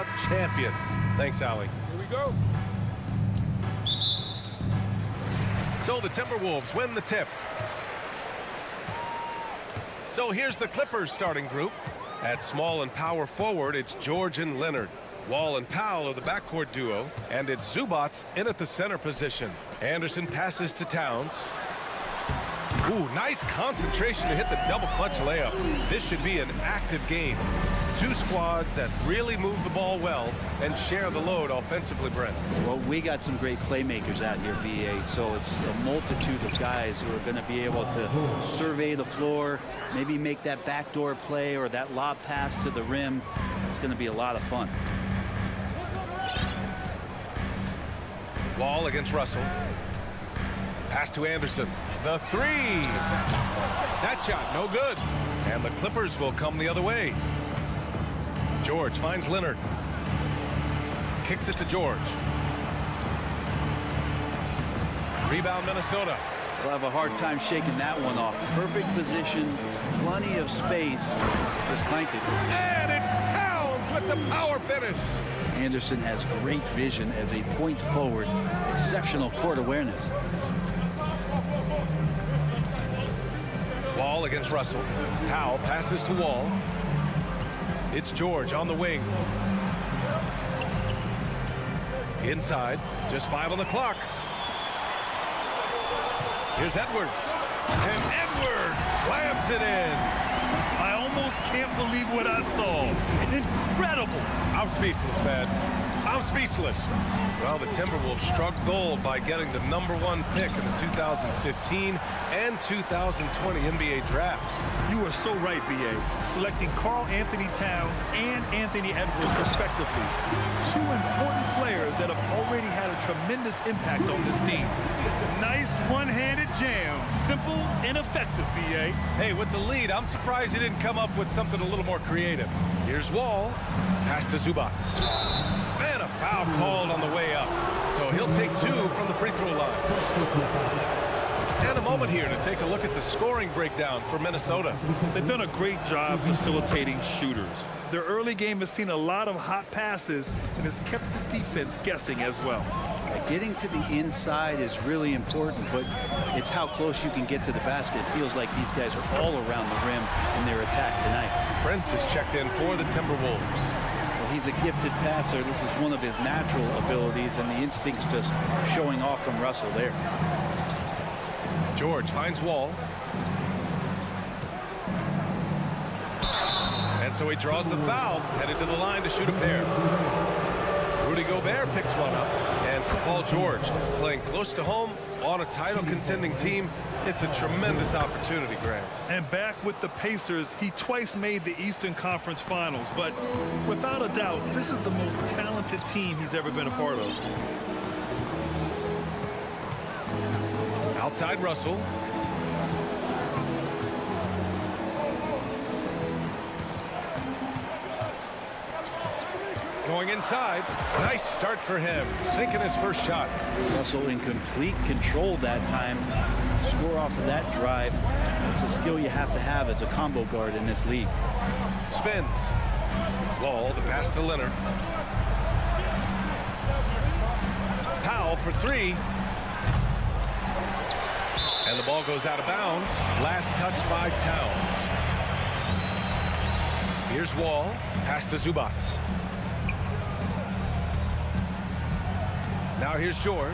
breakout champion. Thanks, Allie. Here we go. So the Timberwolves win the tip. So here's the Clippers starting group. At small and power forward, it's George and Leonard. Wall and Powell are the backcourt duo, and it's Zubats in at the center position. Anderson passes to Towns. Ooh, nice concentration to hit the double clutch layup. This should be an active game. Two squads that really move the ball well and share the load offensively, Brent. Well, we got some great playmakers out here, BA, so it's a multitude of guys who are going to be able to survey the floor, maybe make that backdoor play or that lob pass to the rim. It's going to be a lot of fun. Wall against Russell. Pass to Anderson. The three. That shot, no good. And the Clippers will come the other way. George finds Leonard. Kicks it to George. Rebound, Minnesota. They'll have a hard time shaking that one off. Perfect position, plenty of space. Just clanked it. And it's Towns with the power finish. Anderson has great vision as a point forward. Exceptional court awareness. Wall against Russell. Powell passes to Wall. It's George on the wing. Inside, just 5 on the clock. Here's Edwards. And Edwards slams it in. I almost can't believe what I saw. Incredible. I'm speechless, man. I'm speechless. Well, the Timberwolves struck gold by getting the #1 pick in the 2015 and 2020 NBA drafts. You are so right, BA. Selecting Karl Anthony Towns and Anthony Edwards, respectively. Two important players that have already had a tremendous impact on this team. Nice one-handed jam. Simple and effective, BA. Hey, with the lead, I'm surprised he didn't come up with something a little more creative. Here's Wall. Pass to Zubats. And a foul called on the way up. So he'll take 2 from the free throw line. And a moment here to take a look at the scoring breakdown for Minnesota. They've done a great job facilitating shooters. Their early game has seen a lot of hot passes and has kept the defense guessing as well. Getting to the inside is really important, but it's how close you can get to the basket. It feels like these guys are all around the rim in their attack tonight. Prince is checked in for the Timberwolves. Well, he's a gifted passer. This is one of his natural abilities, and the instinct's just showing off from Russell there. George finds Wall. And so he draws the foul, headed to the line to shoot a pair. Rudy Gobert picks one up. And for Paul George, playing close to home on a title contending team, it's a tremendous opportunity, Grant. And back with the Pacers, he twice made the Eastern Conference Finals. But without a doubt, this is the most talented team he's ever been a part of. Outside Russell. Going inside. Nice start for him. Sinking his first shot. Russell in complete control that time. Score off of that drive. It's a skill you have to have as a combo guard in this league. Spins. Wall, the pass to Leonard. Powell for 3. And the ball goes out of bounds. Last touch by Towns. Here's Wall. Pass to Zubats. Now here's George.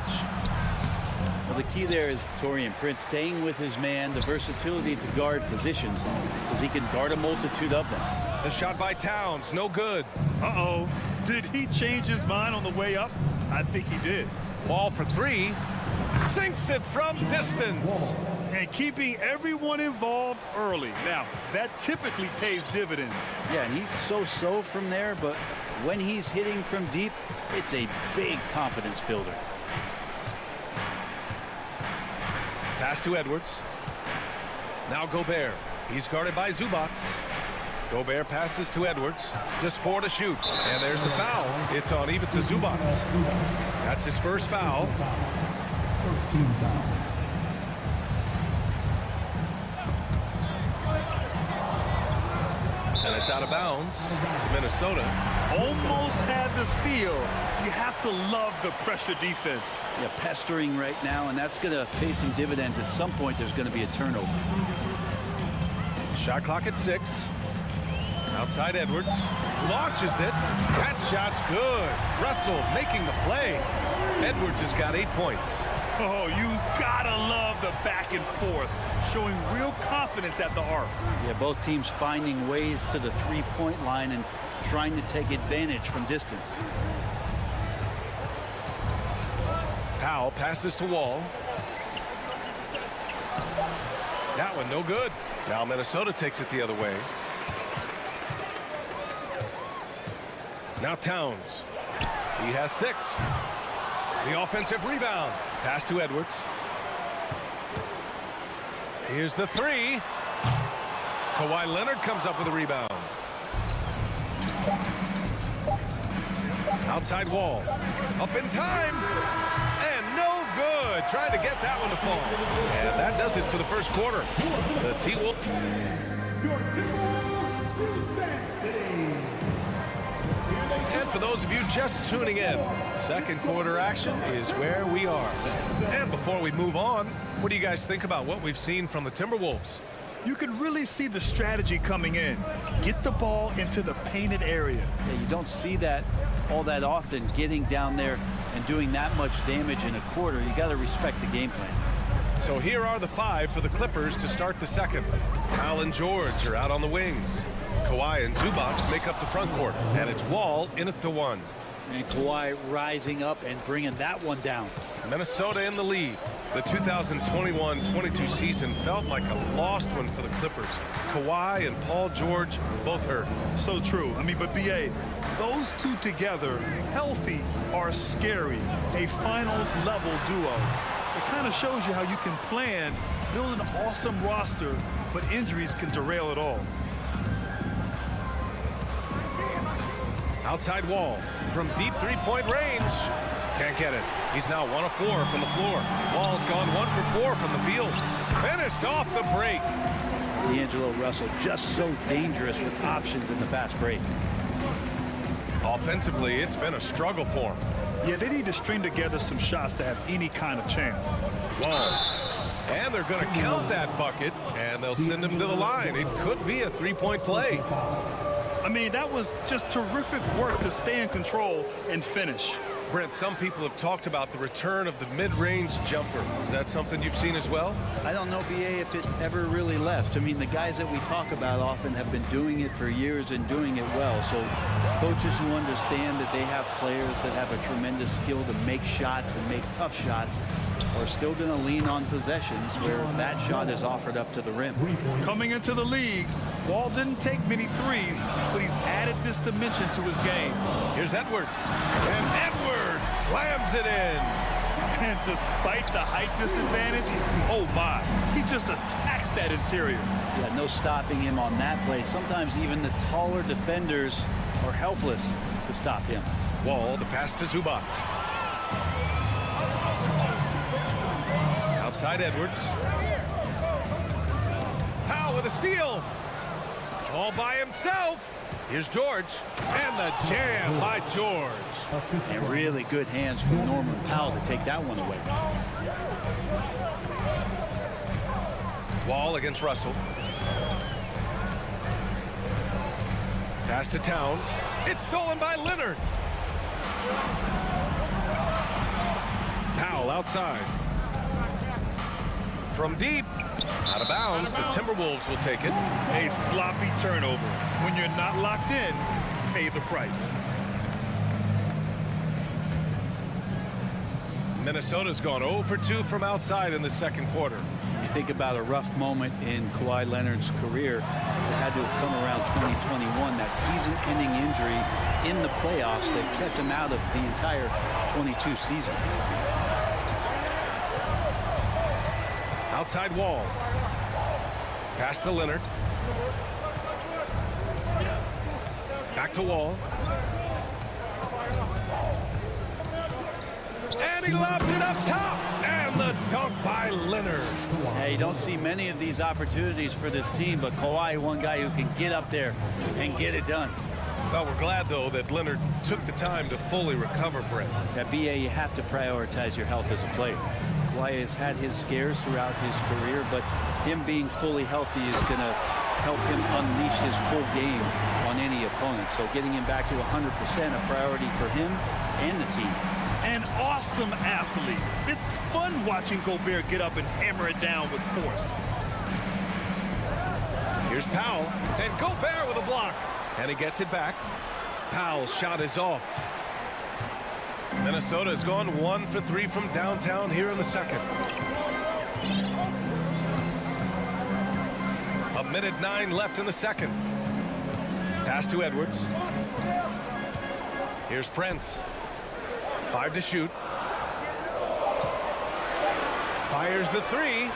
Well, the key there is Taurean Prince staying with his man, the versatility to guard positions, because he can guard a multitude of them. The shot by Towns, no good. Uh-oh. Did he change his mind on the way up? I think he did. Wall for 3. Sinks it from distance. And keeping everyone involved early. Now, that typically pays dividends. Yeah, and he's so-so from there, but when he's hitting from deep, it's a big confidence builder. Pass to Edwards. Now Gobert. He's guarded by Zubats. Gobert passes to Edwards. Just 4 to shoot. And there's the foul. It's on Ivica Zubats. That's his first foul. First team foul. And it's out of bounds to Minnesota. Almost had the steal. You have to love the pressure defense. Yeah, pestering right now, and that's going to pay some dividends. At some point, there's going to be a turnover. Shot clock at 6. Outside Edwards. Launches it. That shot's good. Russell making the play. Edwards has got 8 points. Oh, you gotta love the back and forth, showing real confidence at the arc. Yeah, both teams finding ways to the three-point line and trying to take advantage from distance. Powell passes to Wall. That one no good. Now Minnesota takes it the other way. Now Towns. He has 6. The offensive rebound. Pass to Edwards. Here's the 3. Kawhi Leonard comes up with a rebound. Outside Wall. Up in time. And no good. Trying to get that one to fall. And that does it for the first quarter. The T-Wolves. And for those of you just tuning in, second quarter action is where we are. And before we move on, what do you guys think about what we've seen from the Timberwolves? You can really see the strategy coming in. Get the ball into the painted area. Yeah, you don't see that all that often, getting down there and doing that much damage in a quarter. You got to respect the game plan. So here are the 5 for the Clippers to start the second. Powell and George are out on the wings. Kawhi and Zubac make up the front court, and it's Wall in at the 1. And Kawhi rising up and bringing that one down. Minnesota in the lead. The 2021-22 season felt like a lost one for the Clippers. Kawhi and Paul George both hurt. So true. I mean, but B.A., those two together, healthy, are scary. A finals-level duo. It kind of shows you how you can plan, build an awesome roster, but injuries can derail it all. Outside Wall from deep three-point range. Can't get it. He's now 1 of 4 from the floor. Wall's gone 1 for 4 from the field. Finished off the break. D'Angelo Russell just so dangerous with options in the fast break. Offensively, it's been a struggle for him. Yeah, they need to string together some shots to have any kind of chance. Wall. And they're going to count that bucket, and they'll send him to the line. It could be a three-point play. I mean, that was just terrific work to stay in control and finish. Brent, some people have talked about the return of the mid-range jumper. Is that something you've seen as well? I don't know, B.A., if it ever really left. I mean, the guys that we talk about often have been doing it for years and doing it well. So coaches who understand that they have players that have a tremendous skill to make shots and make tough shots are still going to lean on possessions where that shot is offered up to the rim. Coming into the league, Wall didn't take many threes, but he's added this dimension to his game. Here's Edwards. And Edwards slams it in. And despite the height disadvantage, oh my, he just attacks that interior. Yeah, no stopping him on that play. Sometimes even the taller defenders are helpless to stop him. Wall, the pass to Zubac. Outside Edwards. Powell with a steal. All by himself. Here's George. And the jam by George. And really good hands from Norman Powell to take that one away. Wall against Russell. Pass to Towns. It's stolen by Leonard. Powell outside. From deep. Out of bounds. The Timberwolves will take it. A sloppy turnover. When you're not locked in, pay the price. Minnesota's gone 0 for 2 from outside in the second quarter. You think about a rough moment in Kawhi Leonard's career. It had to have come around 2021, that season-ending injury in the playoffs that kept him out of the entire 22 season. Outside Wall. Pass to Leonard. Back to Wall. And he lobs it up top. And the dunk by Leonard. Yeah, you don't see many of these opportunities for this team, but Kawhi, one guy who can get up there and get it done. Well, we're glad, though, that Leonard took the time to fully recover, Brent. At BA, you have to prioritize your health as a player. Kawhi has had his scares throughout his career, but him being fully healthy is going to help him unleash his full game on any opponent. So getting him back to 100% a priority for him and the team. An awesome athlete. It's fun watching Gobert get up and hammer it down with force. Here's Powell, and Gobert with a block. And he gets it back. Powell's shot is off. Minnesota has gone 1 for 3 from downtown here in the second. 1:09 left in the second. Pass to Edwards. Here's Prince. 5 to shoot. Fires the 3.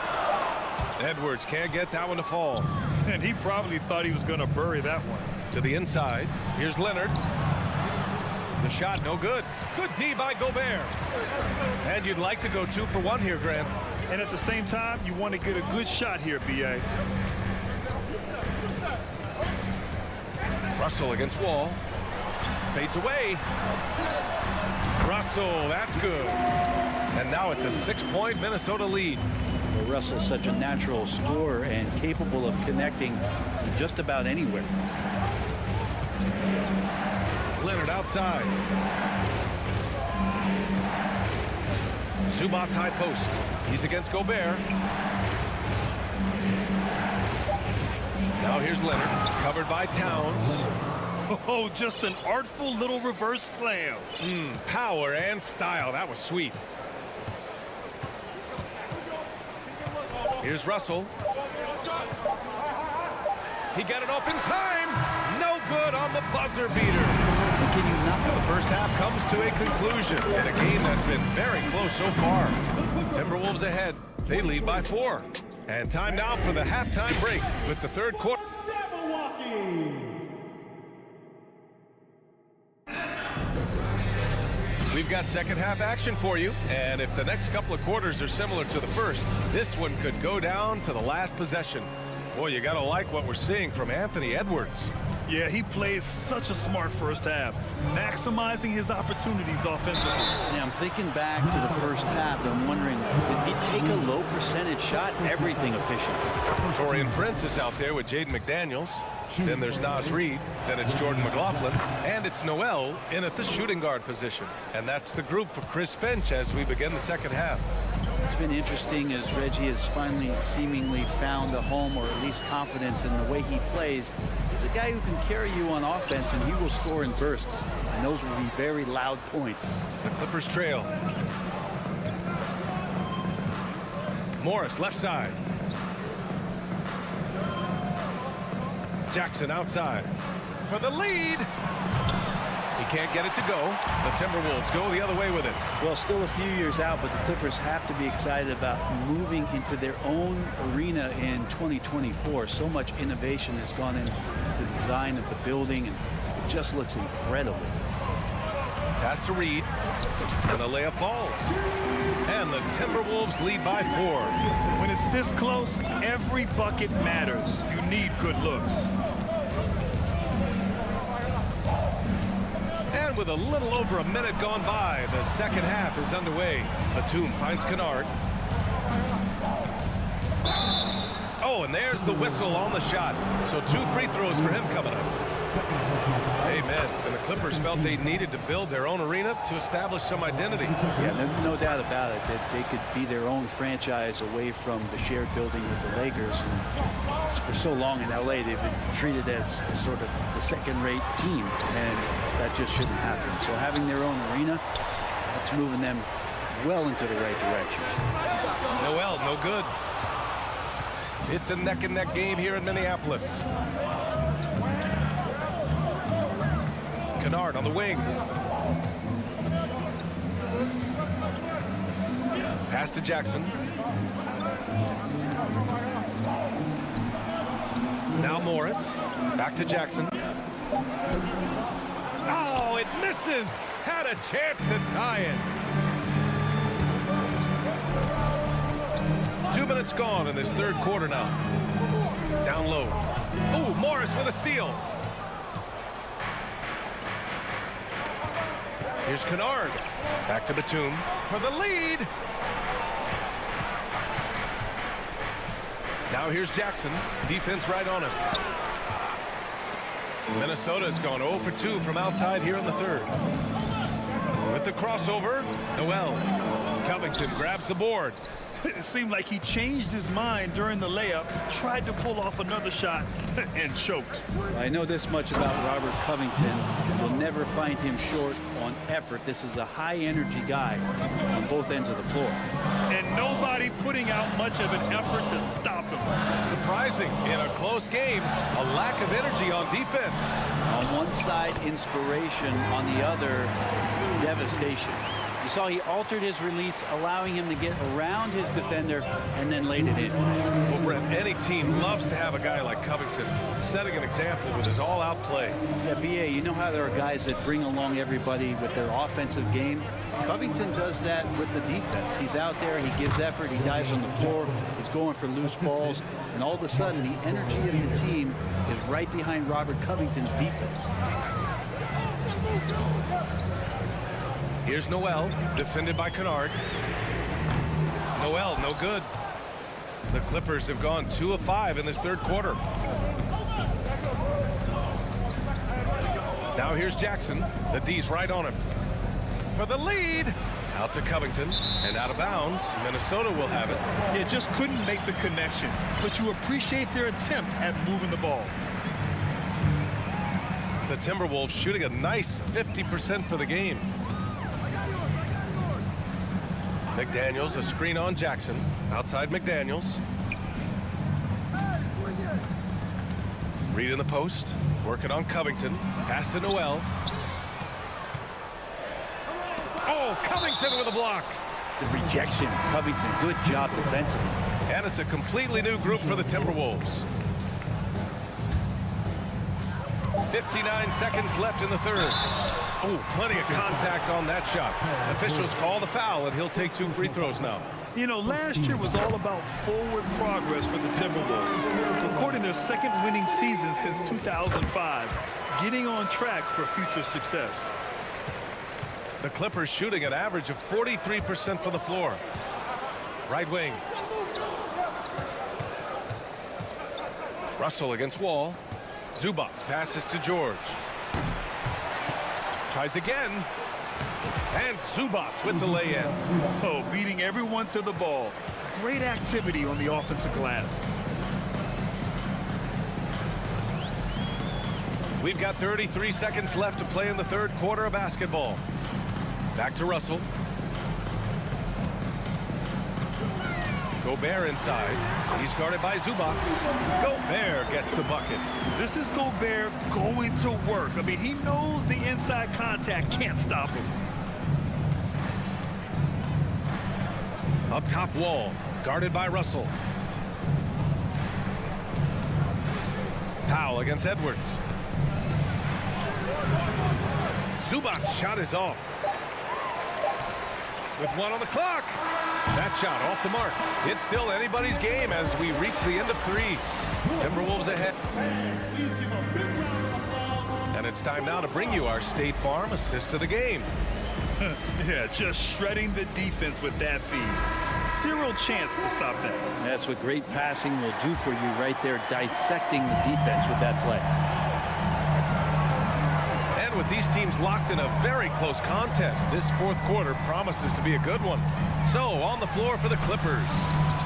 Edwards can't get that one to fall. And he probably thought he was going to bury that one. To the inside. Here's Leonard. The shot no good. Good D by Gobert. And you'd like to go 2 for 1 here, Grant. And at the same time, you want to get a good shot here, B.A. Russell against Wall. Fades away. Russell, that's good. And now it's a 6-point Minnesota lead. Well, Russell's such a natural scorer and capable of connecting just about anywhere. Leonard outside. Zubac's high post. He's against Gobert. Now here's Leonard, covered by Towns. Oh, just an artful little reverse slam. Power and style. That was sweet. Here's Russell. He got it off in time. No good on the buzzer beater. Can you not? The first half comes to a conclusion in a game that's been very close so far. Timberwolves ahead. They lead by 4. And time now for the halftime break with the third quarter. We've got second half action for you, and if the next couple of quarters are similar to the first, this one could go down to the last possession. Boy, you gotta like what we're seeing from Anthony Edwards. Yeah, he played such a smart first half, maximizing his opportunities offensively. Yeah, I'm thinking back to the first half, and I'm wondering, did he take a low percentage shot? Everything efficient. Torian Prince is out there with Jaden McDaniels. Then there's Naz Reid. Then it's Jordan McLaughlin. And it's Noel in at the shooting guard position. And that's the group for Chris Finch as we begin the second half. It's been interesting as Reggie has finally seemingly found a home, or at least confidence in the way he plays. He's a guy who can carry you on offense, and he will score in bursts. And those will be very loud points. The Clippers trail. Morris left side. Jackson outside for the lead. He can't get it to go. The Timberwolves go the other way with it. Well, still a few years out, but the Clippers have to be excited about moving into their own arena in 2024. So much innovation has gone into the design of the building, and it just looks incredible. Pass to Reid, and the layup falls. And the Timberwolves lead by 4. When it's this close, every bucket matters. You need good looks. And with a little over a minute gone by, the second half is underway. Batum finds Kennard. Oh, and there's the whistle on the shot. So 2 free throws for him coming up. Amen. And the Clippers felt they needed to build their own arena to establish some identity. Yeah, no doubt about it that they could be their own franchise away from the shared building with the Lakers. And for so long in LA, they've been treated as sort of the second-rate team, and that just shouldn't happen. So having their own arena, that's moving them well into the right direction. Noel, no good. It's a neck-and-neck game here in Minneapolis. Kennard on the wing. Pass to Jackson. Now Morris. Back to Jackson. Oh, it misses. Had a chance to tie it. 2 minutes gone in this third quarter now. Down low. Oh, Morris with a steal. Here's Kennard. Back to Batum for the lead. Now here's Jackson. Defense right on him. Minnesota's gone 0 for 2 from outside here in the third. With the crossover, Noel. Covington grabs the board. It seemed like he changed his mind during the layup, tried to pull off another shot, and choked. I know this much about Robert Covington. You'll never find him short on effort. This is a high-energy guy on both ends of the floor. And nobody putting out much of an effort to stop him. Surprising in a close game, a lack of energy on defense. On one side, inspiration. On the other, devastation. You saw he altered his release, allowing him to get around his defender and then laid it in. Well, Brent, any team loves to have a guy like Covington setting an example with his all-out play. Yeah, B.A., you know how there are guys that bring along everybody with their offensive game? Covington does that with the defense. He's out there, he gives effort, he dives on the floor, he's going for loose balls, and all of a sudden the energy of the team is right behind Robert Covington's defense. Here's Noel, defended by Kennard. Noel, no good. The Clippers have gone 2 of 5 in this third quarter. Now here's Jackson. The D's right on him. For the lead. Out to Covington and out of bounds. Minnesota will have it. Yeah, just couldn't make the connection, but you appreciate their attempt at moving the ball. The Timberwolves shooting a nice 50% for the game. McDaniels, a screen on Jackson. Outside McDaniels. Reed in the post. Working on Covington. Pass to Noel. Oh, Covington with a block. The rejection. Covington, good job defensively. And it's a completely new group for the Timberwolves. 59 seconds left in the third. Oh, plenty of contact on that shot. Officials call the foul, and he'll take 2 free throws now. You know, last year was all about forward progress for the Timberwolves. Recording their second winning season since 2005. Getting on track for future success. The Clippers shooting an average of 43% for the floor. Right wing. Russell against Wall. Zubac passes to George. Tries again. And Zubac with the lay-in. Oh, beating everyone to the ball. Great activity on the offensive glass. We've got 33 seconds left to play in the third quarter of basketball. Back to Russell. Gobert inside. He's guarded by Zubac. Gobert gets the bucket. This is Gobert going to work. I mean, he knows the inside contact can't stop him. Up top, Wall. Guarded by Russell. Powell against Edwards. Zubac's shot is off. With 1 on the clock. That shot off the mark. It's still anybody's game as we reach the end of 3. Timberwolves ahead. And it's time now to bring you our State Farm assist of the game. Yeah, just shredding the defense with that feed. Zero chance to stop that. That's what great passing will do for you right there, dissecting the defense with that play. And with these teams locked in a very close contest, this fourth quarter promises to be a good one. So, on the floor for the Clippers,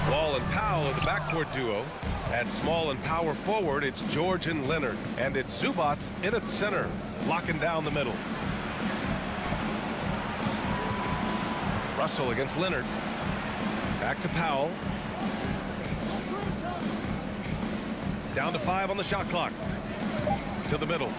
Wall and Powell are the backcourt duo. At small and power forward, it's George and Leonard. And it's Zubac in at center, locking down the middle. Russell against Leonard. Back to Powell. Down to 5 on the shot clock. To the middle.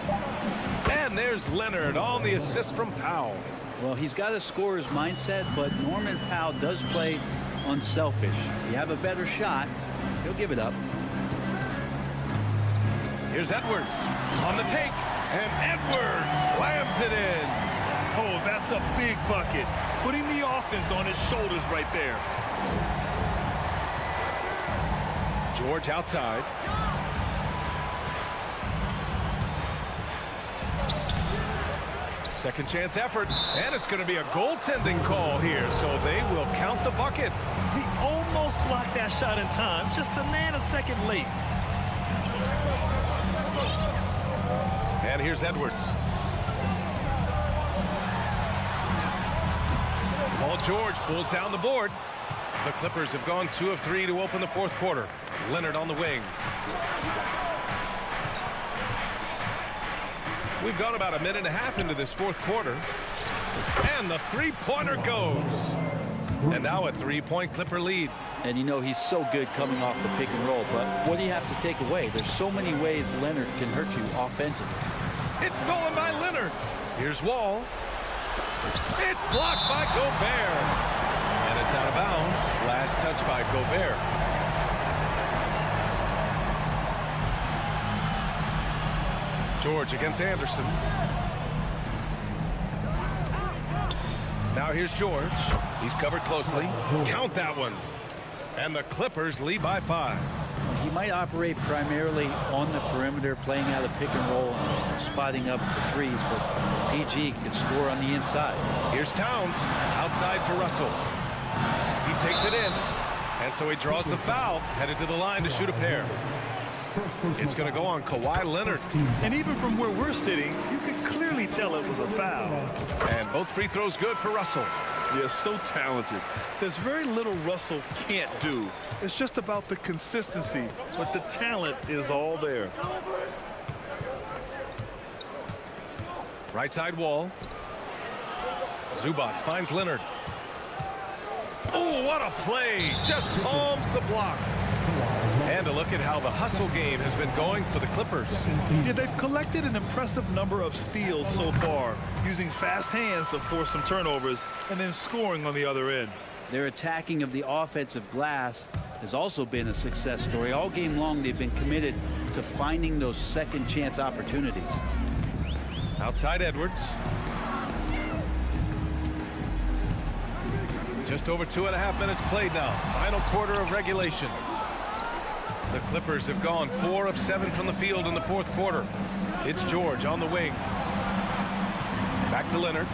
And there's Leonard on the assist from Powell. Well, he's got a scorer's mindset, but Norman Powell does play unselfish. You have a better shot, he'll give it up. Here's Edwards on the take. And Edwards slams it in. Oh, that's a big bucket. Putting the offense on his shoulders right there. George outside. Second chance effort, and it's going to be a goaltending call here, so they will count the bucket. He almost blocked that shot in time, just a nanosecond late. And here's Edwards. Paul George pulls down the board. The Clippers have gone 2 of 3 to open the fourth quarter. Leonard on the wing. We've gone about a minute and a half into this fourth quarter. And the three-pointer goes. And now a three-point Clipper lead. And you know he's so good coming off the pick and roll, but what do you have to take away? There's so many ways Leonard can hurt you offensively. It's stolen by Leonard. Here's Wall. It's blocked by Gobert. And it's out of bounds. Last touch by Gobert. George against Anderson. Now here's George. He's covered closely. Count that one. And the Clippers lead by 5. He might operate primarily on the perimeter, playing out of pick and roll and spotting up the threes, but PG can score on the inside. Here's Towns outside for Russell. He takes it in, and so he draws the foul, headed to the line to shoot a pair. It's going to go on Kawhi Leonard. And even from where we're sitting, you could clearly tell it was a foul. And both free throws good for Russell. Yeah, so talented. There's very little Russell can't do. It's just about the consistency, but the talent is all there. Right side Wall. Zubac finds Leonard. Oh, what a play. Just palms the block. And a look at how the hustle game has been going for the Clippers. Yeah, they've collected an impressive number of steals so far, using fast hands to force some turnovers and then scoring on the other end. Their attacking of the offensive glass has also been a success story. All game long, they've been committed to finding those second chance opportunities. Outside Edwards. Just over 2.5 minutes played now. Final quarter of regulation. The Clippers have gone 4 of 7 from the field in the fourth quarter. It's George on the wing. Back to Leonard.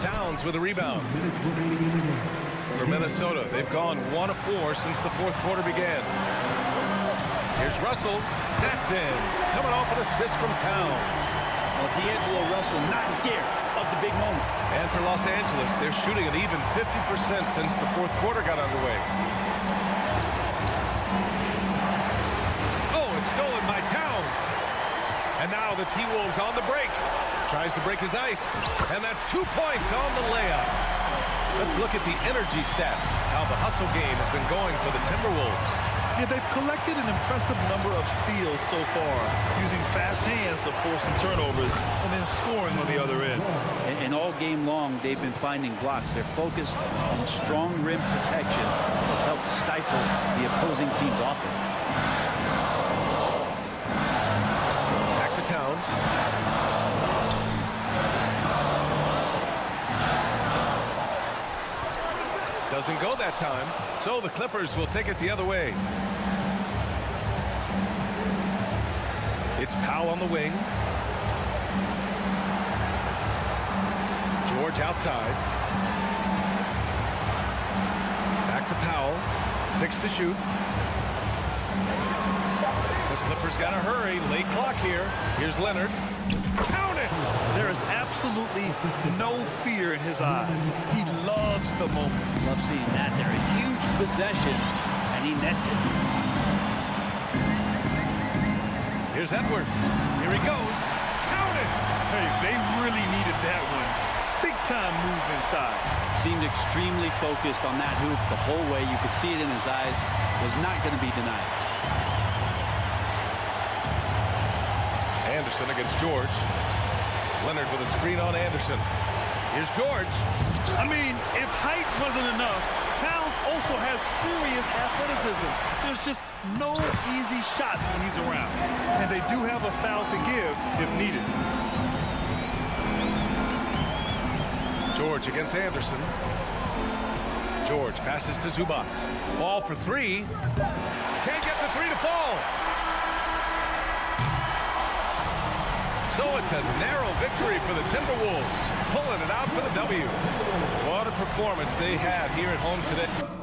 Towns with a rebound. For Minnesota, they've gone 1 of 4 since the fourth quarter began. Here's Russell. That's in. Coming off an assist from Towns. Well, D'Angelo Russell not scared of the big moment. And for Los Angeles, they're shooting an even 50% since the fourth quarter got underway. Oh, it's stolen by Towns. And now the T-Wolves on the break. Tries to break his ice. And that's 2 points on the layup. Let's look at the energy stats. How the hustle game has been going for the Timberwolves. Yeah, they've collected an impressive number of steals so far, using fast hands to force some turnovers and then scoring on the other end. And all game long, they've been finding blocks. Their focus on strong rim protection has helped stifle the opposing team's offense. Back to Towns. Doesn't go that time, so the Clippers will take it the other way. It's Powell on the wing. George outside. Back to Powell. 6 to shoot. The Clippers got to hurry. Late clock here. Here's Leonard. Count it! There is absolutely no fear in his eyes. He loves the moment. Love seeing that. They're a huge possession, and he nets it. Here's Edwards. Here he goes. Count it! Hey, they really needed that one. Big time move inside. Seemed extremely focused on that hoop the whole way. You could see it in his eyes. Was not going to be denied. Anderson against George. Leonard with a screen on Anderson. Here's George. I mean, if height wasn't enough, Towns also has serious athleticism. There's just no easy shots when he's around. And they do have a foul to give if needed. George against Anderson. George passes to Zubac. Ball for three. Can't get the three to fall. So it's a narrow victory for the Timberwolves, pulling it out for the W. What a performance they had here at home today.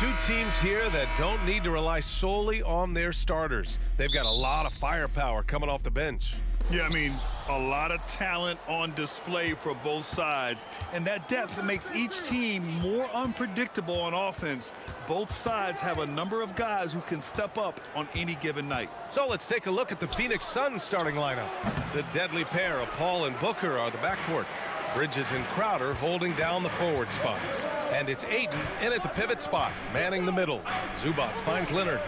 two teams here that don't need to rely solely on their starters. They've got a lot of firepower coming off the bench. Yeah, I mean, a lot of talent on display for both sides. And that depth makes each team more unpredictable on offense. Both sides have a number of guys who can step up on any given night. So let's take a look at the Phoenix Suns starting lineup. The deadly pair of Paul and Booker are the backcourt. Bridges and Crowder holding down the forward spots. And it's Ayton in at the pivot spot, manning the middle. Zubac finds Leonard.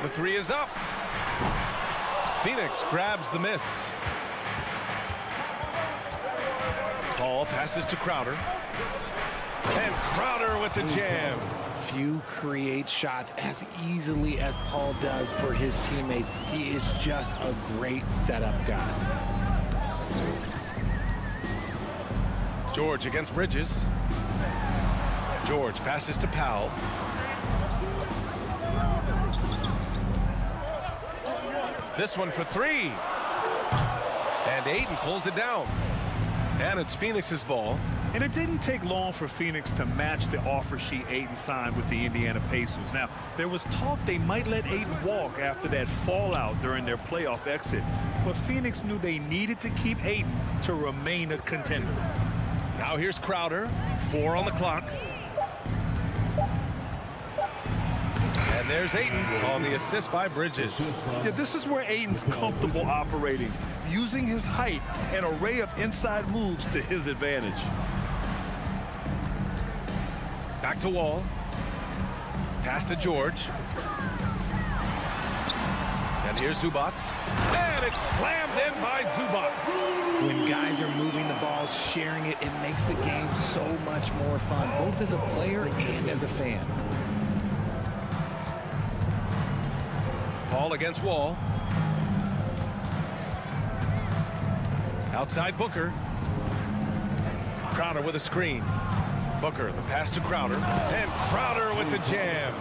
The three is up. Phoenix grabs the miss. Paul passes to Crowder. And Crowder with the jam. Few create shots as easily as Paul does for his teammates. He is just a great setup guy. George against Bridges. George passes to Powell. This one for three. And Ayton pulls it down. And it's Phoenix's ball. And it didn't take long for Phoenix to match the offer sheet Ayton signed with the Indiana Pacers. Now, there was talk they might let Ayton walk after that fallout during their playoff exit. But Phoenix knew they needed to keep Ayton to remain a contender. Now here's Crowder. 4 on the clock. And there's Ayton on the assist by Bridges. Yeah, this is where Ayton's comfortable operating, using his height and array of inside moves to his advantage. Back to Wall. Pass to George. And here's Zubac. And it's slammed in by Zubac. When guys are moving the ball, sharing it, it makes the game so much more fun, both as a player and as a fan. Paul against Wall. Outside Booker. Crowder with a screen. Booker, the pass to Crowder. And Crowder with the jam.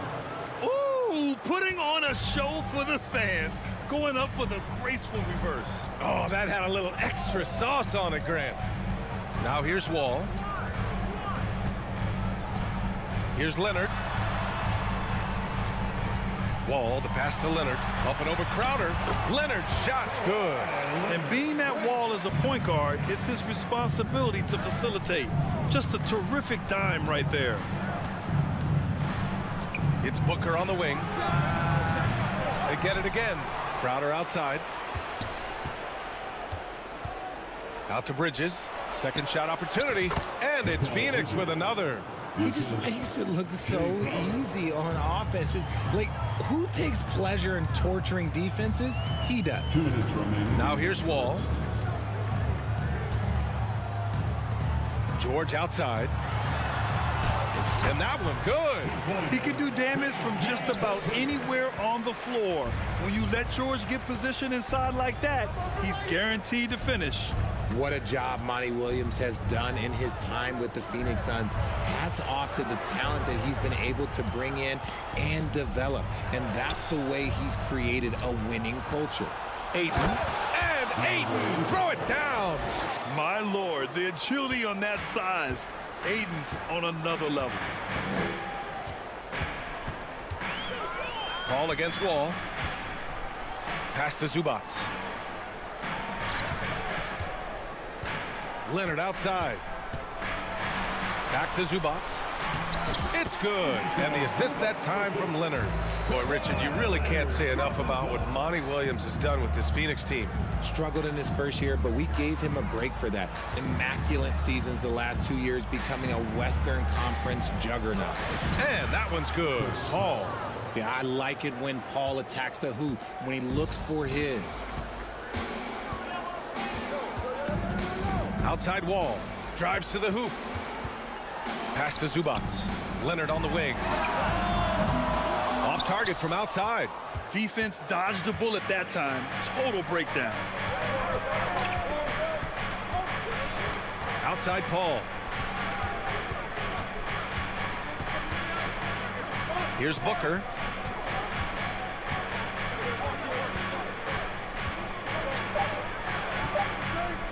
Ooh, putting on a show for the fans, going up for the graceful reverse. Oh, that had a little extra sauce on it, Grant. Now here's Wall. Here's Leonard. Wall, the pass to Leonard. Up and over Crowder. Leonard, shot's good. And being that Wall is a point guard, it's his responsibility to facilitate. Just a terrific dime right there. It's Booker on the wing. They get it again. Crowder outside. Out to Bridges. Second shot opportunity. And it's Phoenix with another. He just makes it look so easy on offense. Like, who takes pleasure in torturing defenses? He does. Now here's Wall. George outside. And that one good. He can do damage from just about anywhere on the floor. When you let George get position inside like that, he's guaranteed to finish. What a job Monty Williams has done in his time with the Phoenix Suns. Hats off to the talent that he's been able to bring in and develop. And that's the way he's created a winning culture. Ayton. And Ayton. Throw it down. My Lord, the agility on that size. Ayton's on another level. Paul against Wall. Pass to Zubac. Leonard outside. Back to Zubac. It's good. And the assist that time from Leonard. Boy, Richard, you really can't say enough about what Monty Williams has done with this Phoenix team. Struggled in his first year, but we gave him a break for that. Immaculate seasons the last 2 years, becoming a Western Conference juggernaut. And that one's good. Paul. See, I like it when Paul attacks the hoop, when he looks for his. Outside Wall. Drives to the hoop. Pass to Zubac. Leonard on the wing. Off target from outside. Defense dodged a bullet that time. Total breakdown. Outside Paul. Here's Booker.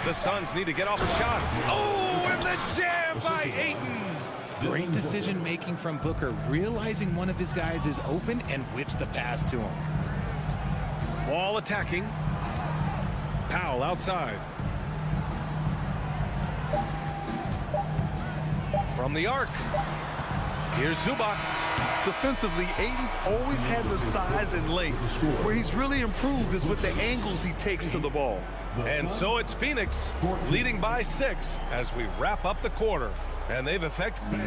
The Suns need to get off a shot. Oh, and the jam by Ayton. Great decision-making from Booker, realizing one of his guys is open and whips the pass to him. Wall attacking. Powell outside. From the arc. Here's Zubats. Defensively, Aiden's always had the size and length. Where he's really improved is with the angles he takes to the ball. And so it's Phoenix leading by 6 as we wrap up the quarter. And they've effectively...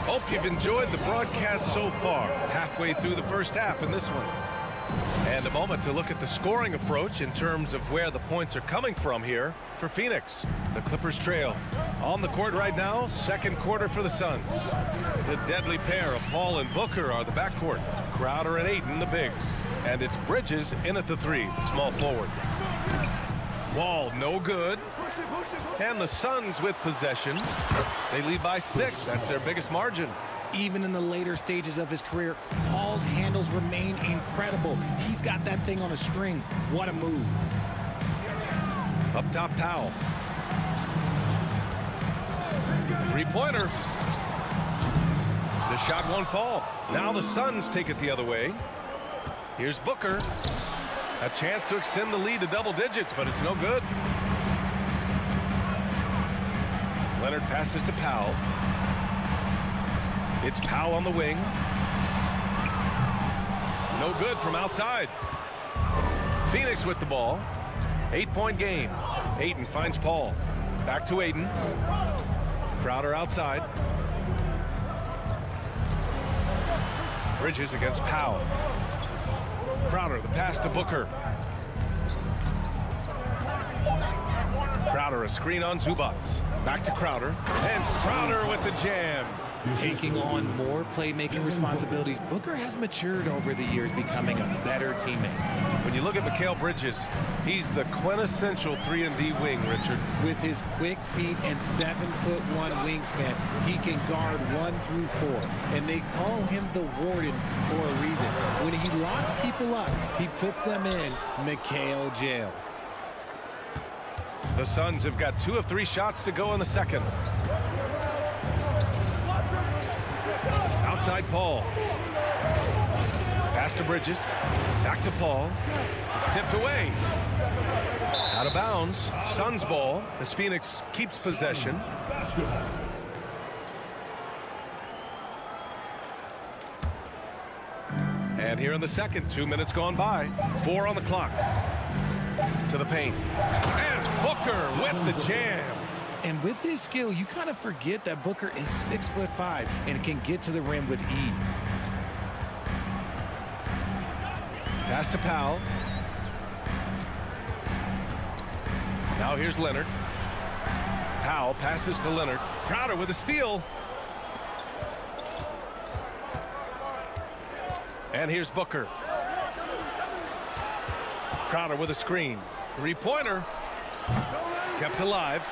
Hope you've enjoyed the broadcast so far. Halfway through the first half in this one. And a moment to look at the scoring approach in terms of where the points are coming from here for Phoenix. The Clippers trail. On the court right now, second quarter for the Suns. The deadly pair of Paul and Booker are the backcourt. Crowder and Ayton, the bigs. And it's Bridges in at the 3, the small forward. Wall, no good. And the Suns with possession. They lead by 6. That's their biggest margin. Even in the later stages of his career, Paul's handles remain incredible. He's got that thing on a string. What a move. Up top, Powell. Three-pointer. The shot won't fall. Now the Suns take it the other way. Here's Booker. A chance to extend the lead to double digits, but it's no good. Leonard passes to Powell. It's Powell on the wing. No good from outside. Phoenix with the ball. 8-point game. Ayton finds Paul. Back to Ayton. Crowder outside. Bridges against Powell. Crowder, the pass to Booker. Crowder, a screen on Zubats. Back to Crowder. And Crowder with the jam. Taking on more playmaking responsibilities, Booker has matured over the years, becoming a better teammate. When you look at Mikal Bridges, he's the quintessential 3-and-D wing, Richard. With his quick feet and 7'1" wingspan, he can guard 1 through 4. And they call him the Warden for a reason. When he locks people up, he puts them in Mikal jail. The Suns have got 2 of 3 shots to go in the second. Outside Paul. Pass to Bridges. Back to Paul. Tipped away. Out of bounds. Suns ball as Phoenix keeps possession. And here in the second, 2 minutes gone by. 4 on the clock. To the paint. And Booker with the jam. And with his skill, you kind of forget that Booker is 6'5" and can get to the rim with ease. Pass to Powell. Now here's Leonard. Powell passes to Leonard. Crowder with a steal. And here's Booker. Crowder with a screen. Three-pointer. Kept alive.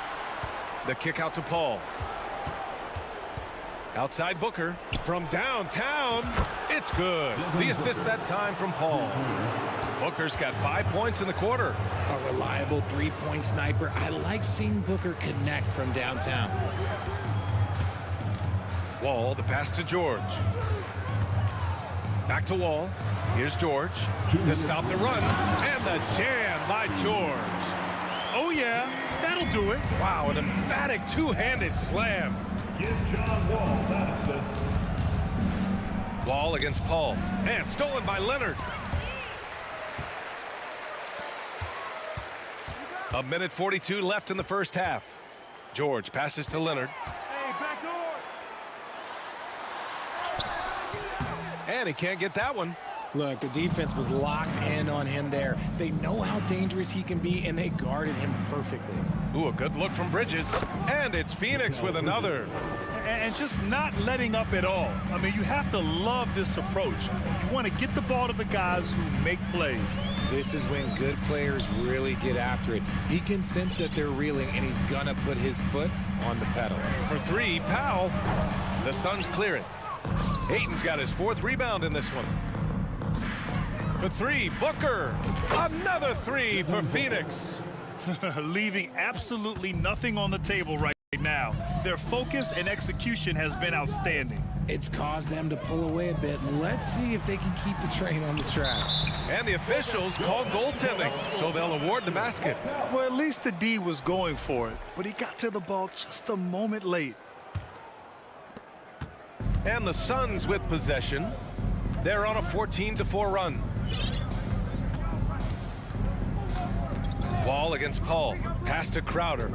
The kick out to Paul. Outside Booker. From downtown. It's good. The assist that time from Paul. Booker's got 5 points in the quarter. A reliable three-point sniper. I like seeing Booker connect from downtown. Wall, the pass to George. Back to Wall. Here's George to stop the run. And the jam by George. Oh, yeah, that'll do it. Wow, an emphatic two-handed slam. Give John Wall that assist. Wall against Paul. And stolen by Leonard. A minute 42 left in the first half. George passes to Leonard. Hey, back door. And he can't get that one. Look, the defense was locked in on him there. They know how dangerous he can be, and they guarded him perfectly. Ooh, a good look from Bridges. And it's Phoenix with another. And just not letting up at all. I mean, you have to love this approach. You want to get the ball to the guys who make plays. This is when good players really get after it. He can sense that they're reeling, and he's going to put his foot on the pedal. For three, Powell. The Suns clear it. Ayton's got his 4th rebound in this one. For three, Booker. Another 3 for Phoenix. Leaving absolutely nothing on the table right now. Their focus and execution has been outstanding. It's caused them to pull away a bit. Let's see if they can keep the train on the tracks. And the officials called goaltending, so they'll award the basket. Well, at least the D was going for it, but he got to the ball just a moment late. And the Suns with possession. They're on a 14-4 run. Wall against Paul. Pass to Crowder.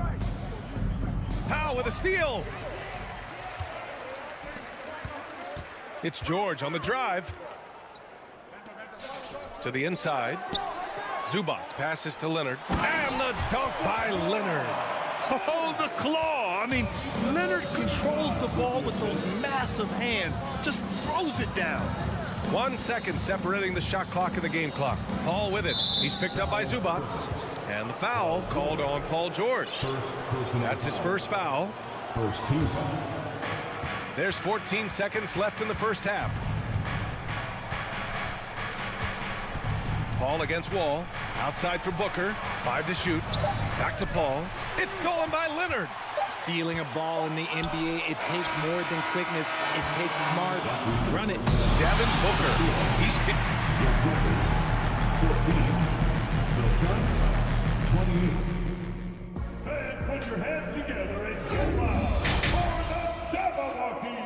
Powell with a steal. It's George on the drive. To the inside. Zubac passes to Leonard. And the dunk by Leonard. Oh, the claw. I mean, Leonard controls the ball with those massive hands. Just throws it down. 1 second separating the shot clock and the game clock. Paul with it. He's picked up by Zubac. And the foul called on Paul George. That's his first foul. First team foul. There's 14 seconds left in the first half. Paul against Wall. Outside for Booker. 5 to shoot. Back to Paul. It's stolen by Leonard. Stealing a ball in the NBA, it takes more than quickness. It takes smarts. Run it. Devin Booker. He's 14. The Suns, 28. And put your hands together and get loud for the Jabberwocky.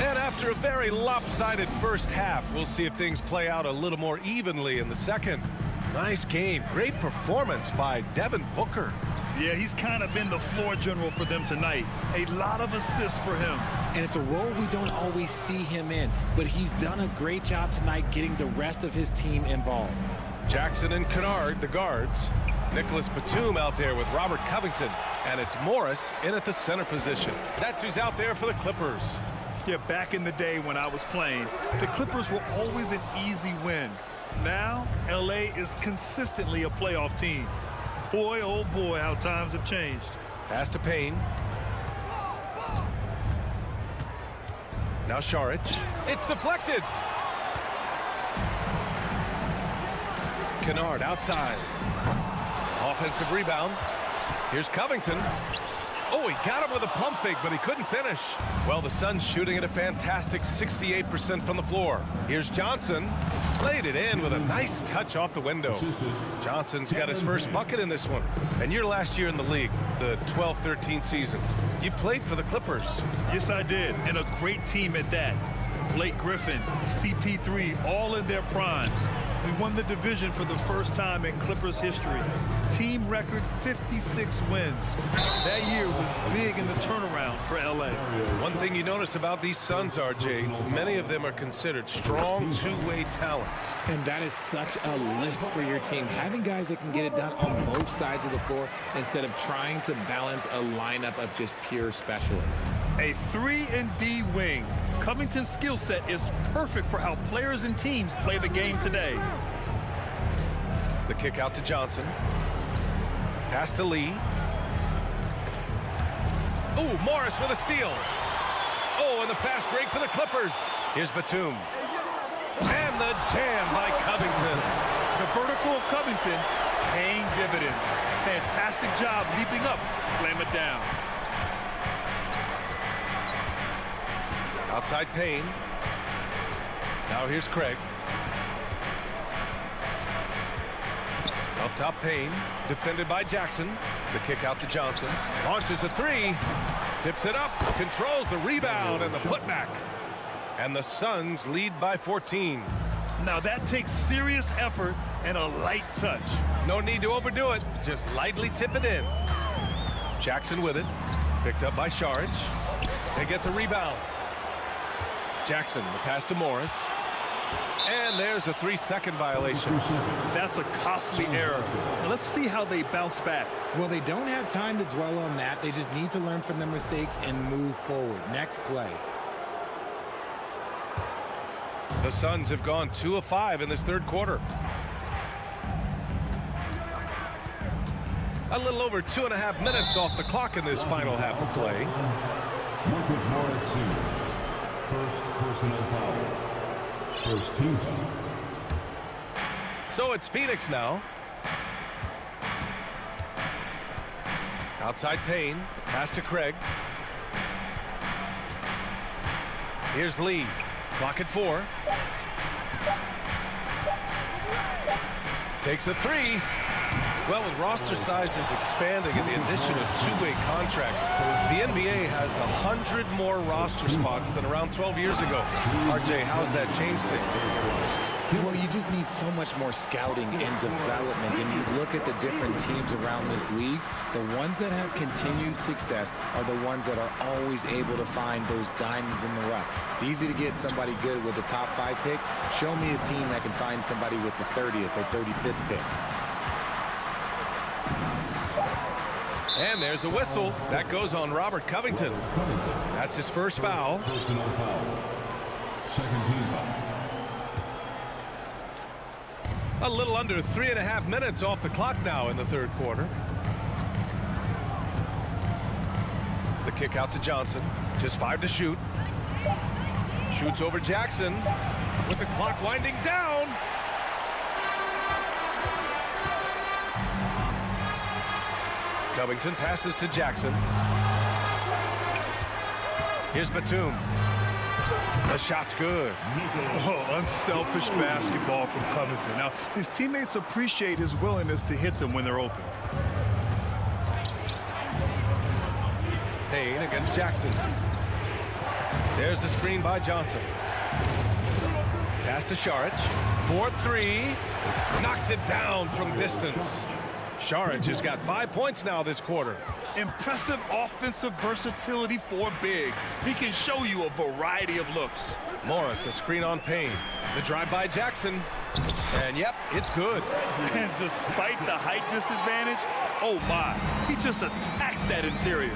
And after a very lopsided first half, we'll see if things play out a little more evenly in the second. Nice game. Great performance by Devin Booker. Yeah, he's kind of been the floor general for them tonight. A lot of assists for him. And it's a role we don't always see him in, but he's done a great job tonight getting the rest of his team involved. Jackson and Kennard, the guards. Nicholas Batum out there with Robert Covington. And it's Morris in at the center position. That's who's out there for the Clippers. Yeah, back in the day when I was playing, the Clippers were always an easy win. Now, LA is consistently a playoff team. Boy, oh boy, how times have changed. Pass to Payne. Now Šarić. It's deflected. Kennard outside. Offensive rebound. Here's Covington. Oh, he got him with a pump fake, but he couldn't finish. Well, the Suns shooting at a fantastic 68% from the floor. Here's Johnson. Played it in with a nice touch off the window. Johnson's got his first bucket in this one. And your last year in the league, the 12-13 season, you played for the Clippers. Yes, I did, and a great team at that. Blake Griffin, CP3, all in their primes. We won the division for the first time in Clippers history. Team record 56 wins. That year was big in the turnaround for LA. One thing you notice about these Suns, RJ, many of them are considered strong two-way talents. And that is such a list for your team. Having guys that can get it done on both sides of the floor instead of trying to balance a lineup of just pure specialists. A 3-and-D wing. Covington's skill set is perfect for how players and teams play the game today. The kick out to Johnson. Pass to Lee. Oh, Morris with a steal. Oh, and the fast break for the Clippers. Here's Batum. And the jam by Covington. The vertical of Covington paying dividends. Fantastic job leaping up to slam it down. Outside Payne. Now here's Craig. Up top Payne. Defended by Jackson. The kick out to Johnson. Launches a three. Tips it up. Controls the rebound and the putback. And the Suns lead by 14. Now that takes serious effort and a light touch. No need to overdo it. Just lightly tip it in. Jackson with it. Picked up by Šarić. They get the rebound. Jackson, the pass to Morris. And there's a 3-second violation. That's a costly error. Now let's see how they bounce back. Well, they don't have time to dwell on that. They just need to learn from their mistakes and move forward. Next play. The Suns have gone 2 of 5 in this third quarter. A little over 2.5 minutes off the clock in this final half of play. Marcus Morris, Sr. First personal foul. First team foul. So it's Phoenix now. Outside Payne. Pass to Craig. Here's Lee. Clock at 4. Takes a 3. Well, with roster sizes expanding and the addition of two-way contracts, the NBA has 100 more roster spots than around 12 years ago. RJ, how's that changed things? Well, you just need so much more scouting and development. And you look at the different teams around this league, the ones that have continued success are the ones that are always able to find those diamonds in the rough. It's easy to get somebody good with the top 5 pick. Show me a team that can find somebody with the 30th or 35th pick. And there's a whistle. That goes on Robert Covington. That's his first foul. Personal foul. Second team foul. A little under 3.5 minutes off the clock now in the third quarter. The kick out to Johnson. Just 5 to shoot. Shoots over Jackson with the clock winding down. Covington passes to Jackson. Here's Batum. The shot's good. Oh, unselfish basketball from Covington. Now, his teammates appreciate his willingness to hit them when they're open. Payne against Jackson. There's the screen by Johnson. Pass to Saric. 4-3. Knocks it down from distance. Saric has got 5 points now this quarter. Impressive offensive versatility for big. He can show you a variety of looks. Morris, a screen on Payne. The drive by Jackson. And yep, it's good. And despite the height disadvantage, oh my, he just attacks that interior.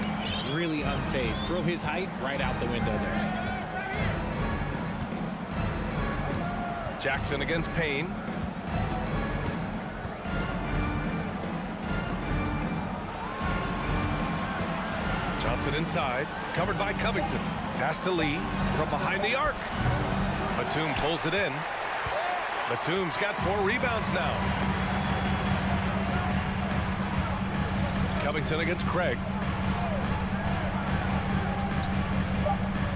Really unfazed. Throw his height right out the window there. Jackson against Payne. Johnson inside, covered by Covington. Pass to Lee from behind the arc. Batum pulls it in. Batum's got 4 rebounds now. Covington against Craig.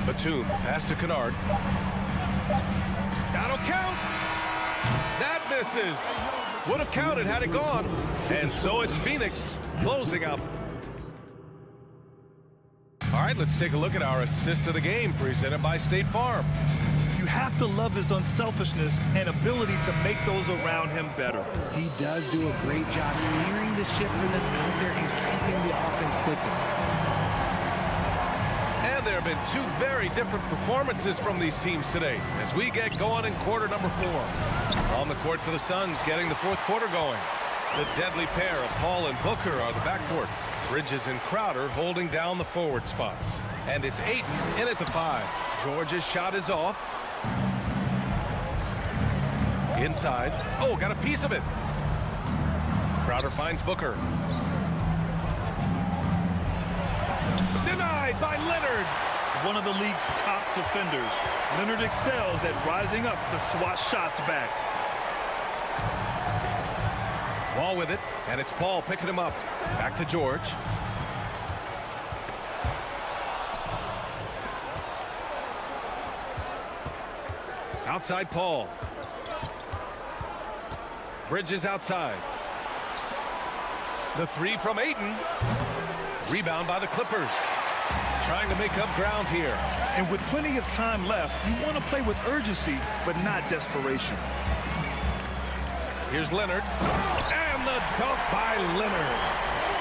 Batum, pass to Kennard. That'll count. That misses. Would have counted had it gone. And so it's Phoenix closing out. All right, let's take a look at our assist of the game presented by State Farm. You have to love his unselfishness and ability to make those around him better. He does do a great job steering the ship for them out there and keeping the offense clicking. And there have been 2 very different performances from these teams today as we get going in quarter number 4. On the court for the Suns, getting the fourth quarter going. The deadly pair of Paul and Booker are the backcourt. Bridges and Crowder holding down the forward spots. And it's Ayton in at the 5. George's shot is off. Inside. Oh, got a piece of it. Crowder finds Booker. Denied by Leonard. One of the league's top defenders. Leonard excels at rising up to swat shots back. Wall with it, and it's Paul picking him up. Back to George. Outside Paul. Bridges outside. The 3 from Ayton. Rebound by the Clippers. Trying to make up ground here. And with plenty of time left, you want to play with urgency, but not desperation. Here's Leonard. And the dunk by Leonard.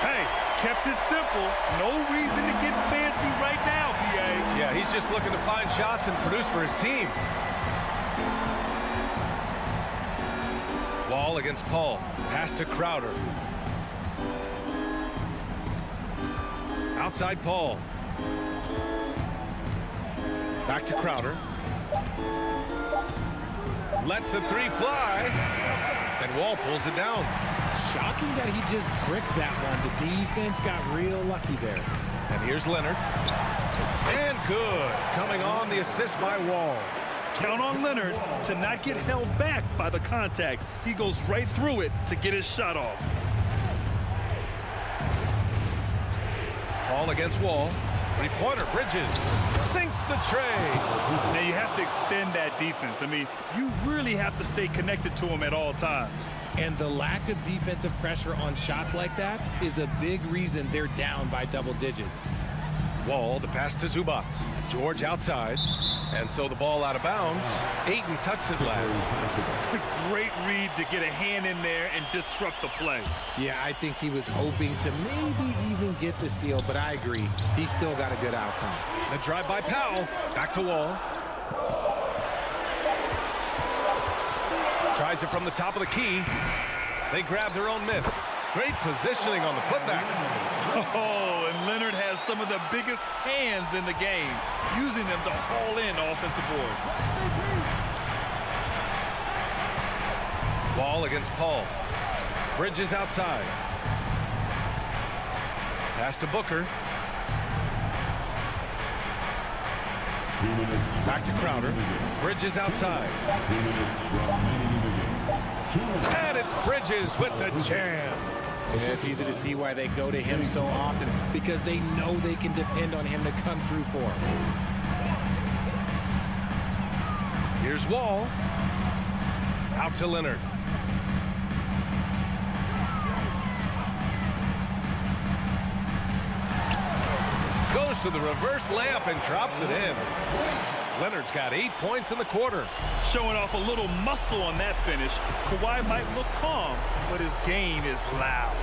Hey, kept it simple. No reason to get fancy right now, PA. Yeah, he's just looking to find shots and produce for his team. Wall against Paul. Pass to Crowder. Outside Paul. Back to Crowder. Lets the 3 fly. And Wall pulls it down. Shocking that he just bricked that one. The defense got real lucky there. And here's Leonard. And good. Coming on the assist by Wall. Count on Leonard to not get held back by the contact. He goes right through it to get his shot off. Ball against Wall. Three-pointer, Bridges. Sinks the tray. Now you have to extend that defense. I mean, you really have to stay connected to him at all times. And the lack of defensive pressure on shots like that is a big reason they're down by double digits. Wall, the pass to Zubats. George outside. And so the ball out of bounds. Ayton touched it last. Great read to get a hand in there and disrupt the play. Yeah, I think he was hoping to maybe even get the steal, but I agree. He still got a good outcome. The drive by Powell. Back to Wall. Tries it from the top of the key. They grab their own miss. Great positioning on the putback. Oh, and Leonard has some of the biggest hands in the game, using them to haul in offensive boards. Ball against Paul. Bridges outside. Pass to Booker. Back to Crowder. Bridges outside. And it's Bridges with the jam. And it's easy to see why they go to him so often, because they know they can depend on him to come through for them. Here's Wall. Out to Leonard. Goes to the reverse layup and drops it in. Leonard's got 8 points in the quarter. Showing off a little muscle on that finish. Kawhi might look calm, but his game is loud.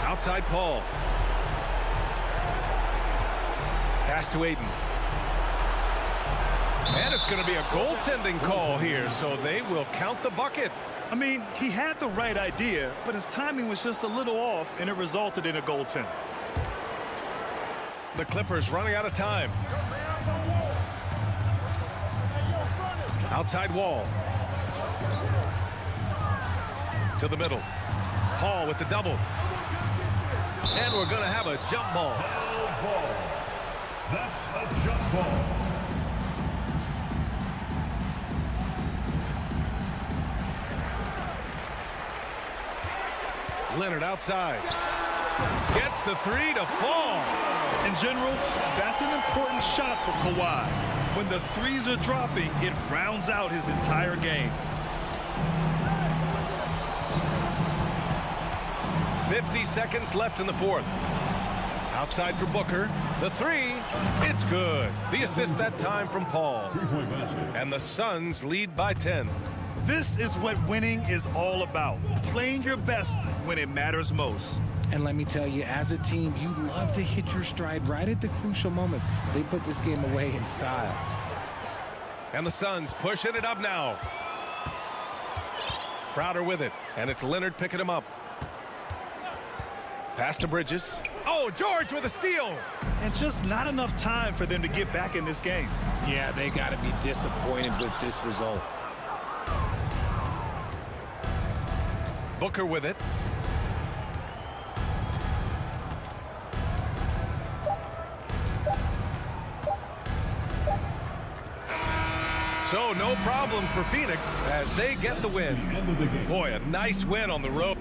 Outside Paul. Pass to Ayton. And it's going to be a goaltending call here, so they will count the bucket. I mean, he had the right idea, but his timing was just a little off, and it resulted in a goaltend. The Clippers running out of time. Outside Wall. To the middle. Paul with the double. And we're going to have a jump ball. That's a jump ball. Leonard outside. Gets the three to fall. In general, that's an important shot for Kawhi. When the threes are dropping, it rounds out his entire game. 50 seconds left in the fourth. Outside for Booker. The three. It's good. The assist that time from Paul. Three-point basket. And the Suns lead by 10. This is what winning is all about. Playing your best when it matters most. And let me tell you, as a team, you love to hit your stride right at the crucial moments. They put this game away in style. And the Suns pushing it up now. Crowder with it. And it's Leonard picking him up. Pass to Bridges. Oh, George with a steal. And just not enough time for them to get back in this game. Yeah, they got to be disappointed with this result. Booker with it. So no problem for Phoenix as they get the win. Boy, a nice win on the road.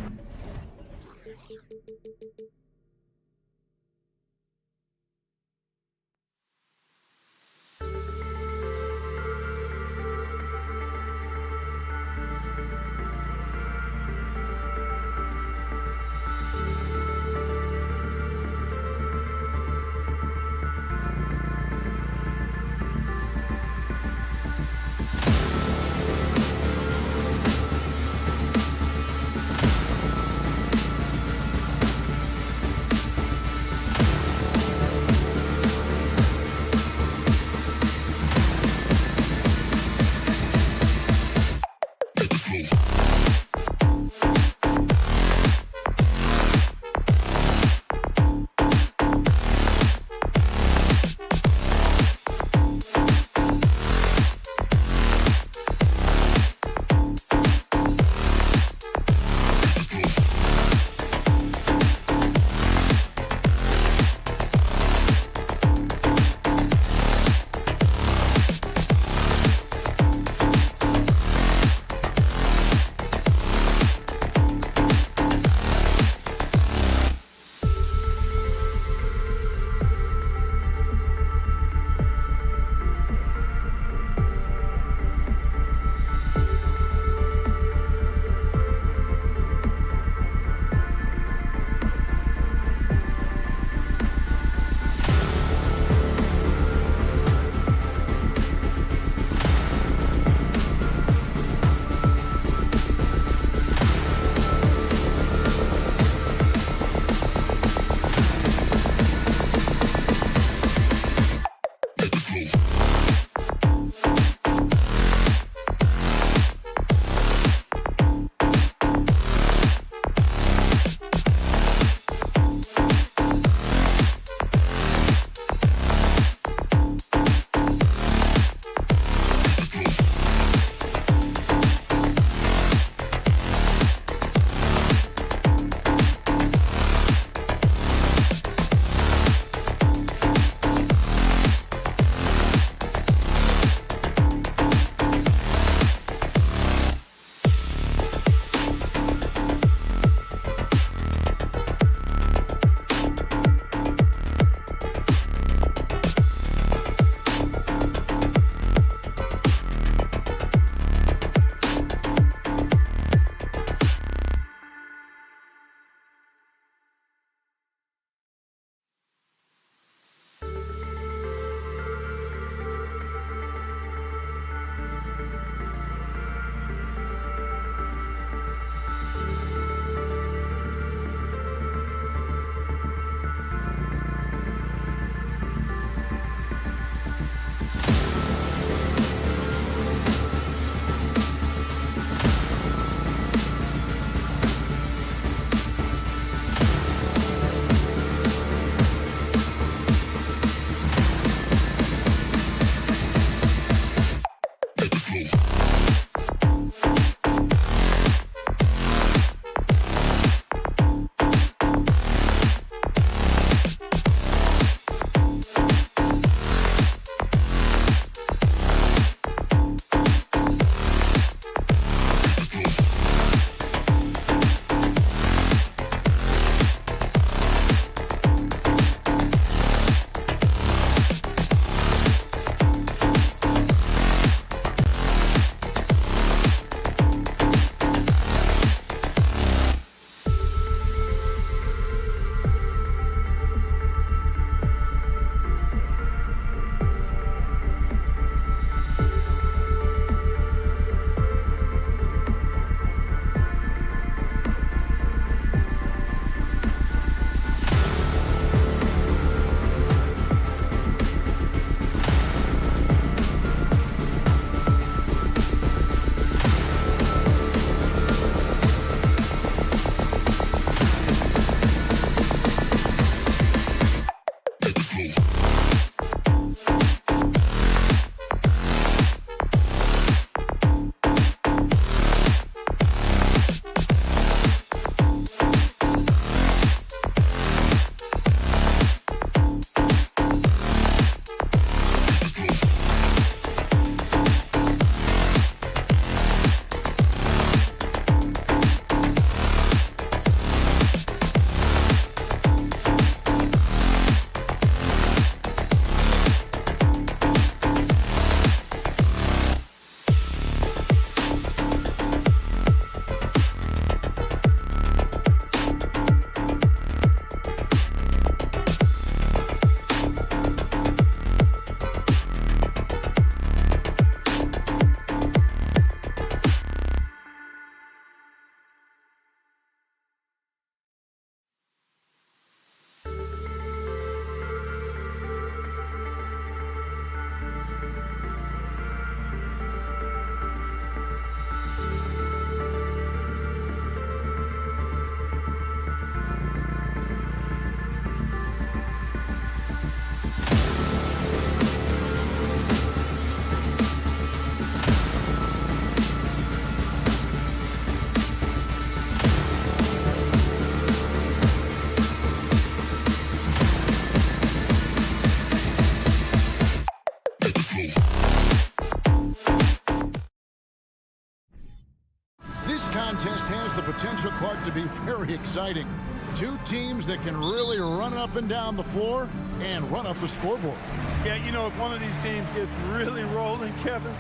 be very exciting. Two teams that can really run up and down the floor and run up the scoreboard. Yeah, you know, if one of these teams gets really rolling, Kevin,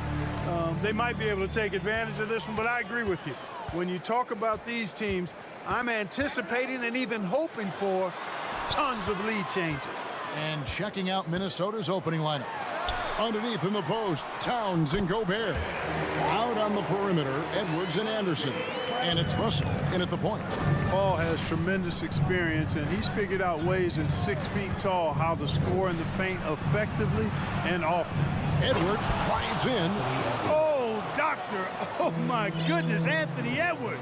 they might be able to take advantage of this one, but I agree with you. When you talk about these teams, I'm anticipating and even hoping for tons of lead changes. And checking out Minnesota's opening lineup. Underneath in the post, Towns and Gobert. Out on the perimeter, Edwards and Anderson. And it's Russell in at the point. Paul has tremendous experience, and he's figured out ways at 6 feet tall how to score in the paint effectively and often. Edwards drives in. Oh, doctor. Oh, my goodness. Anthony Edwards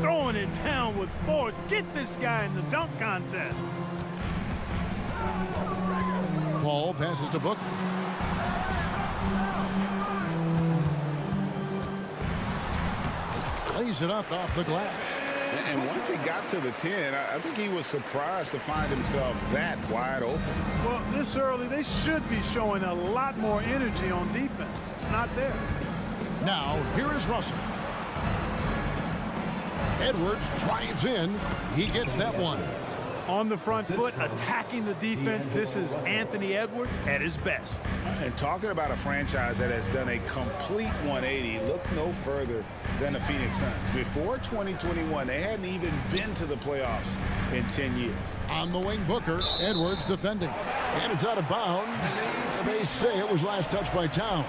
throwing it down with force. Get this guy in the dunk contest. Paul passes to Booker. Lays it up off the glass. And once he got to the 10, I think he was surprised to find himself that wide open. Well, this early, they should be showing a lot more energy on defense. It's not there. Now, here is Russell. Edwards drives in. He gets that one. On the front foot, attacking the defense. This is Anthony Edwards at his best. And talking about a franchise that has done a complete 180, look no further than the Phoenix Suns. Before 2021, they hadn't even been to the playoffs in 10 years. On the wing, Booker. Edwards defending. And it's out of bounds. They say it was last touched by Towns.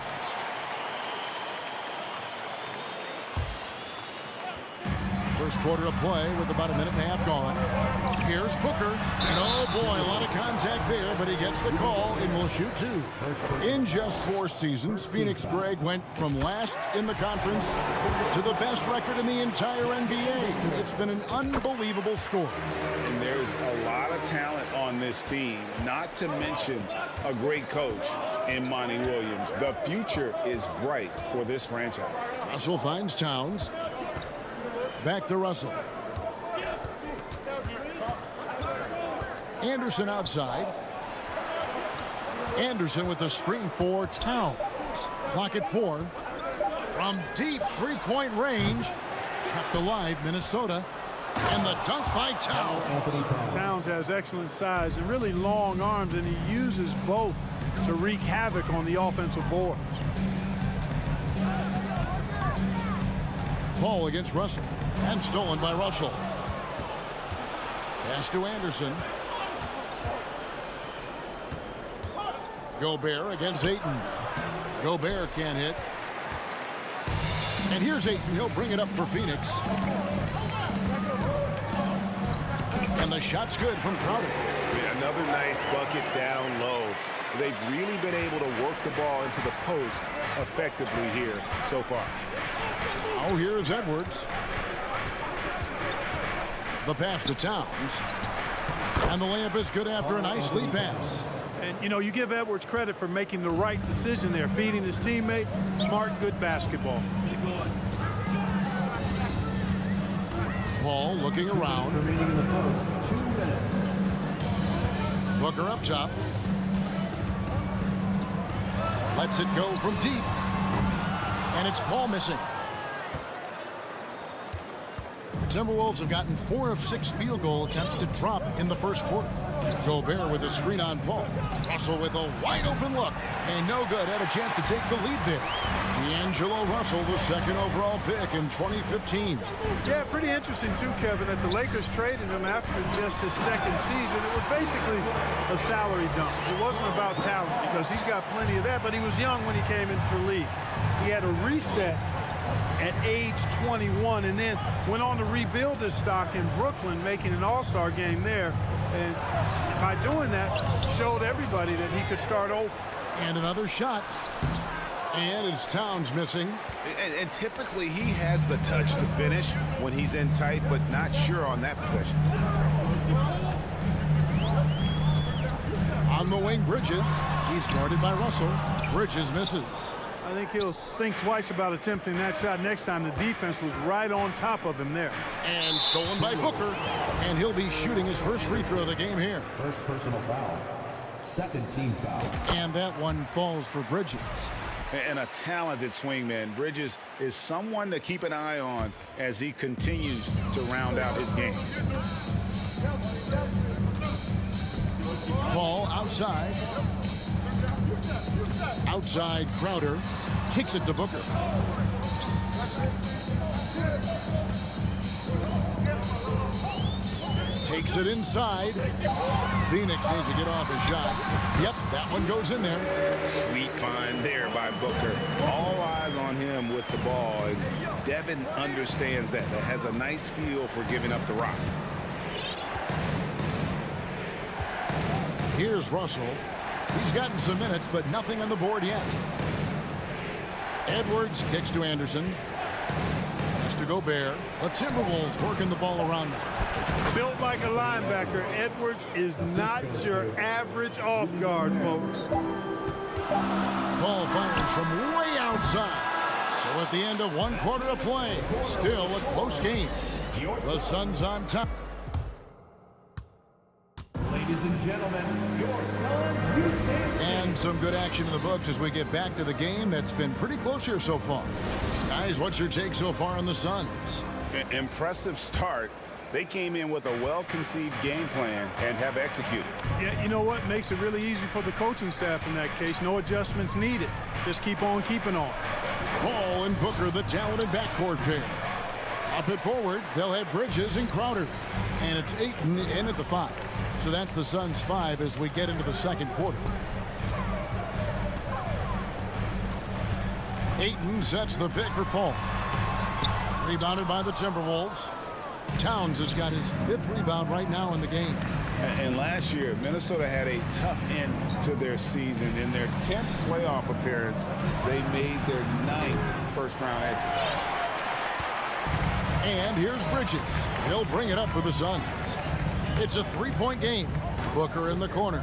First quarter of play with about a minute and a half gone. Here's Booker. And oh boy, a lot of contact there, but he gets the call and will shoot two. In just 4 seasons, Phoenix, Greg, went from last in the conference to the best record in the entire NBA. It's been an unbelievable story. And there's a lot of talent on this team, not to mention a great coach in Monty Williams. The future is bright for this franchise. Russell finds Towns. Back to Russell. Anderson outside. Anderson with the screen for Towns. Clock at 4. From deep three-point range. Kept alive, Minnesota. And the dunk by Towns. Towns has excellent size and really long arms, and he uses both to wreak havoc on the offensive boards. Ball against Russell. And stolen by Russell. Pass to Anderson. Gobert against Ayton. Gobert can't hit. And here's Ayton. He'll bring it up for Phoenix. And the shot's good from Crowder. Yeah, another nice bucket down low. They've really been able to work the ball into the post effectively here so far. Oh, here's Edwards. The pass to Towns. And the layup is good after a nice lead pass. And, you know, you give Edwards credit for making the right decision there, feeding his teammate. Smart, good basketball. Paul looking around. Booker up top. Lets it go from deep. And it's Paul missing. The Timberwolves have gotten 4 of 6 field goal attempts to drop in the first quarter. Gobert with a screen on Paul. Russell with a wide open look. And no good. Had a chance to take the lead there. D'Angelo Russell, the 2nd overall pick in 2015. Yeah, pretty interesting too, Kevin, that the Lakers traded him after just his 2nd season. It was basically a salary dump. It wasn't about talent because he's got plenty of that, but he was young when he came into the league. He had a reset at age 21 and then went on to rebuild his stock in Brooklyn, making an all-star game there. And by doing that, showed everybody that he could start over. And another shot. And it's Towns missing. And typically he has the touch to finish when he's in tight, but not sure on that possession. On the wing, Bridges. He's guarded by Russell. Bridges misses. I think he'll think twice about attempting that shot next time. The defense was right on top of him there. And stolen by Booker. And he'll be shooting his first free throw of the game here. First personal foul. Second team foul. And that one falls for Bridges. and a talented swingman. Bridges is someone to keep an eye on as he continues to round out his game. Ball outside. Outside, Crowder kicks it to Booker. Takes it inside. Phoenix needs to get off his shot. Yep, that one goes in there. Sweet find there by Booker. All eyes on him with the ball. And Devin understands that. That has a nice feel for giving up the rock. Here's Russell. He's gotten some minutes, but nothing on the board yet. Edwards kicks to Anderson. Has to Gobert. The Timberwolves working the ball around now. Built like a linebacker, Edwards is not your average off guard, folks. Ball fires from way outside. So at the end of 1 quarter of play, still a close game. The Suns on top. Ladies and gentlemen, your Suns Houston. And some good action in the books as we get back to the game that's been pretty close here so far. Guys, what's your take so far on the Suns? Impressive start. They came in with a well-conceived game plan and have executed. Yeah, you know what makes it really easy for the coaching staff in that case? No adjustments needed. Just keep on keeping on. Ball and Booker, the talented backcourt pair. Up at forward, they'll have Bridges and Crowder. And it's Ayton in at the 5. So that's the Suns' 5 as we get into the second quarter. Ayton sets the pick for Paul. Rebounded by the Timberwolves. Towns has got his 5th rebound right now in the game. And last year, Minnesota had a tough end to their season. In their 10th playoff appearance, they made their 9th first-round exit. And here's Bridges. He'll bring it up for the Suns. It's a 3-point game. Booker in the corner.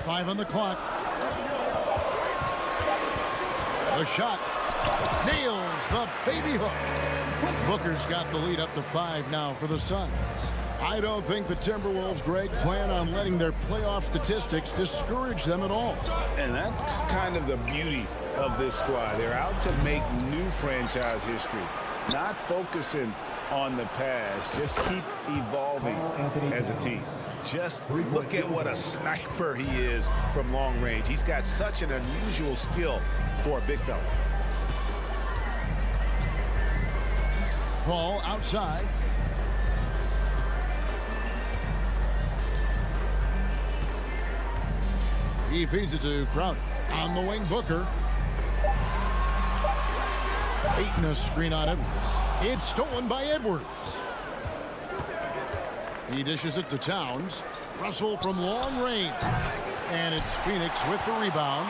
Five on the clock. The shot. Nails the baby hook. Booker's got the lead up to 5 now for the Suns. I don't think the Timberwolves, Greg, plan on letting their playoff statistics discourage them at all. And that's kind of the beauty of this squad. They're out to make new franchise history, not focusing on the past. Just keep evolving as a team. Just look at what a sniper he is from long range. He's got such an unusual skill for a big fella. Ball outside. He feeds it to Crowder. On the wing, Booker. Ayton a screen on Edwards. It's stolen by Edwards. He dishes it to Towns. Russell from long range. And it's Phoenix with the rebound.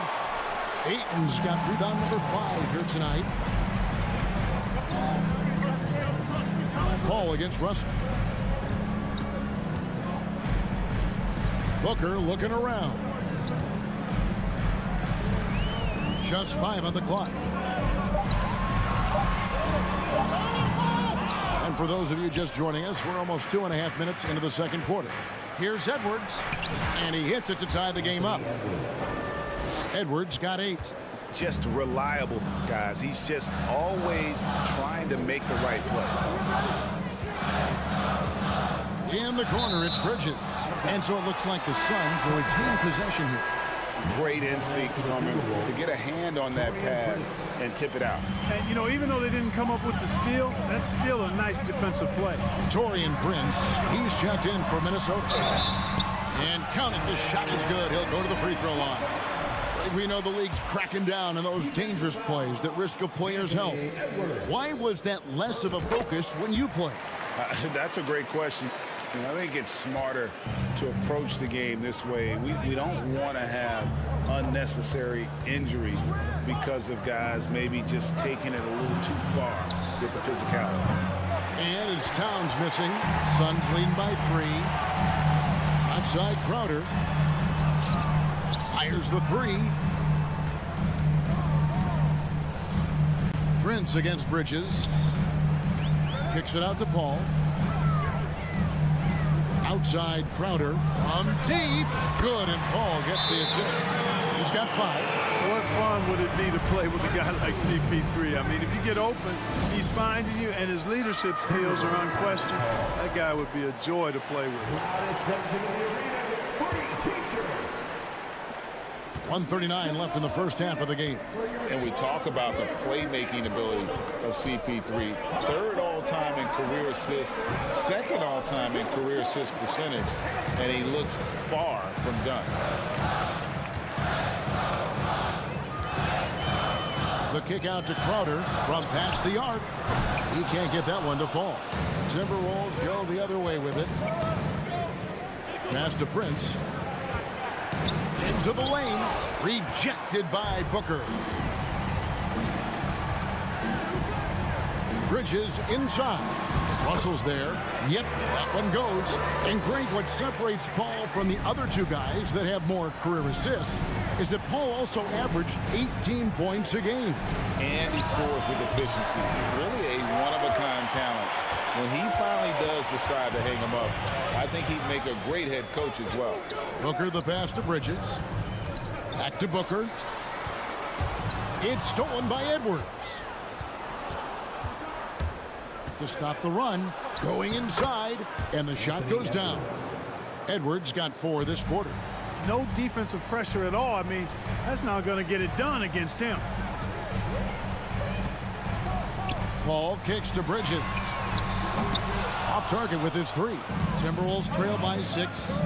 Ayton's got rebound number 5 here tonight. Paul against Russell. Booker looking around. Just 5 on the clock. And for those of you just joining us, we're almost 2.5 minutes into the second quarter. Here's Edwards, and he hits it to tie the game up. Edwards got 8. Just reliable, guys. He's just always trying to make the right play. In the corner, it's Bridges. And so it looks like the Suns will retain possession here. Great instincts from him to get a hand on that pass and tip it out. And, you know, even though they didn't come up with the steal, that's still a nice defensive play. Taurean Prince, he's checked in for Minnesota. And count it, the shot is good. He'll go to the free throw line. We know the league's cracking down on those dangerous plays that risk a player's health. Why was that less of a focus when you played? That's a great question. And I think it's smarter to approach the game this way. We don't want to have unnecessary injuries because of guys maybe just taking it a little too far with the physicality. And it's Towns missing. Suns leading by 3. Outside Crowder. Fires the 3. Prince against Bridges. Kicks it out to Paul. Outside Crowder from deep. Good, and Paul gets the assist. He's got 5. What fun would it be to play with a guy like CP3? I mean, if you get open, he's finding you, and his leadership skills are unquestioned. That guy would be a joy to play with. 1:39 left in the first half of the game. And we talk about the playmaking ability of CP3. 3rd all-time in career assists, 2nd all-time in career assist percentage, and he looks far from done. The kick out to Crowder from past the arc. He can't get that one to fall. Timberwolves go the other way with it. Pass to Prince. Into the lane. Rejected by Booker. Bridges inside. Russell's there. Yep, that one goes. And Greg, what separates Paul from the other 2 guys that have more career assists is that Paul also averaged 18 points a game. And he scores with efficiency. Really a one-of-a-kind talent. When he finally does decide to hang him up, I think he'd make a great head coach as well. Booker the pass to Bridges. Back to Booker. It's stolen by Edwards. To stop the run, going inside, and the shot goes down. Edwards got 4 this quarter. No defensive pressure at all. I mean, that's not going to get it done against him. Paul kicks to Bridges. Off target with his 3. Timberwolves trail by 6.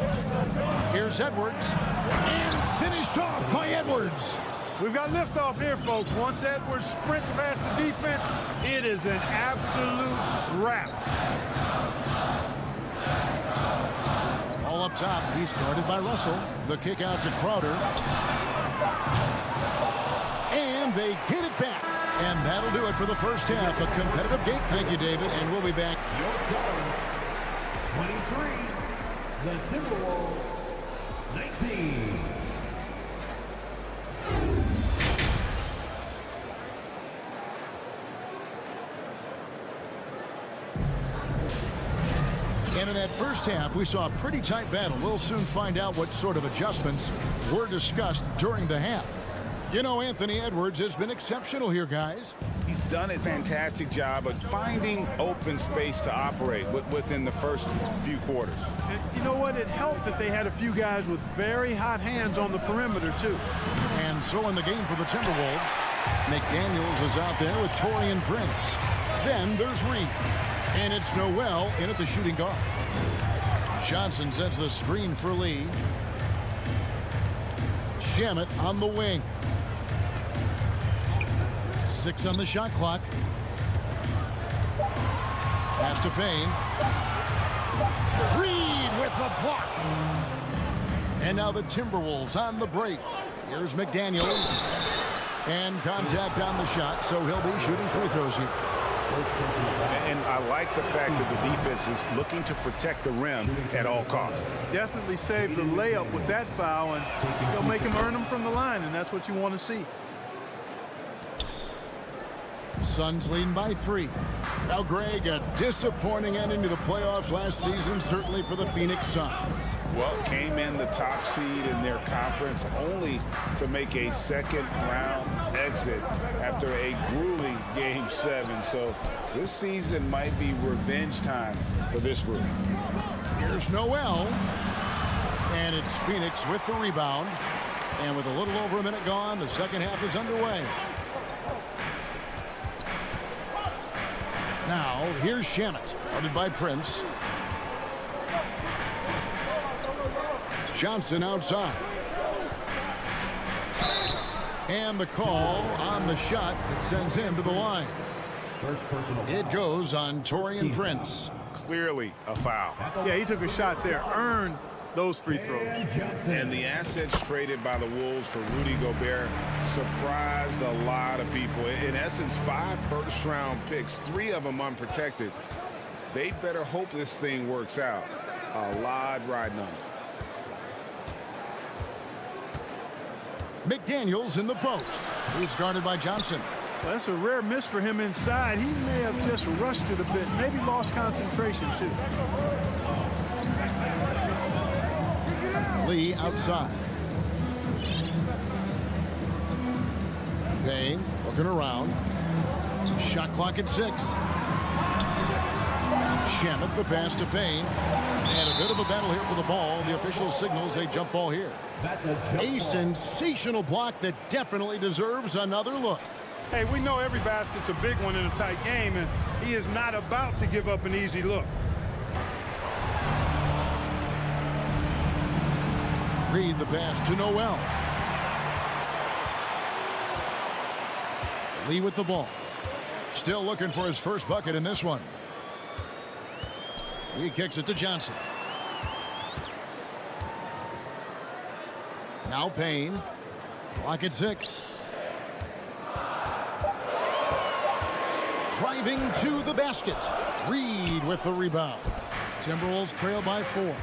Here's Edwards. And finished off by Edwards. We've got liftoff here, folks. Once Edwards sprints past the defense, it is an absolute wrap. All up top, he's guarded by Russell. The kick out to Crowder. And they get it back. And that'll do it for the first half. A competitive game. Thank you, David. And we'll be back. 23, the Timberwolves, 19. And in that first half, we saw a pretty tight battle. We'll soon find out what sort of adjustments were discussed during the half. You know, Anthony Edwards has been exceptional here, guys. He's done a fantastic job of finding open space to operate within the first few quarters. And you know what? It helped that they had a few guys with very hot hands on the perimeter, too. And so in the game for the Timberwolves, McDaniels is out there with Taurean Prince. Then there's Reed. And it's Noel in at the shooting guard. Johnson sets the screen for Lee. Shamet on the wing. 6 on the shot clock. Pass to Payne. Reed with the block. And now the Timberwolves on the break. Here's McDaniels. And contact on the shot, so he'll be shooting free throws here. And I like the fact that the defense is looking to protect the rim at all costs. Definitely saved the layup with that foul, and they'll make him earn them from the line, and that's what you want to see. Suns leading by 3. Now, Greg, a disappointing ending to the playoffs last season, certainly for the Phoenix Suns. Well, came in the top seed in their conference only to make a second-round exit after a grueling Game 7. So this season might be revenge time for this group. Here's Noel. And it's Phoenix with the rebound. And with a little over a minute gone, the second half is underway. Now, here's Shamet, guarded by Prince. Johnson outside. And the call on the shot that sends him to the line. It goes on Taurean Prince. Clearly a foul. Yeah, he took a shot there, earned those free throws. And the assets traded by the Wolves for Rudy Gobert surprised a lot of people. In essence, 5 first-round picks, 3 of them unprotected. They better hope this thing works out. A lot riding on it. McDaniels in the post. He's guarded by Johnson. Well, that's a rare miss for him inside. He may have just rushed it a bit, maybe lost concentration too. Lee outside. Payne looking around. Shot clock at 6. Shamet the pass to Payne. And a bit of a battle here for the ball. The official signals a jump ball here. A sensational block that definitely deserves another look. Hey, we know every basket's a big one in a tight game, and he is not about to give up an easy look. Reed the pass to Noel. Lee with the ball. Still looking for his first bucket in this one. He kicks it to Johnson. Now Payne. Clock at 6. Driving to the basket. Reed with the rebound. Timberwolves trail by 4.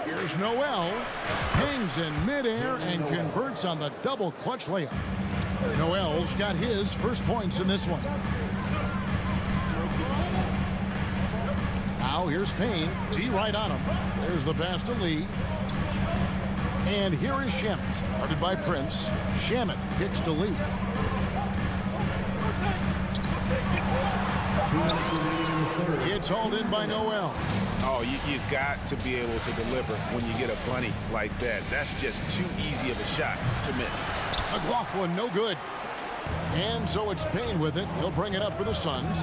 Here's Noel. Hangs in midair and converts on the double clutch layup. Noel's got his first points in this one. Now here's Payne. T right on him. There's the pass to Lee. And here is Shamet. Guarded by Prince. Shamet kicks to Lee. It's hauled in by Noel. Oh, you've got to be able to deliver when you get a bunny like that. That's just too easy of a shot to miss. McLaughlin, no good. And so it's Payne with it. He'll bring it up for the Suns.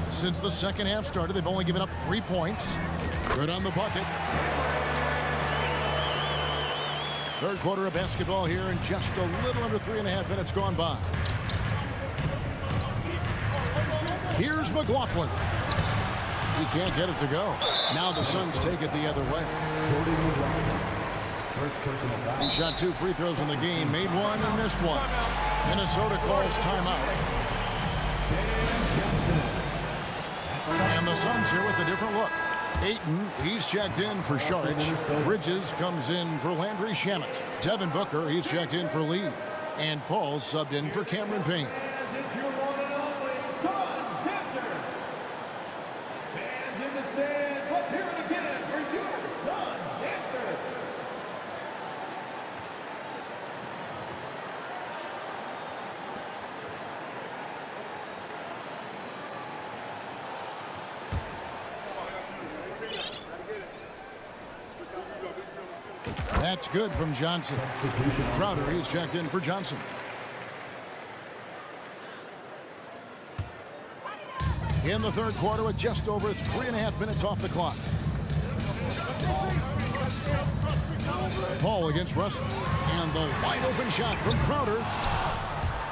Since the second half started, they've only given up 3 points. Good on the bucket. Third quarter of basketball here, and just a little under 3.5 minutes gone by. Here's McLaughlin. He can't get it to go. Now the Suns take it the other way. He shot 2 free throws in the game, made 1 and missed 1. Minnesota calls timeout. And the Suns here with a different look. Ayton, he's checked in for Sharge. Bridges comes in for Landry Shamet. Devin Booker, he's checked in for Lee. And Paul subbed in for Cameron Payne. That's good from Johnson. Crowder, he's checked in for Johnson. In the third quarter with just over 3.5 minutes off the clock. Paul against Russell. And the wide open shot from Crowder.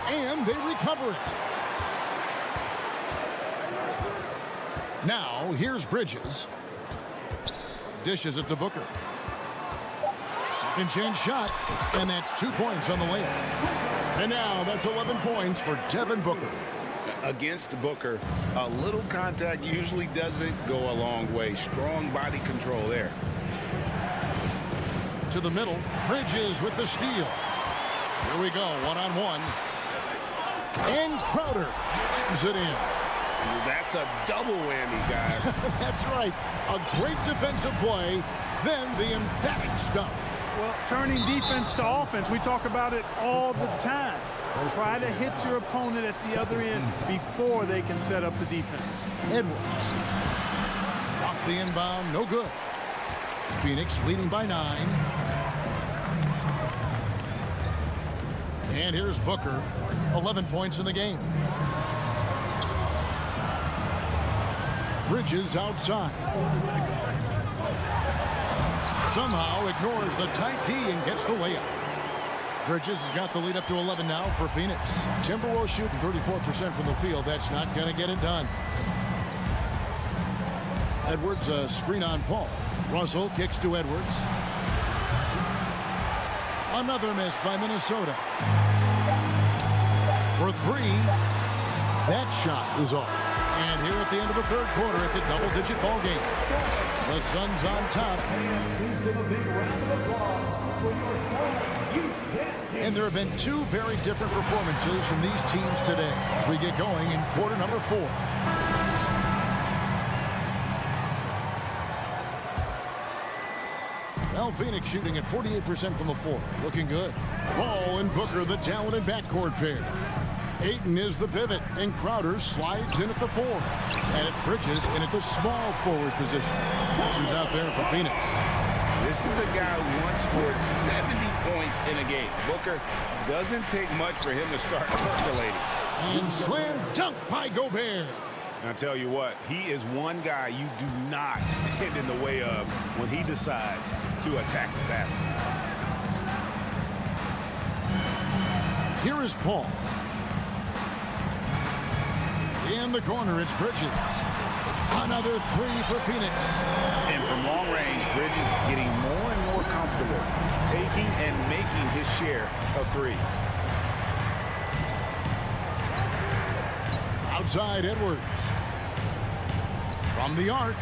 And they recover it. Now, here's Bridges. Dishes it to Booker. Second chance shot, and that's 2 points on the layup. And now that's 11 points for Devin Booker. Against Booker, a little contact usually doesn't go a long way. Strong body control there. To the middle, Bridges with the steal. Here we go, one-on-one. And Crowder brings it in. That's a double whammy, guys. That's right. A great defensive play, then the emphatic stuff. Well, turning defense to offense, we talk about it all the time. Try to hit your opponent at the other end before they can set up the defense. Edwards. Off the inbound, no good. Phoenix leading by 9. And here's Booker. 11 points in the game. Bridges outside. Somehow ignores the tight D and gets the layup. Bridges has got the lead up to 11 now for Phoenix. Timberwolves shooting 34% from the field. That's not going to get it done. Edwards, a screen on Paul. Russell kicks to Edwards. Another miss by Minnesota. For 3, that shot is off. And here at the end of the third quarter, it's a double-digit ball game. The Suns on top. And there have been 2 very different performances from these teams today as we get going in quarter number 4. Well, Phoenix shooting at 48% from the floor. Looking good. Ball and Booker, the talented backcourt pair. Ayton is the pivot, and Crowder slides in at the 4. And it's Bridges in at the small forward position. That's who's out there for Phoenix. This is a guy who once scored 70 points in a game. Booker doesn't take much for him to start percolating. And slam dunk by Gobert. And I tell you what, he is one guy you do not stand in the way of when he decides to attack the basket. Here is Paul. In the corner, it's Bridges. Another 3 for Phoenix. And from long range, Bridges getting more and more comfortable taking and making his share of threes. Outside Edwards. From the arc,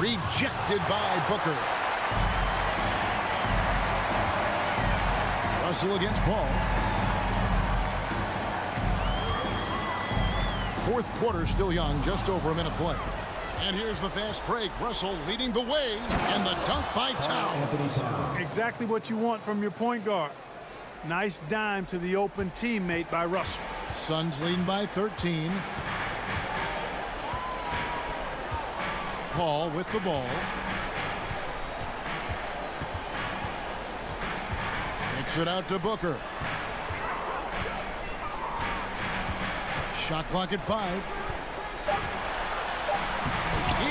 rejected by Booker. Russell against Paul. Fourth quarter still young, just over a minute play. And here's the fast break. Russell leading the way, and the dunk by Powell. Exactly what you want from your point guard. Nice dime to the open teammate by Russell. Suns leading by 13. Paul with the ball. Kicks it out to Booker. Shot clock at 5.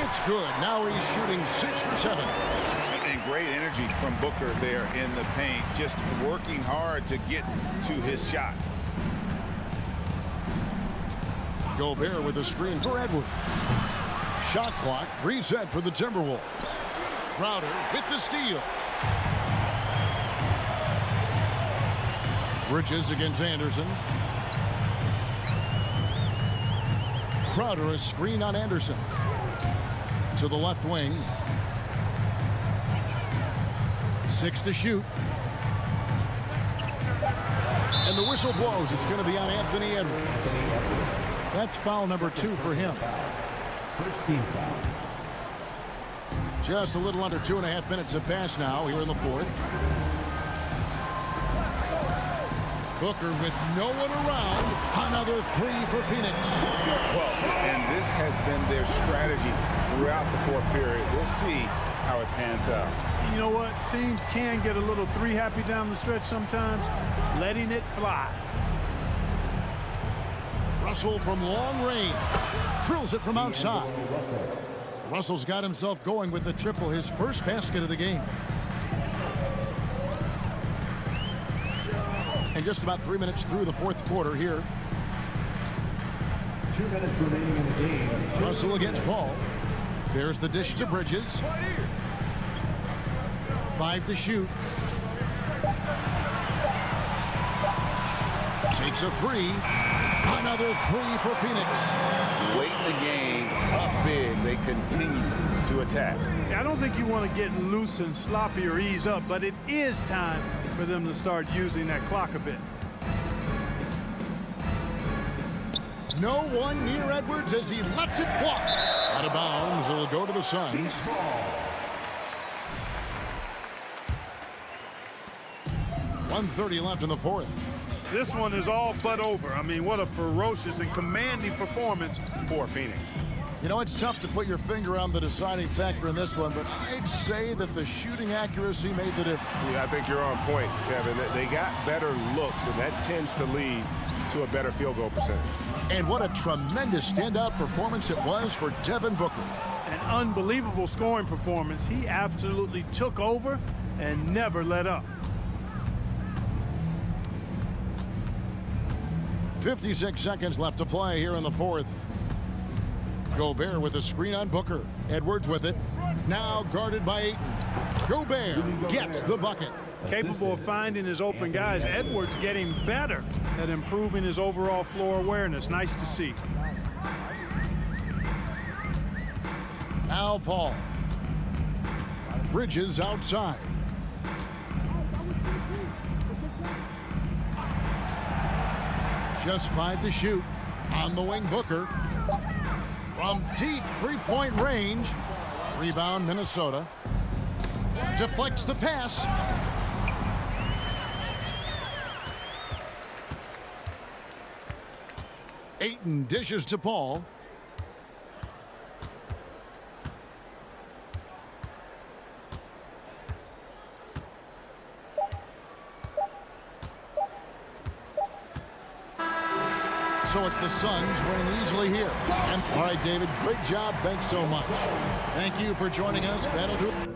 It's good. Now he's shooting 6 for 7. And great energy from Booker there in the paint, just working hard to get to his shot. Gobert with a screen for Edwards. Shot clock reset for the Timberwolves. Crowder with the steal. Bridges against Anderson. Crowder a screen on Anderson. To the left wing. 6 to shoot. And the whistle blows. It's going to be on Anthony Edwards. That's foul number 2 for him. First team foul. Just a little under 2.5 minutes have passed now here in the fourth. Booker with no one around. Another 3 for Phoenix. Well, and this has been their strategy throughout the fourth period. We'll see how it pans out. You know what? Teams can get a little 3 happy down the stretch sometimes. Letting it fly. Russell from long range. Drills it from outside. Russell's got himself going with the triple, his first basket of the game. And just about 3 minutes through the fourth quarter here. 2 minutes remaining in the game. Russell against Paul. There's the dish to Bridges. 5 to shoot. Takes a 3. Another 3 for Phoenix. Late in the game, up big, they continue to attack. I don't think you want to get loose and sloppy or ease up, but it is time for them to start using that clock a bit. No one near Edwards as he lets it walk. Out of bounds, it'll go to the Suns. 1:30 left in the fourth. This one is all but over. I mean, what a ferocious and commanding performance for Phoenix. You know, it's tough to put your finger on the deciding factor in this one, but I'd say that the shooting accuracy made the difference. Yeah, I think you're on point, Kevin. They got better looks, and that tends to lead to a better field goal percentage. And what a tremendous standout performance it was for Devin Booker. An unbelievable scoring performance. He absolutely took over and never let up. 56 seconds left to play here in the fourth. Gobert with a screen on Booker. Edwards with it. Now guarded by Ayton. Gobert gets the bucket. Capable of finding his open guys. Edwards getting better at improving his overall floor awareness. Nice to see. Al Paul. Bridges outside. Just 5 to shoot. On the wing, Booker. From deep three-point range. Rebound, Minnesota. Deflects the pass. Ayton dishes to Paul. So it's the Suns winning easily here. And, all right, David, great job. Thanks so much. Thank you for joining us. That'll do it.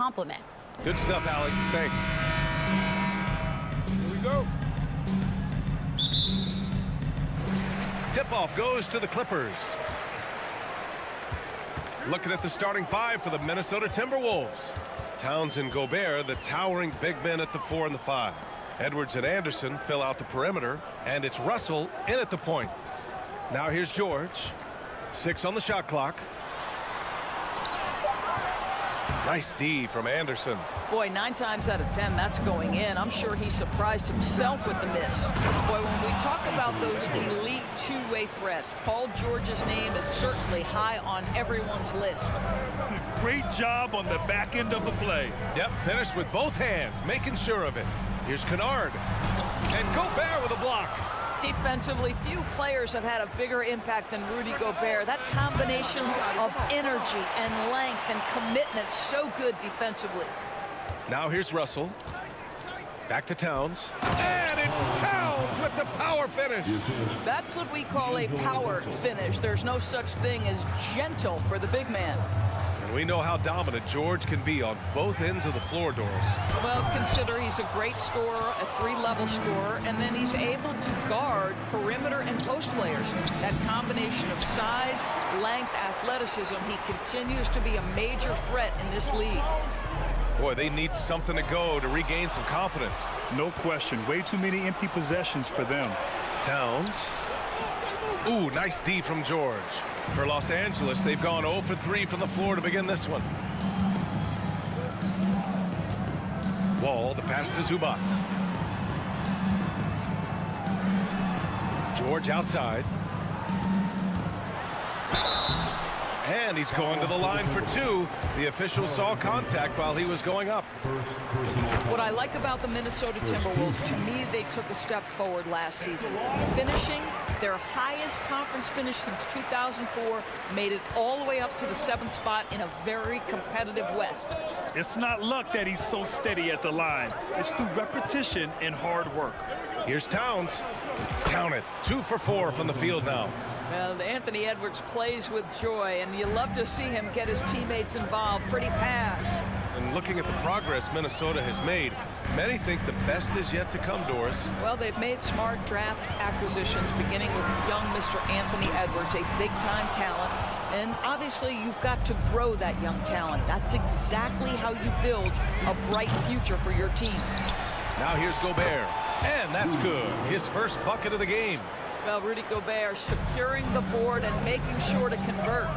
compliment. Good stuff, Alec. Thanks. Here we go. Tip-off goes to the Clippers. Looking at the starting five for the Minnesota Timberwolves. Towns and Gobert, the towering big men at the 4 and the 5. Edwards and Anderson fill out the perimeter, and it's Russell in at the point. Now here's George. 6 on the shot clock. Nice D from Anderson. Boy, 9 times out of 10, that's going in. I'm sure he surprised himself with the miss. Boy, when we talk about those elite two-way threats, Paul George's name is certainly high on everyone's list. Great job on the back end of the play. Yep, finished with both hands, making sure of it. Here's Kennard. And Gobert with a block. Defensively, few players have had a bigger impact than Rudy Gobert. That combination of energy and length and commitment, so good defensively. Now here's Russell. Back to Towns. And it's Towns with the power finish. That's what we call a power finish. There's no such thing as gentle for the big man. And we know how dominant George can be on both ends of the floor, Doris. Well, consider he's a great scorer, a 3-level scorer, and then he's able to guard perimeter and post players. That combination of size, length, athleticism, he continues to be a major threat in this league. Boy, they need something to go to regain some confidence. No question. Way too many empty possessions for them. Towns. Ooh, nice D from George. For Los Angeles, they've gone 0 for 3 from the floor to begin this one. Wall, the pass to Zubac. George outside. And he's going to the line for 2. The official saw contact while he was going up. What I like about the Minnesota Timberwolves, to me, they took a step forward last season. Finishing their highest conference finish since 2004, made it all the way up to the 7th spot in a very competitive West. It's not luck that he's so steady at the line. It's through repetition and hard work. Here's Towns. Count it. 2 for 4 from the field now. Well, Anthony Edwards plays with joy, and you love to see him get his teammates involved. Pretty pass. And looking at the progress Minnesota has made, many think the best is yet to come, Doris. Well, they've made smart draft acquisitions, beginning with young Mr. Anthony Edwards, a big-time talent. And obviously, you've got to grow that young talent. That's exactly how you build a bright future for your team. Now here's Gobert. And that's good. His first bucket of the game. Well, Rudy Gobert securing the board and making sure to convert.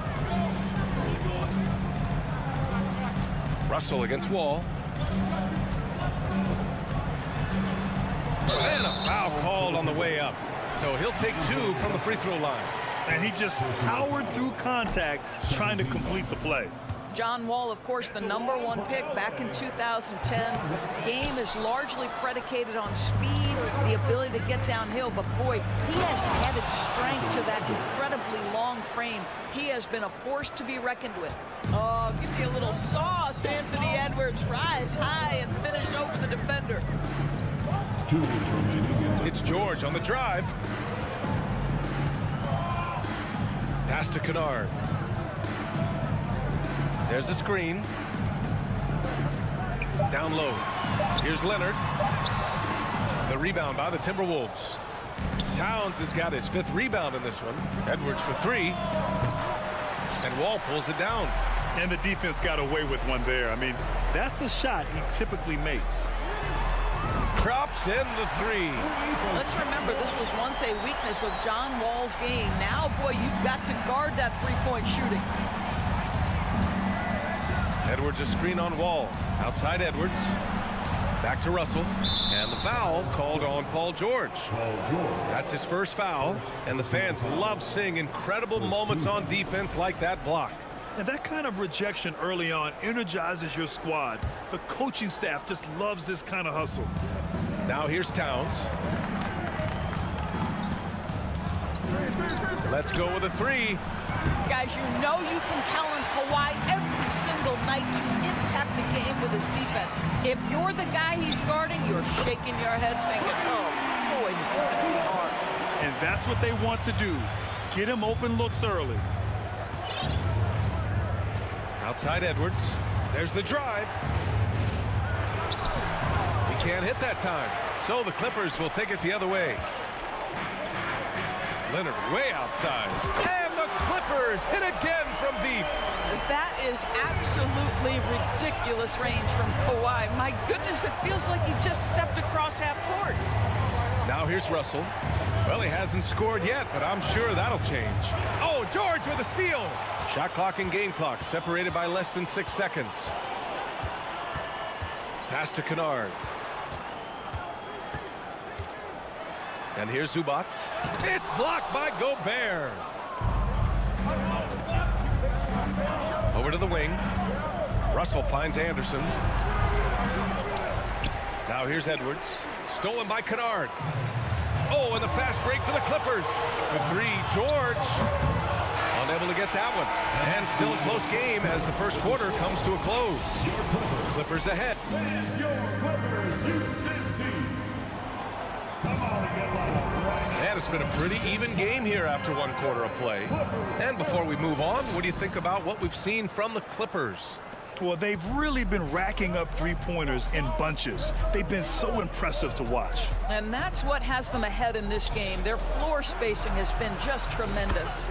Russell against Wall. And a foul called on the way up. So he'll take 2 from the free throw line. And he just powered through contact trying to complete the play. John Wall, of course, the #1 pick back in 2010. Game is largely predicated on speed, the ability to get downhill. But, boy, he has added strength to that incredibly long frame. He has been a force to be reckoned with. Oh, give me a little sauce, Anthony Edwards. Rise high and finish over the defender. It's George on the drive. Pass to Kennard. There's a screen. Down low. Here's Leonard. The rebound by the Timberwolves. Towns has got his 5th rebound in this one. Edwards for 3. And Wall pulls it down. And the defense got away with one there. I mean, that's a shot he typically makes. Drops in the 3. Let's remember, this was once a weakness of John Wall's game. Now, boy, you've got to guard that three-point shooting. Edwards a screen on Wall. Outside Edwards. Back to Russell. And the foul called on Paul George. That's his first foul. And the fans love seeing incredible moments on defense like that block. And that kind of rejection early on energizes your squad. The coaching staff just loves this kind of hustle. Now here's Towns. Let's go with a 3. Guys, you know you can count on Kawhi every single night to impact the game with his defense. If you're the guy he's guarding, you're shaking your head thinking, oh, boy, this is going to be hard. And that's what they want to do. Get him open looks early. Outside Edwards. There's the drive. He can't hit that time. So the Clippers will take it the other way. Leonard way outside. And the Clippers hit again from deep. That is absolutely ridiculous range from Kawhi. My goodness, it feels like he just stepped across half court. Now here's Russell. Well, he hasn't scored yet, but I'm sure that'll change. Oh, George with a steal. Shot clock and game clock separated by less than 6 seconds. Pass to Kennard. And here's Zubats. It's blocked by Gobert. Over to the wing. Russell finds Anderson. Now here's Edwards. Stolen by Kennard. Oh, and the fast break for the Clippers. The three, George. Unable to get that one. And still a close game as the first quarter comes to a close. Clippers ahead. And it's been a pretty even game here after one quarter of play. And before we move on, what do you think about what we've seen from the Clippers? Well, they've really been racking up three-pointers in bunches. They've been so impressive to watch. And that's what has them ahead in this game. Their floor spacing has been just tremendous.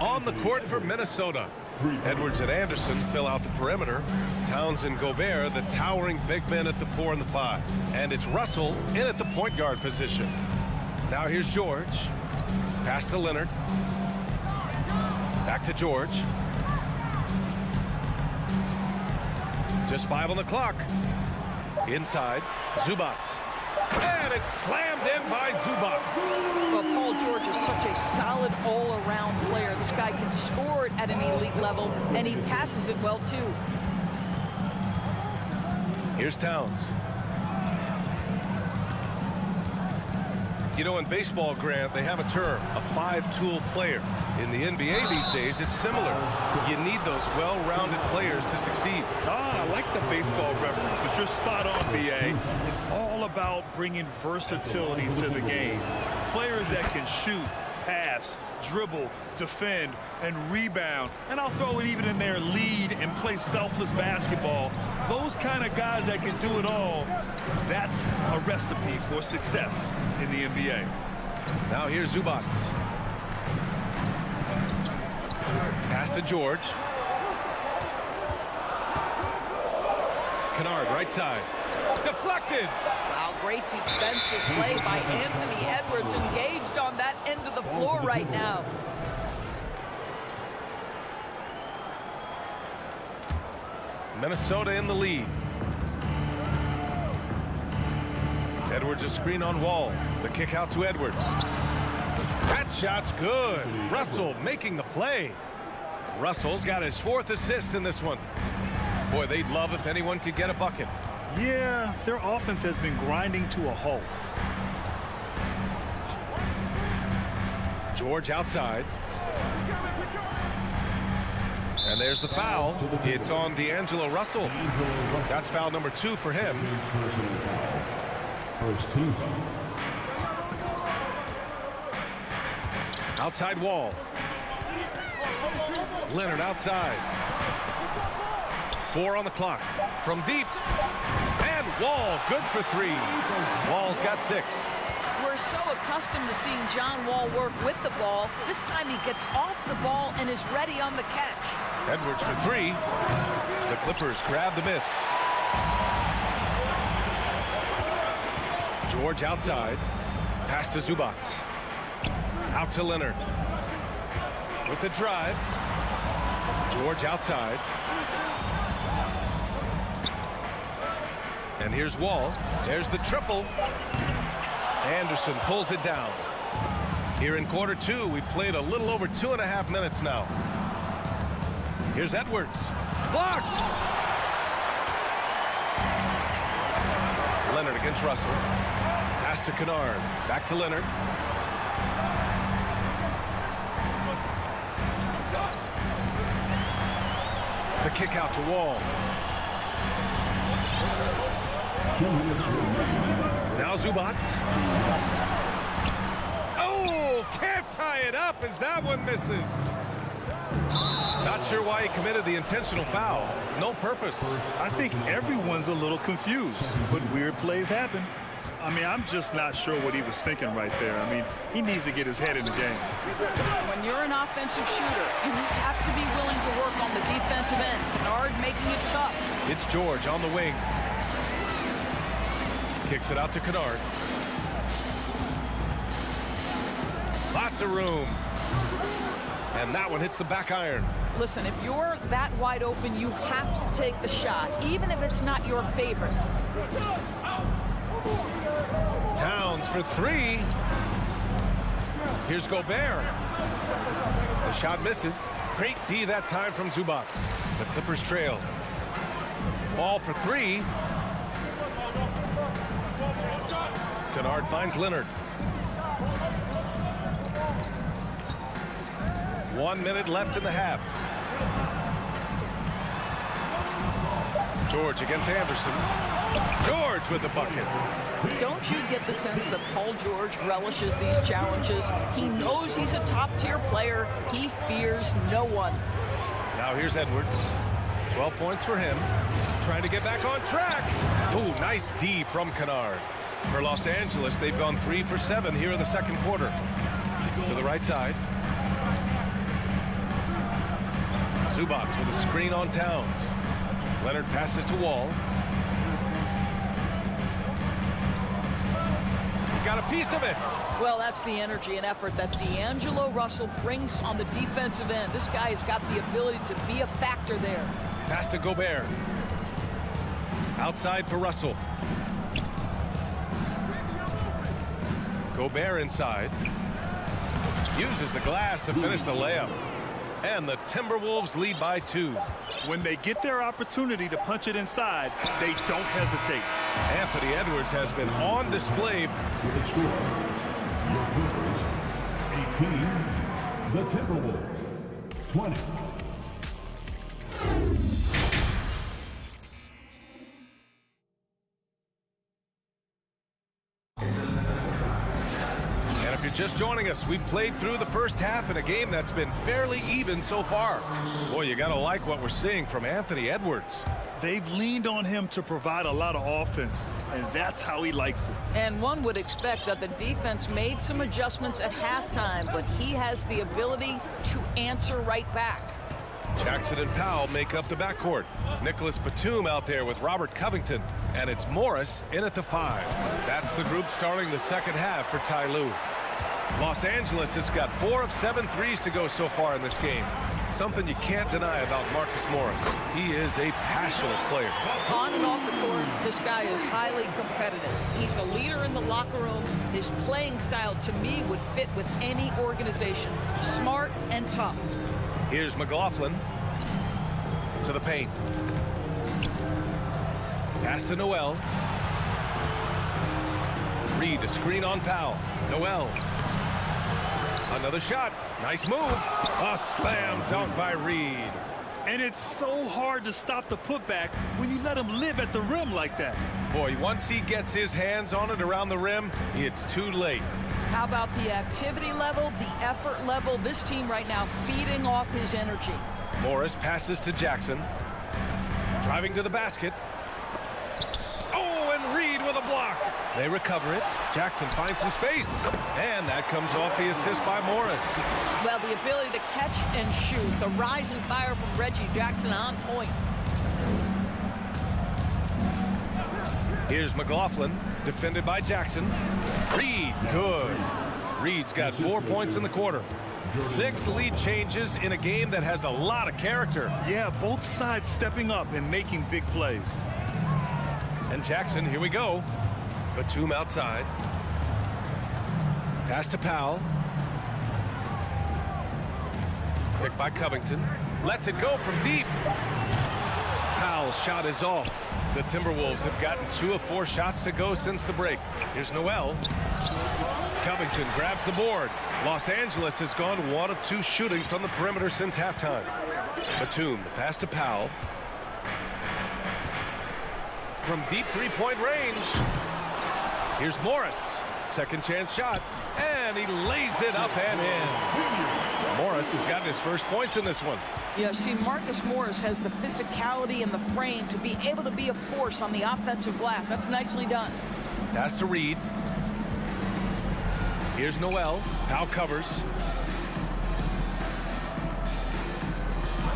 On the court for Minnesota, Edwards and Anderson fill out the perimeter. Towns and Gobert, the towering big men at the 4 and the 5. And it's Russell in at the point guard position. Now here's George. Pass to Leonard. Back to George. Just 5 on the clock. Inside, Zubats. And it's slammed in by Zubats. Well, Paul George is such a solid all-around player. This guy can score it at an elite level, and he passes it well, too. Here's Towns. You know, in baseball, Grant, they have a term, a 5-tool player. In the NBA these days, it's similar. You need those well-rounded players to succeed. I like the baseball reference, but you're spot on, B.A. It's all about bringing versatility to the game. Players that can shoot, pass, dribble, defend, and rebound. And I'll throw it even in there, lead and play selfless basketball. Those kind of guys that can do it all, that's a recipe for success in the NBA. Now here's Zubats. Pass to George. Kennard, right side. Deflected. Wow, great defensive play by Anthony Edwards, engaged on that end of the floor right now. Minnesota in the lead. Edwards a screen on Wall. The kick out to Edwards. That shot's good. Russell making the play. Russell's got his 4th assist in this one. Boy, they'd love if anyone could get a bucket. Yeah, their offense has been grinding to a halt. George outside. And there's the foul. It's on D'Angelo Russell. That's foul number 2 for him. First team. Outside Wall. Leonard outside. 4 on the clock. From deep. And Wall good for 3. Wall's got 6. We're so accustomed to seeing John Wall work with the ball. This time he gets off the ball and is ready on the catch. Edwards for 3. The Clippers grab the miss. George outside. Pass to Zubats. Out to Leonard. With the drive. George outside. And here's Wall. There's the triple. Anderson pulls it down. Here in quarter 2, we played a little over 2.5 minutes now. Here's Edwards. Blocked! Leonard against Russell. Pass to Kennard. Back to Leonard. The kick out to Wall. Now Zubats. Oh, can't tie it up as that one misses. Not sure why he committed the intentional foul. No purpose. I think everyone's a little confused, but weird plays happen. I mean, I'm just not sure what he was thinking right there. I mean, he needs to get his head in the game. When you're an offensive shooter, you have to be willing to work on the defensive end. Kennard making it tough. It's George on the wing. Kicks it out to Kennard. Lots of room. And that one hits the back iron. Listen, if you're that wide open, you have to take the shot, even if it's not your favorite. Towns for three. Here's Gobert. The shot misses. Great D that time from Zubats. The Clippers trail. Ball for three. Kennard finds Leonard. 1 minute left in the half. George against Anderson. George with the bucket. Don't you get the sense that Paul George relishes these challenges? He knows he's a top-tier player. He fears no one. Now here's Edwards. 12 points for him. Trying to get back on track. Oh, nice D from Kennard. For Los Angeles, they've gone 3 for 7 here in the second quarter. To the right side. Zubats with a screen on Towns. Leonard passes to Wall. Got a piece of it. Well, that's the energy and effort that D'Angelo Russell brings on the defensive end. This guy has got the ability to be a factor there. Pass to Gobert. Outside for Russell. Gobert inside. Uses the glass to finish the layup. And the Timberwolves lead by 2. When they get their opportunity to punch it inside, they don't hesitate. Anthony Edwards has been on display. With the score, your Clippers, 18, the Timberwolves, 20. Just joining us, we played through the first half in a game that's been fairly even so far. Boy, you gotta like what we're seeing from Anthony Edwards. They've leaned on him to provide a lot of offense, and that's how he likes it. And one would expect that the defense made some adjustments at halftime, but he has the ability to answer right back. Jackson and Powell make up the backcourt. Nicholas Batum out there with Robert Covington. And it's Morris in at the 5. That's the group starting the second half for Ty Lue. Los Angeles has got 4 of 7 threes to go so far in this game. Something you can't deny about Marcus Morris. He is a passionate player. On and off the court, this guy is highly competitive. He's a leader in the locker room. His playing style, to me, would fit with any organization. Smart and tough. Here's McLaughlin to the paint. Pass to Noel. Reed, a screen on Powell. Noel. Another shot. Nice move. A slam dunk by Reed. And it's so hard to stop the putback when you let him live at the rim like that. Boy, once he gets his hands on it around the rim, it's too late. How about the activity level, the effort level? This team right now feeding off his energy. Morris passes to Jackson. Driving to the basket. Oh, and Reed with a block. They recover it. Jackson finds some space. And that comes off the assist by Morris. Well, the ability to catch and shoot. The rise and fire from Reggie Jackson on point. Here's McLaughlin, defended by Jackson. Reed, good. Reed's got 4 points in the quarter. 6 lead changes in a game that has a lot of character. Yeah, both sides stepping up and making big plays. And Jackson, here we go. Batum outside. Pass to Powell. Picked by Covington. Lets it go from deep. Powell's shot is off. The Timberwolves have gotten 2 of 4 shots to go since the break. Here's Noel. Covington grabs the board. Los Angeles has gone 1 of 2 shooting from the perimeter since halftime. Batum, the pass to Powell. From deep three-point range. Here's Morris. Second chance shot. And he lays it up and in. Morris has gotten his first points in this one. Yeah, see, Marcus Morris has the physicality and the frame to be able to be a force on the offensive glass. That's nicely done. Pass to Reed. Here's Noel. Powell covers.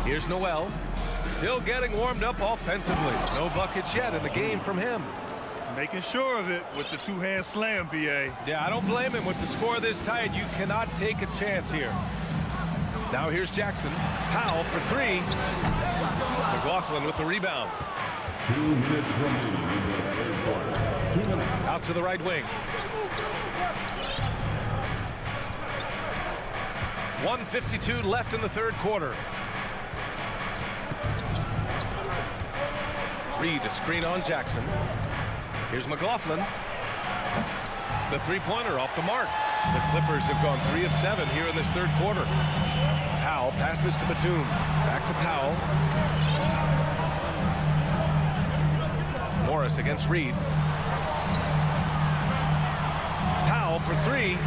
Here's Noel. Still getting warmed up offensively. No buckets yet in the game from him. Making sure of it with the two-hand slam, B.A. Yeah, I don't blame him. With the score this tight, you cannot take a chance here. Now here's Jackson. Powell for three. McLaughlin with the rebound. 2 minutes remaining in the third quarter. 2 minutes. Out to the right wing. 1:52 left in the third quarter. Reed, a screen on Jackson. Here's McLaughlin. The three-pointer off the mark. The Clippers have gone 3 of 7 here in this third quarter. Powell passes to Batum. Back to Powell. Morris against Reed. Powell for three.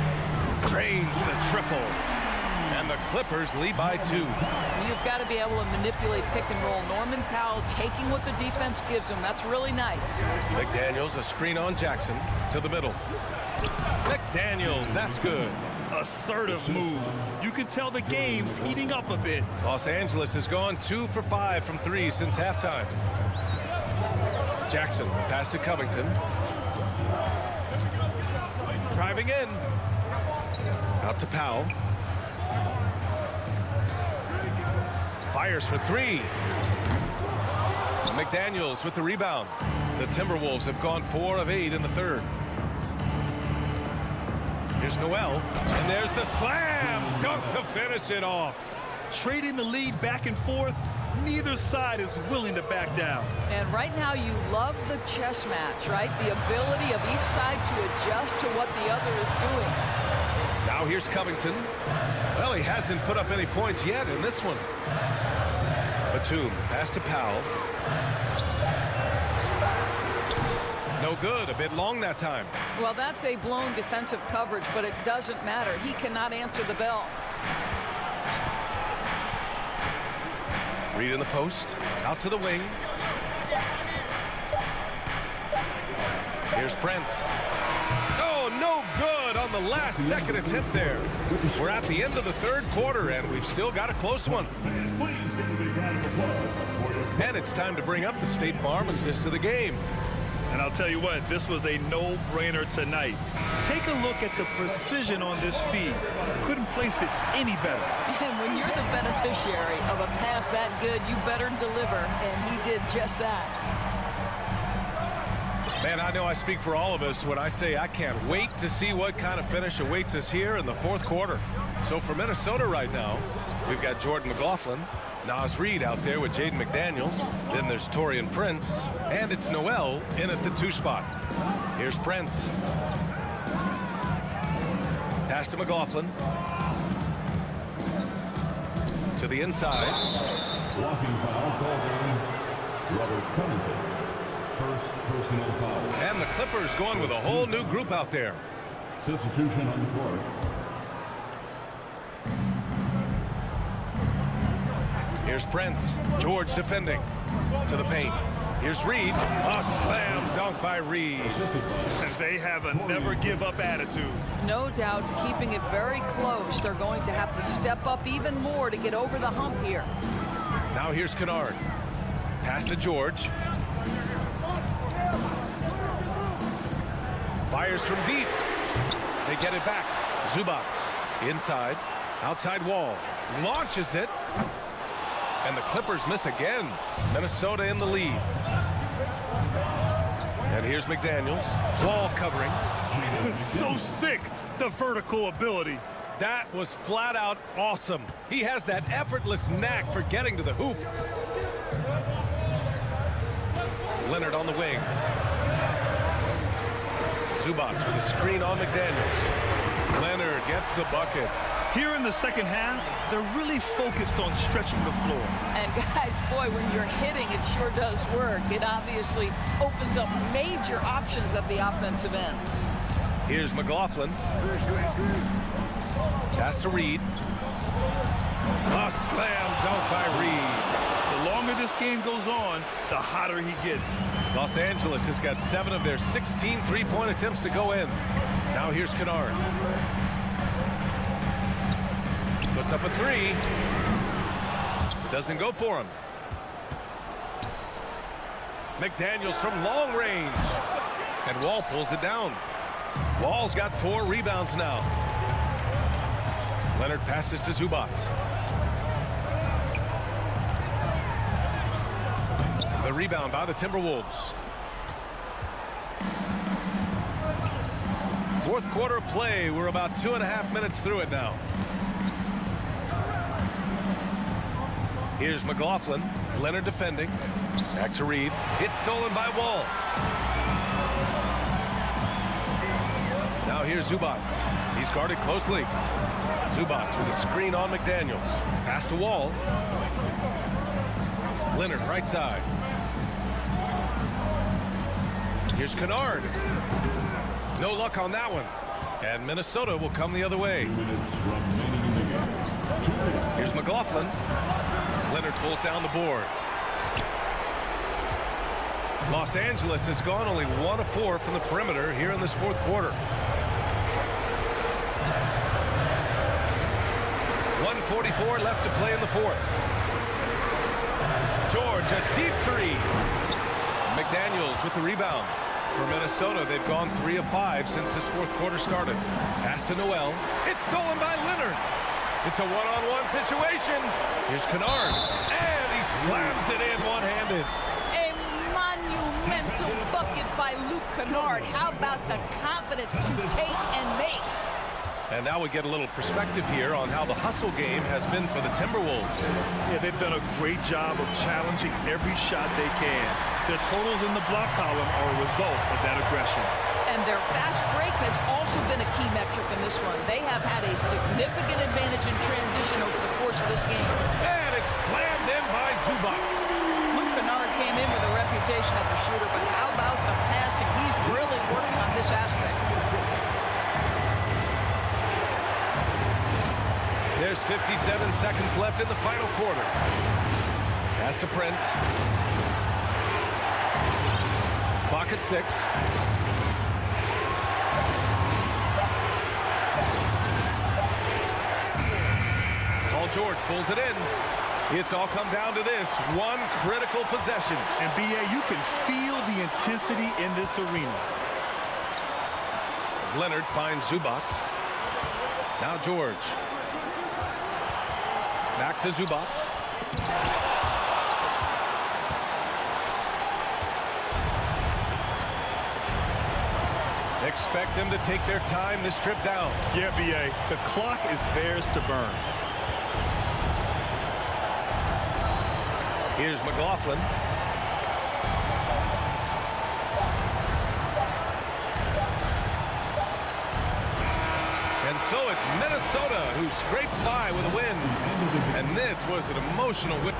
Drains the triple. And the Clippers lead by 2. You've got to be able to manipulate pick and roll. Norman Powell taking what the defense gives him. That's really nice. McDaniels, a screen on Jackson to the middle. McDaniels, that's good. Assertive move. You can tell the game's heating up a bit. Los Angeles has gone 2 for 5 from 3 since halftime. Jackson, pass to Covington. Driving in. Out to Powell. Fires for 3. McDaniels with the rebound. The Timberwolves have gone 4 of 8 in the third. Here's Noel, and there's the slam dunk to finish it off. Trading the lead back and forth, neither side is willing to back down. And right now you love the chess match, right? The ability of each side to adjust to what the other is doing. Now here's Covington. Well, he hasn't put up any points yet in this one. Batum, pass to Powell. No good, a bit long that time. Well, that's a blown defensive coverage, but it doesn't matter. He cannot answer the bell. Reed in the post, out to the wing. Here's Brent. Oh, no good on the last second attempt there. We're at the end of the third quarter, and we've still got a close one. And it's time to bring up the State Farm assist of the game. And I'll tell you what, this was a no-brainer tonight. Take a look at the precision on this feed. Couldn't place it any better. And when you're the beneficiary of a pass that good, you better deliver, and he did just that. Man, I know I speak for all of us when I say I can't wait to see what kind of finish awaits us here in the fourth quarter. So for Minnesota right now, we've got Jordan McLaughlin, Naz Reid out there with Jaden McDaniels. Then there's Taurean Prince, and it's Noel in at the 2 spot. Here's Prince. Pass to McLaughlin. To the inside. Blocking foul called on Robert Covington. First personal foul. And the Clippers going with a whole new group out there. Substitution on the court. Here's Prince. George defending. To the paint. Here's Reed. A slam dunk by Reed. And they have a never-give-up attitude. No doubt, keeping it very close. They're going to have to step up even more to get over the hump here. Now here's Kennard. Pass to George. Fires from deep. They get it back. Zubats inside. Outside wall. Launches it. And the Clippers miss again. Minnesota in the lead. And here's McDaniels. Wall covering. So sick, the vertical ability. That was flat out awesome. He has that effortless knack for getting to the hoop. Leonard on the wing. Zubats with a screen on McDaniels. Leonard gets the bucket. Here in the second half, they're really focused on stretching the floor. And guys, boy, when you're hitting, it sure does work. It obviously opens up major options at the offensive end. Here's McLaughlin. Pass to Reed. A slam dunk by Reed. The longer this game goes on, the hotter he gets. Los Angeles has got 7 of their 16 three-point attempts to go in. Now here's Kennard. Puts up a 3. Doesn't go for him. McDaniels from long range. And Wall pulls it down. Wall's got 4 rebounds now. Leonard passes to Zubac. The rebound by the Timberwolves. Fourth quarter of play. We're about 2.5 minutes through it now. Here's McLaughlin. Leonard defending. Back to Reed. It's stolen by Wall. Now here's Zubac. He's guarded closely. Zubac with a screen on McDaniels. Pass to Wall. Leonard right side. Here's Kennard. No luck on that one. And Minnesota will come the other way. Here's McLaughlin. Leonard pulls down the board. Los Angeles has gone only 1 of 4 from the perimeter here in this fourth quarter. 1:44 left to play in the fourth. George, a deep 3. McDaniels with the rebound. For Minnesota, they've gone 3 of 5 since this fourth quarter started. Pass to Noel. It's stolen by Leonard. It's a one-on-one situation. Here's Kennard. And he slams it in one-handed. A monumental bucket by Luke Kennard. How about the confidence to take and make? And now we get a little perspective here on how the hustle game has been for the Timberwolves. Yeah, they've done a great job of challenging every shot they can. Their totals in the block column are a result of that aggression. And their fast break has also been a key metric in this run. They have had a significant advantage in transition over the course of this game. And it's slammed in by Zubac. Luke Kennard came in with a reputation as a shooter, but how about the passing? He's really working on this aspect. There's 57 seconds left in the final quarter. Pass to Prince. Clock at 6. Paul George pulls it in. It's all come down to this one critical possession. And B.A., you can feel the intensity in this arena. Leonard finds Zubac. Now George. Back to Zubac. Expect them to take their time this trip down. Yeah, B.A., the clock is theirs to burn. Here's McLaughlin. And so it's Minnesota who scrapes by with a win. And this was an emotional win.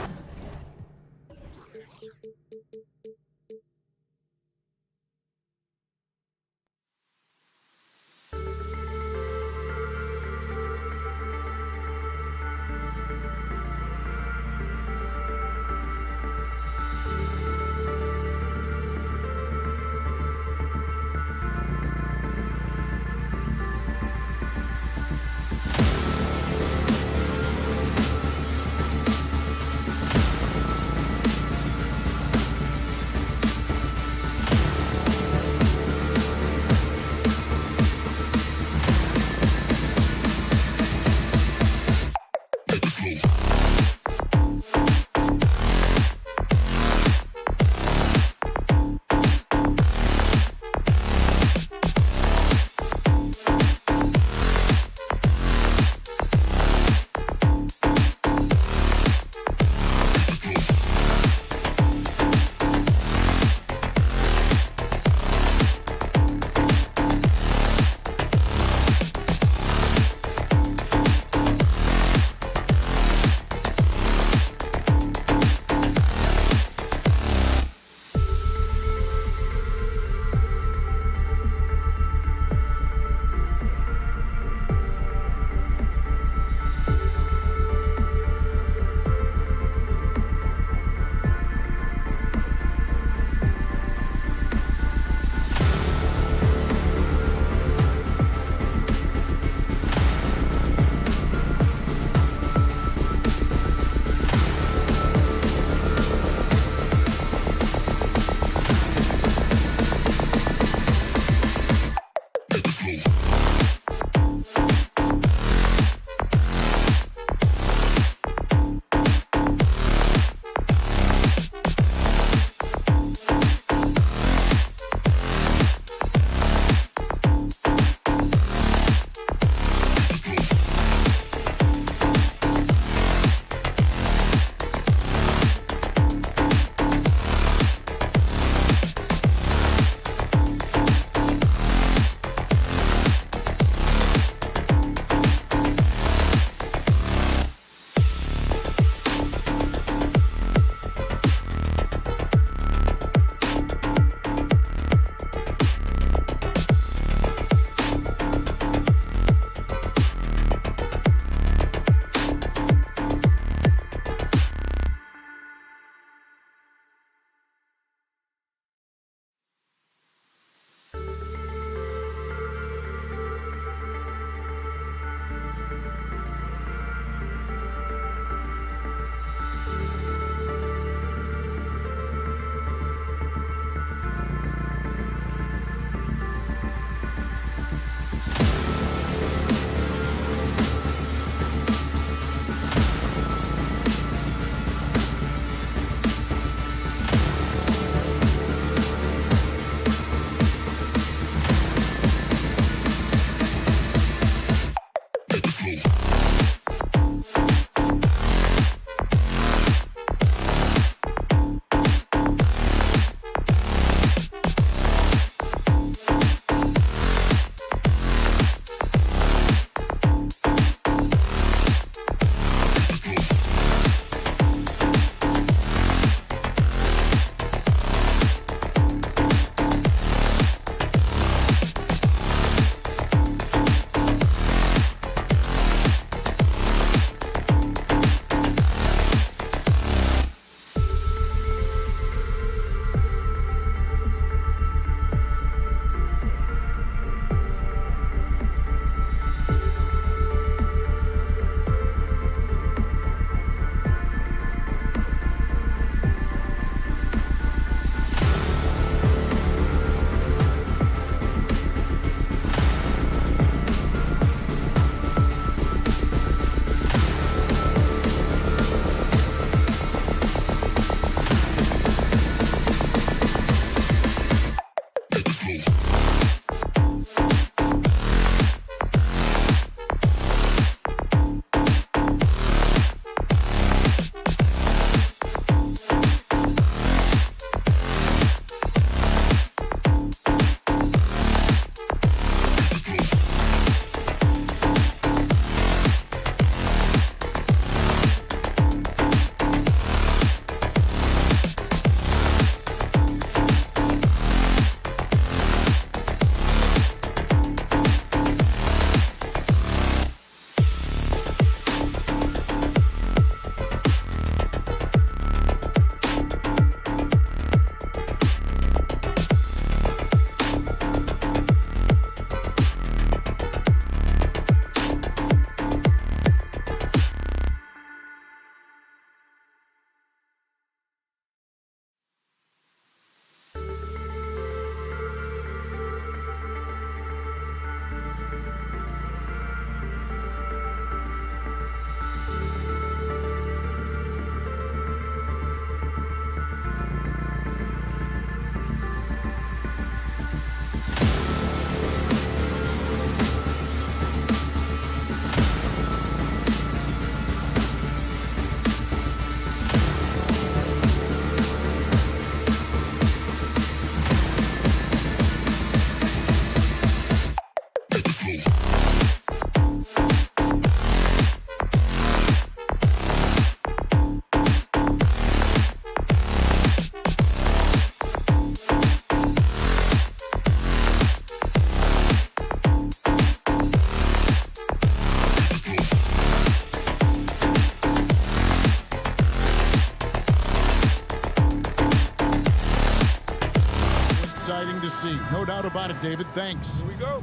No doubt about it, David. Thanks. Here we go.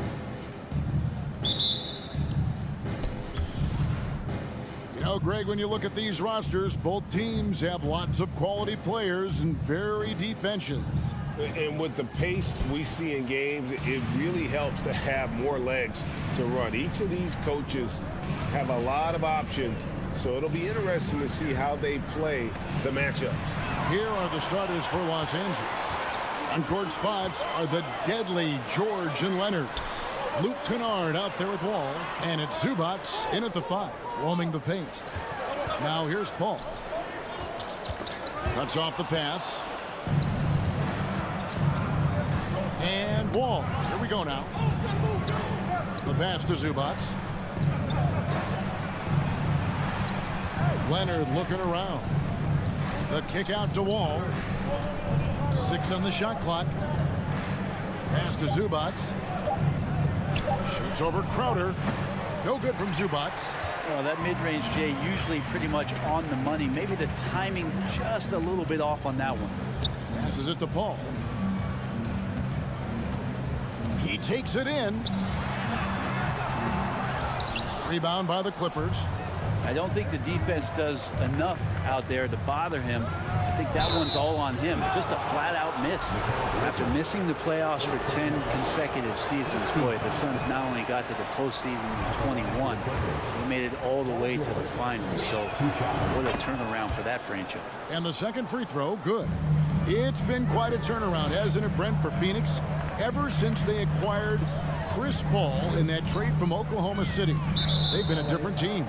You know, Greg, when you look at these rosters, both teams have lots of quality players and very deep benches. And with the pace we see in games, it really helps to have more legs to run. Each of these coaches have a lot of options, so it'll be interesting to see how they play the matchups. Here are the starters for Los Angeles. On court spots are the deadly George and Leonard. Luke Kennard out there with Wall, and it's Zubac in at the 5, roaming the paint. Now here's Paul. Cuts off the pass. And Wall. Here we go now. The pass to Zubac. Leonard looking around. The kick out to Wall. 6 on the shot clock. Pass to Zubac. Shoots over Crowder. No good from Zubac. Well, that mid-range, Jay, usually pretty much on the money. Maybe the timing just a little bit off on that one. Passes it to Paul. He takes it in. Rebound by the Clippers. I don't think the defense does enough out there to bother him. I think that one's all on him. Just a flat-out miss. After missing the playoffs for 10 consecutive seasons, boy, the Suns not only got to the postseason in 21, they made it all the way to the finals. So what a turnaround for that franchise. And the second free throw, good. It's been quite a turnaround, hasn't it, Brent, for Phoenix? Ever since they acquired Chris Paul in that trade from Oklahoma City, they've been a different team.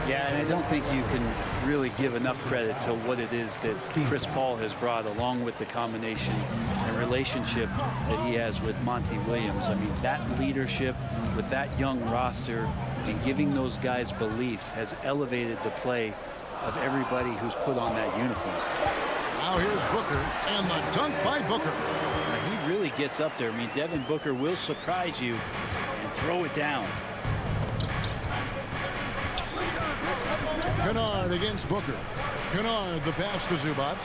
Yeah, and I don't think you can really give enough credit to what it is that Chris Paul has brought, along with the combination and relationship that he has with Monty Williams. I mean, that leadership with that young roster and giving those guys belief has elevated the play of everybody who's put on that uniform. Now here's Booker, and the dunk by Booker. He really gets up there. I mean, Devin Booker will surprise you and throw it down. Kennard against Booker. Kennard, the pass to Zubac.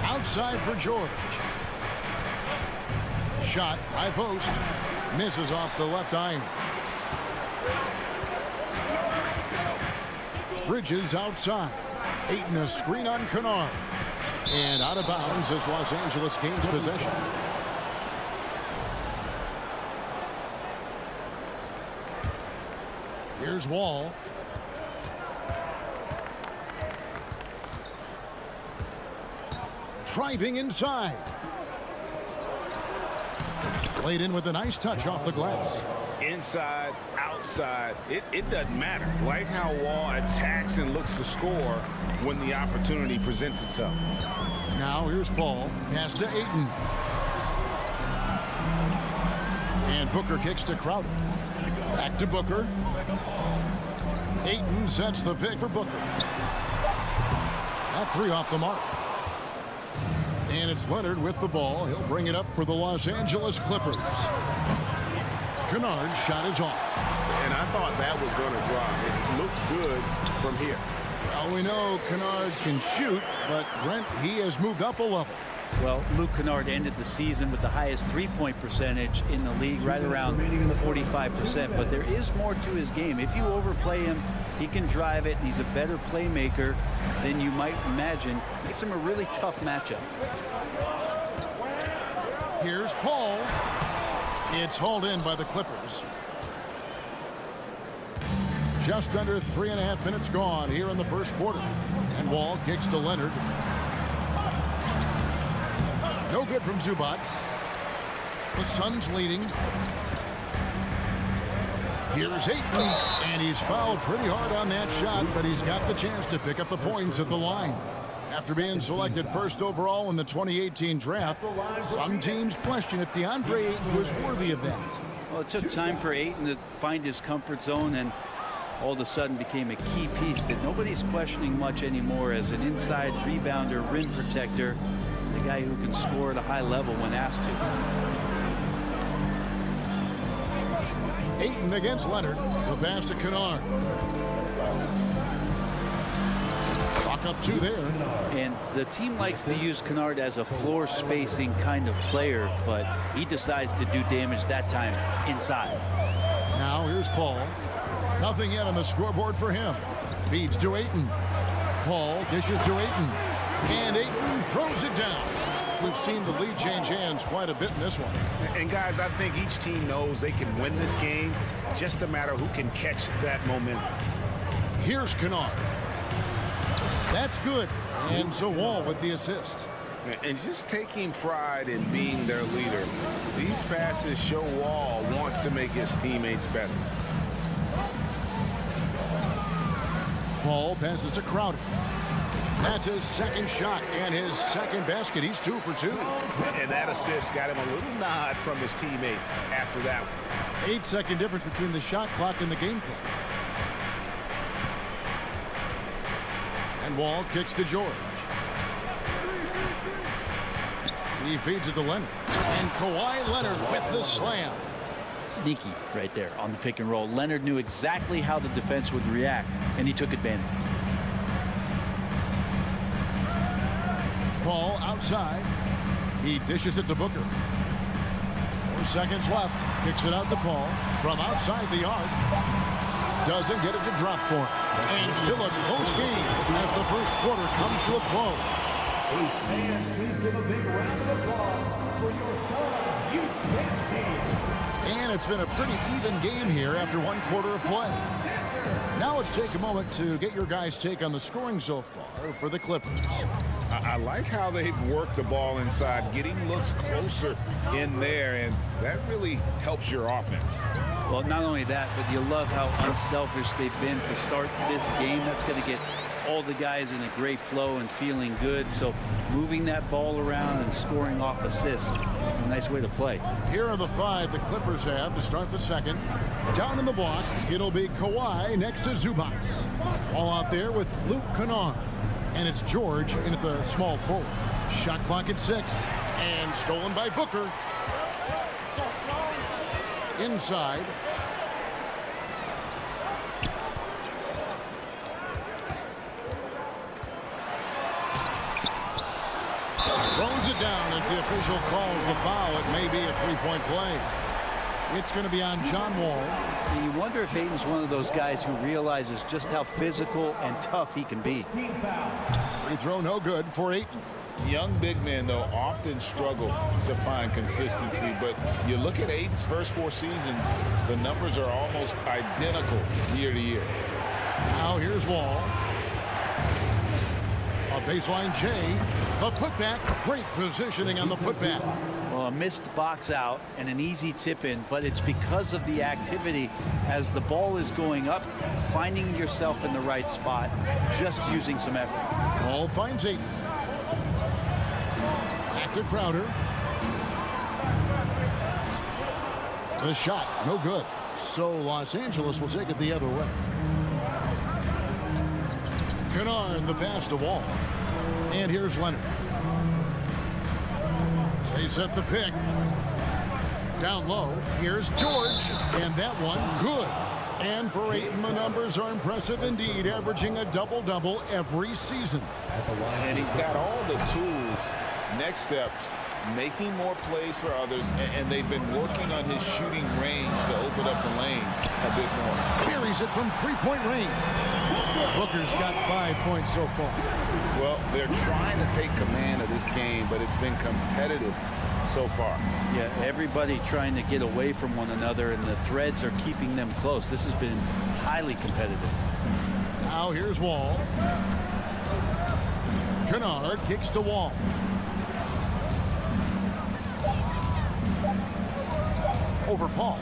Outside for George. Shot, high post. Misses off the left iron. Bridges outside. Ayton a screen on Kennard. And out of bounds as Los Angeles gains possession. Here's Wall. Driving inside. Played in with a nice touch off the glass. Inside, outside, it doesn't matter. Like how Wall attacks and looks to score when the opportunity presents itself. Now here's Paul. Pass to Ayton. And Booker kicks to Crowder. Back to Booker. Ayton sets the pick for Booker. That 3 off the mark. And it's Leonard with the ball. He'll bring it up for the Los Angeles Clippers. Kennard's shot is off. And I thought that was going to drop. It looked good from here. Well, we know Kennard can shoot, but Brent, he has moved up a level. Well, Luke Kennard ended the season with the highest three-point percentage in the league, right around 45%. But there is more to his game. If you overplay him, he can drive it. He's a better playmaker than you might imagine. Makes him a really tough matchup. Here's Paul. It's hauled in by the Clippers. Just under 3.5 minutes gone here in the first quarter. And Wall kicks to Leonard. No good from Zubac. The Suns leading. Here's Ayton, and he's fouled pretty hard on that shot, but he's got the chance to pick up the points at the line. After being selected first overall in the 2018 draft, some teams question if DeAndre Ayton was worthy of that. Well, it took time for Ayton to find his comfort zone, and all of a sudden became a key piece that nobody's questioning much anymore as an inside rebounder, rim protector, the guy who can score at a high level when asked to. Ayton against Leonard. The pass to Kennard. Chalk pick up 2 there. And the team likes to use Kennard as a floor spacing kind of player, but he decides to do damage that time inside. Now here's Paul. Nothing yet on the scoreboard for him. Feeds to Ayton. Paul dishes to Ayton. And Ayton throws it down. We've seen the lead change hands quite a bit in this one. And guys, I think each team knows they can win this game. Just a matter who can catch that momentum. Here's Kennard. That's good. And so Wall with the assist. And just taking pride in being their leader. These passes show Wall wants to make his teammates better. Paul passes to Crowder. That's his second shot and his second basket. He's 2 for 2. And that assist got him a little nod from his teammate after that one. 8-second difference between the shot clock and the game clock. And Wall kicks to George. He feeds it to Leonard. And Kawhi Leonard with the slam. Sneaky right there on the pick and roll. Leonard knew exactly how the defense would react, and he took advantage. Paul outside. He dishes it to Booker. 4 seconds left. Kicks it out to Paul from outside the arc. Doesn't get it to drop for him. And still a close game as the first quarter comes to a close. And please give a big round of applause for your Sun Youth team. And it's been a pretty even game here after 1 quarter of play. Now let's take a moment to get your guys' take on the scoring so far for the Clippers. I like how they've worked the ball inside, getting looks closer in there, and that really helps your offense. Well, not only that, but you love how unselfish they've been to start this game. That's going to get all the guys in a great flow and feeling good. So moving that ball around and scoring off assists, it's a nice way to play. Here are the 5 the Clippers have to start the second. Down in the block, it'll be Kawhi next to Zubac. All out there with Luke Kennard. And it's George in at the small forward. Shot clock at 6. And stolen by Booker. Inside. Throws it down as the official calls the foul. It may be a 3-point play. It's going to be on John Wall. And you wonder if Ayton's one of those guys who realizes just how physical and tough he can be. Free throw no good for Ayton. Young big men, though, often struggle to find consistency, but you look at Ayton's first 4 seasons, the numbers are almost identical year to year. Now here's Wall. A baseline J. A putback. Great positioning on the putback. Well, a missed box out and an easy tip in, but it's because of the activity as the ball is going up, finding yourself in the right spot, just using some effort. Ball finds Ayton. Back to Crowder. The shot, no good. So Los Angeles will take it the other way. Kennard, the pass to Wall. And here's Leonard. They set the pick. Down low. Here's George. And that one, good. And for Ayton, the numbers are impressive indeed, averaging a double-double every season. And he's got all the tools. Next steps, making more plays for others, and they've been working on his shooting range to open up the lane a bit more. Carries it from 3-point range. Booker's got 5 points so far. Well, they're trying to take command of this game, but it's been competitive so far. Yeah, everybody trying to get away from one another, and the threads are keeping them close. This has been highly competitive. Now here's Wall. Kennard kicks to Wall. Over Paul.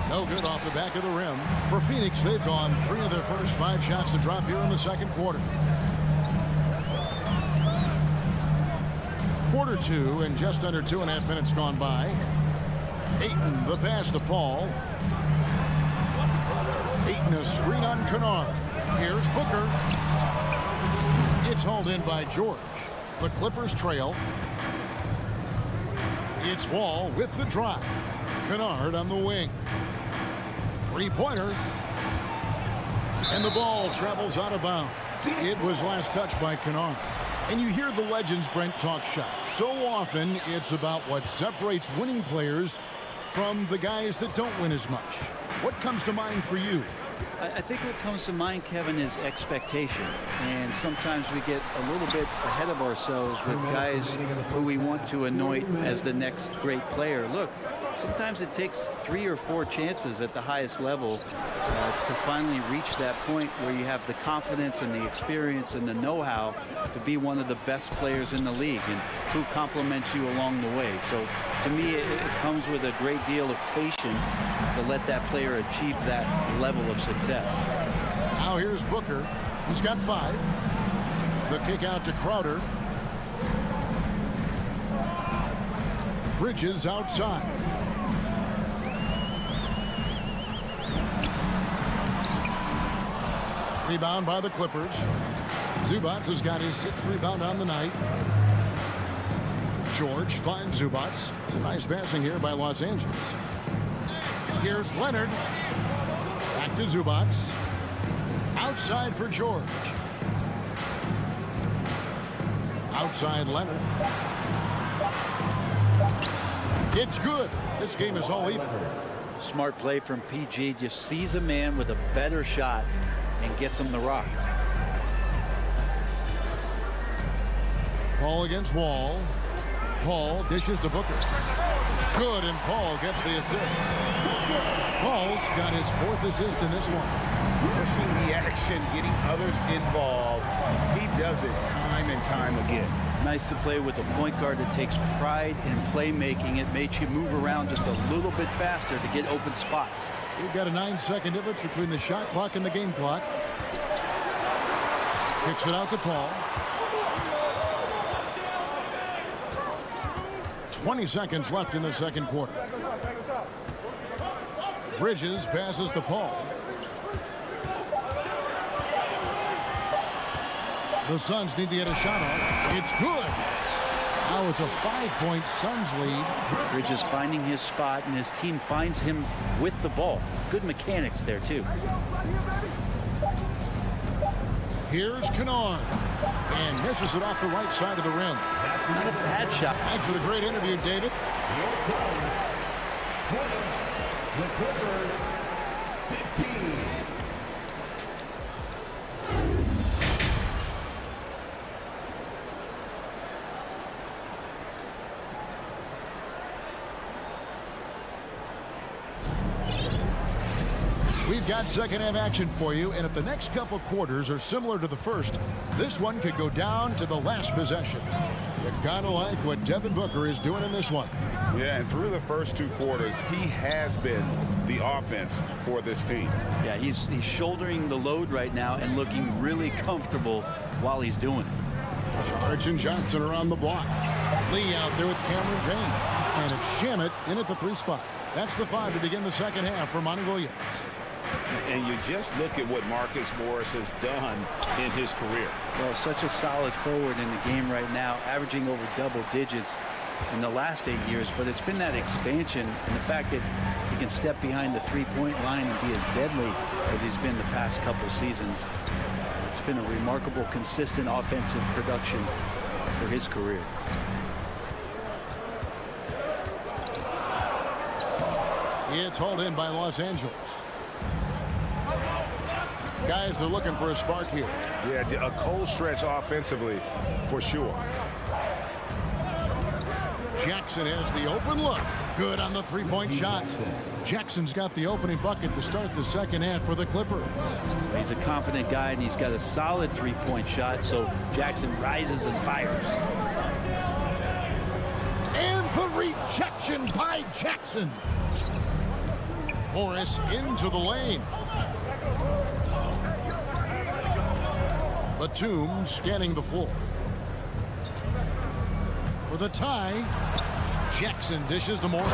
No good off the back of the rim. For Phoenix, they've gone 3 of their first 5 shots to drop here in the second quarter. Quarter 2 and just under 2.5 minutes gone by. Ayton, the pass to Paul. Ayton, a screen on Kennard. Here's Booker. It's hauled in by George. The Clippers trail. It's Wall with the drive. Kennard on the wing. 3-pointer. And the ball travels out of bounds. It was last touched by Kennard. And you hear the legends, Brent, talk shots. So often it's about what separates winning players from the guys that don't win as much. What comes to mind for you? I think what comes to mind, Kevin, is expectation. And sometimes we get a little bit ahead of ourselves with guys who we want to anoint as the next great player. Look, sometimes it takes 3 or 4 chances at the highest level to finally reach that point where you have the confidence and the experience and the know-how to be one of the best players in the league, and who compliments you along the way. So to me, it comes with a great deal of patience to let that player achieve that level of success. Now here's Booker. He's got 5. The kick out to Crowder. Bridges outside. Rebound by the Clippers. Zubac has got his 6th rebound on the night. George finds Zubac. Nice passing here by Los Angeles. Here's Leonard. Back to Zubac. Outside for George. Outside Leonard. It's good. This game is all even. Smart play from PG. Just sees a man with a better shot and gets him the rock. Paul against Wall. Paul dishes to Booker. Good, and Paul gets the assist. Paul's got his 4th assist in this one. Pushing the action, getting others involved. He does it time and time again. Nice to play with a point guard that takes pride in playmaking. It makes you move around just a little bit faster to get open spots. We've got a 9-second difference between the shot clock and the game clock. Kicks it out to Paul. 20 seconds left in the second quarter. Bridges passes to Paul. The Suns need to get a shot off. It's good. Now it's a 5-point Suns lead. Bridges finding his spot, and his team finds him with the ball. Good mechanics there, too. Here's Kennard. And misses it off the right side of the rim. Not a bad shot. Thanks for the great interview, David. The Clippers, 15. We've got second half action for you, and if the next couple quarters are similar to the first, this one could go down to the last possession. You gotta like what Devin Booker is doing in this one. Yeah, and through the first 2 quarters, he has been the offense for this team. Yeah, he's shouldering the load right now and looking really comfortable while he's doing it. Charge and Johnson are on the block. Lee out there with Cameron Payne. And it's Shamet in at the 3 spot. That's the 5 to begin the second half for Monty Williams. And you just look at what Marcus Morris has done in his career. Well, such a solid forward in the game right now, averaging over double digits in the last 8 years. But it's been that expansion and the fact that he can step behind the 3-point line and be as deadly as he's been the past couple seasons. It's been a remarkable, consistent offensive production for his career. It's hauled in by Los Angeles. Guys are looking for a spark here. Yeah, a cold stretch offensively for sure. Jackson has the open look. Good on the 3-point shot. Jackson's got the opening bucket to start the second half for the Clippers. He's a confident guy, and he's got a solid 3-point shot, so Jackson rises and fires. And the rejection by Jackson. Morris into the lane. Batum scanning the floor. For the tie, Jackson dishes to Morris,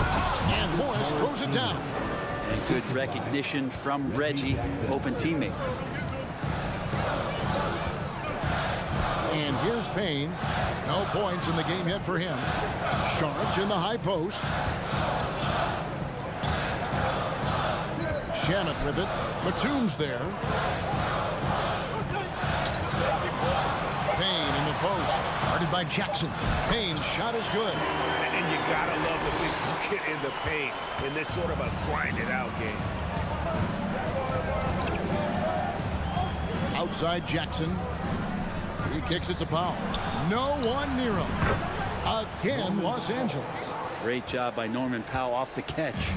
and Morris throws it down. And good recognition from Reggie, open teammate. And here's Payne. No points in the game yet for him. Sharp in the high post. Shamet with it. Batum's there. post. Guarded by Jackson. Payne's shot is good. And you gotta love the big bucket in the paint in this sort of a grind-it-out game. Outside Jackson. He kicks it to Powell. No one near him. Again, Los Angeles. Great job by Norman Powell off the catch.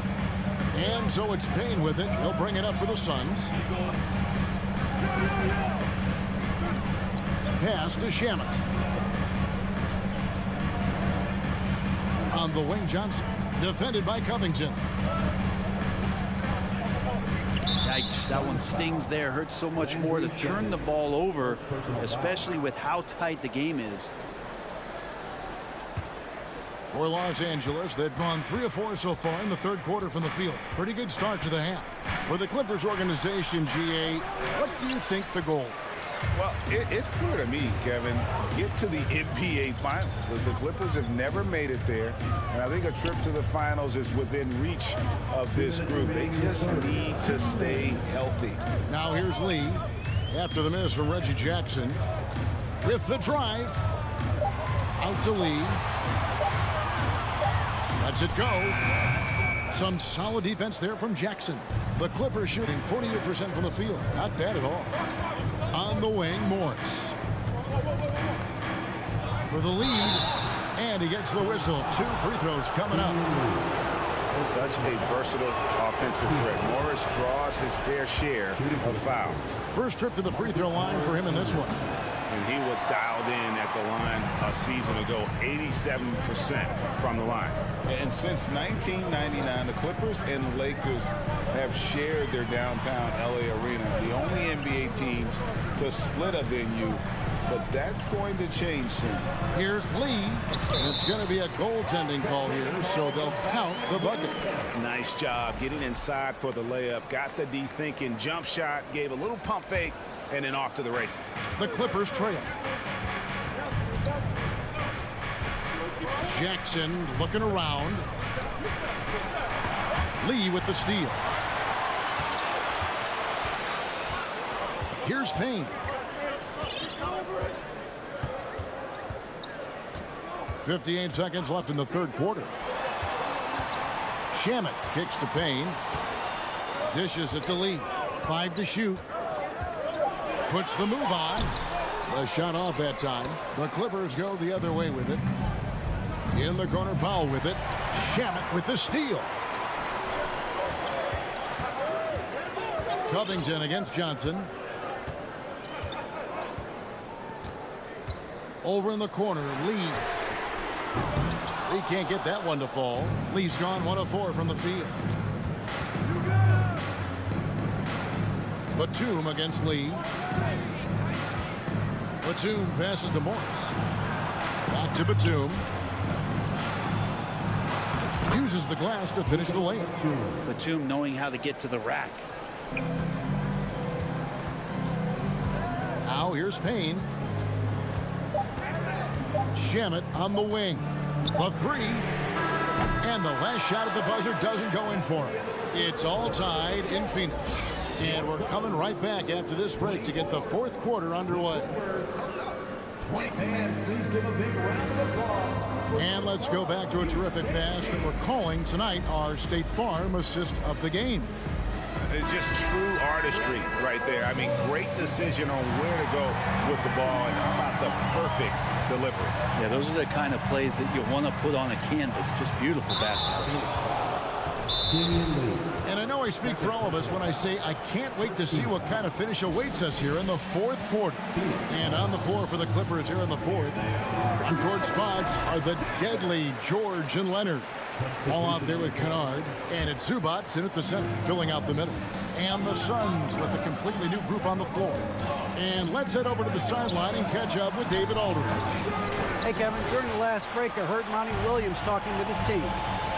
And so it's Payne with it. He'll bring it up for the Suns. Pass to Shamet. On the wing, Johnson. Defended by Covington. Yikes, that one stings there. Hurts so much more to turn the ball over, especially with how tight the game is. For Los Angeles, they've gone 3 of 4 so far in the third quarter from the field. Pretty good start to the half. For the Clippers organization, GA, what do you think the goal is? Well, it's clear to me, Kevin, get to the NBA Finals. The Clippers have never made it there, and I think a trip to the Finals is within reach of this group. They just need to stay healthy. Now here's Lee, after the miss from Reggie Jackson, with the drive. Out to Lee. Lets it go. Some solid defense there from Jackson. The Clippers shooting 48% from the field. Not bad at all. On the wing, Morris. For the lead. And he gets the whistle. 2 free throws coming up. Such a versatile offensive threat. Morris draws his fair share of fouls. First trip to the free throw line for him in this one. And he was dialed in at the line a season ago, 87% from the line. And since 1999, the Clippers and Lakers have shared their downtown LA arena, the only NBA teams to split a venue, but that's going to change soon. Here's Lee, and it's going to be a goaltending call here, so they'll count the bucket. Nice job getting inside for the layup, got the D thinking, jump shot, gave a little pump fake, and then off to the races. The Clippers trail. Jackson looking around. Lee with the steal. Here's Payne. 58 seconds left in the third quarter. Shamet kicks to Payne. Dishes it to Lee. 5 to shoot. Puts the move on. The shot off that time. The Clippers go the other way with it. In the corner, Powell with it. Shamet with the steal. Covington against Johnson. Over in the corner, Lee. He can't get that one to fall. Lee's gone 1 of 4 from the field. Batum against Lee. Batum passes to Morris. Back to Batum. Uses the glass to finish the layup. Batum knowing how to get to the rack. Now here's Payne. Shamet on the wing. The 3. And the last shot at the buzzer doesn't go in for him. It's all tied in Phoenix. And we're coming right back after this break to get the fourth quarter underway. And let's go back to a terrific pass that we're calling tonight our State Farm assist of the game. It's just true artistry right there. I mean, great decision on where to go with the ball, and how about the perfect delivery. Yeah, those are the kind of plays that you want to put on a canvas. Just beautiful basketball. And I know I speak for all of us when I say I can't wait to see what kind of finish awaits us here in the fourth quarter. And on the floor for the Clippers here in the fourth, on court spots are the deadly George and Leonard. All out there with Kennard, and it's Zubac in at the center, filling out the middle. And the Suns with a completely new group on the floor. And let's head over to the sideline and catch up with David Aldridge. Hey, Kevin, during the last break, I heard Monty Williams talking with his team.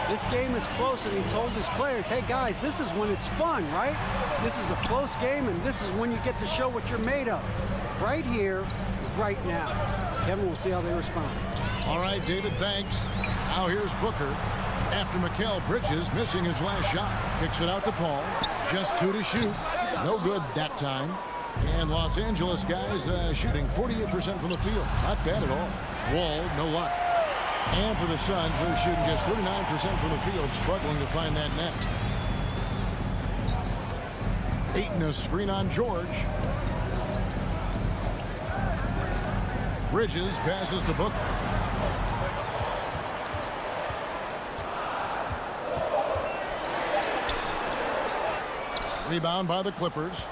This game is close, and he told his players, hey, guys, this is when it's fun, right? This is a close game, and this is when you get to show what you're made of. Right here, right now. Kevin, we'll see how they respond. All right, David, thanks. Now here's Booker. After Mikal Bridges missing his last shot. Kicks it out to Paul. Just 2 to shoot. No good that time. And Los Angeles guys shooting 48% from the field. Not bad at all. Wall, no luck. And for the Suns, they're shooting just 39% from the field, struggling to find that net. Ayton, a screen on George. Bridges passes to Booker. Rebound by the Clippers.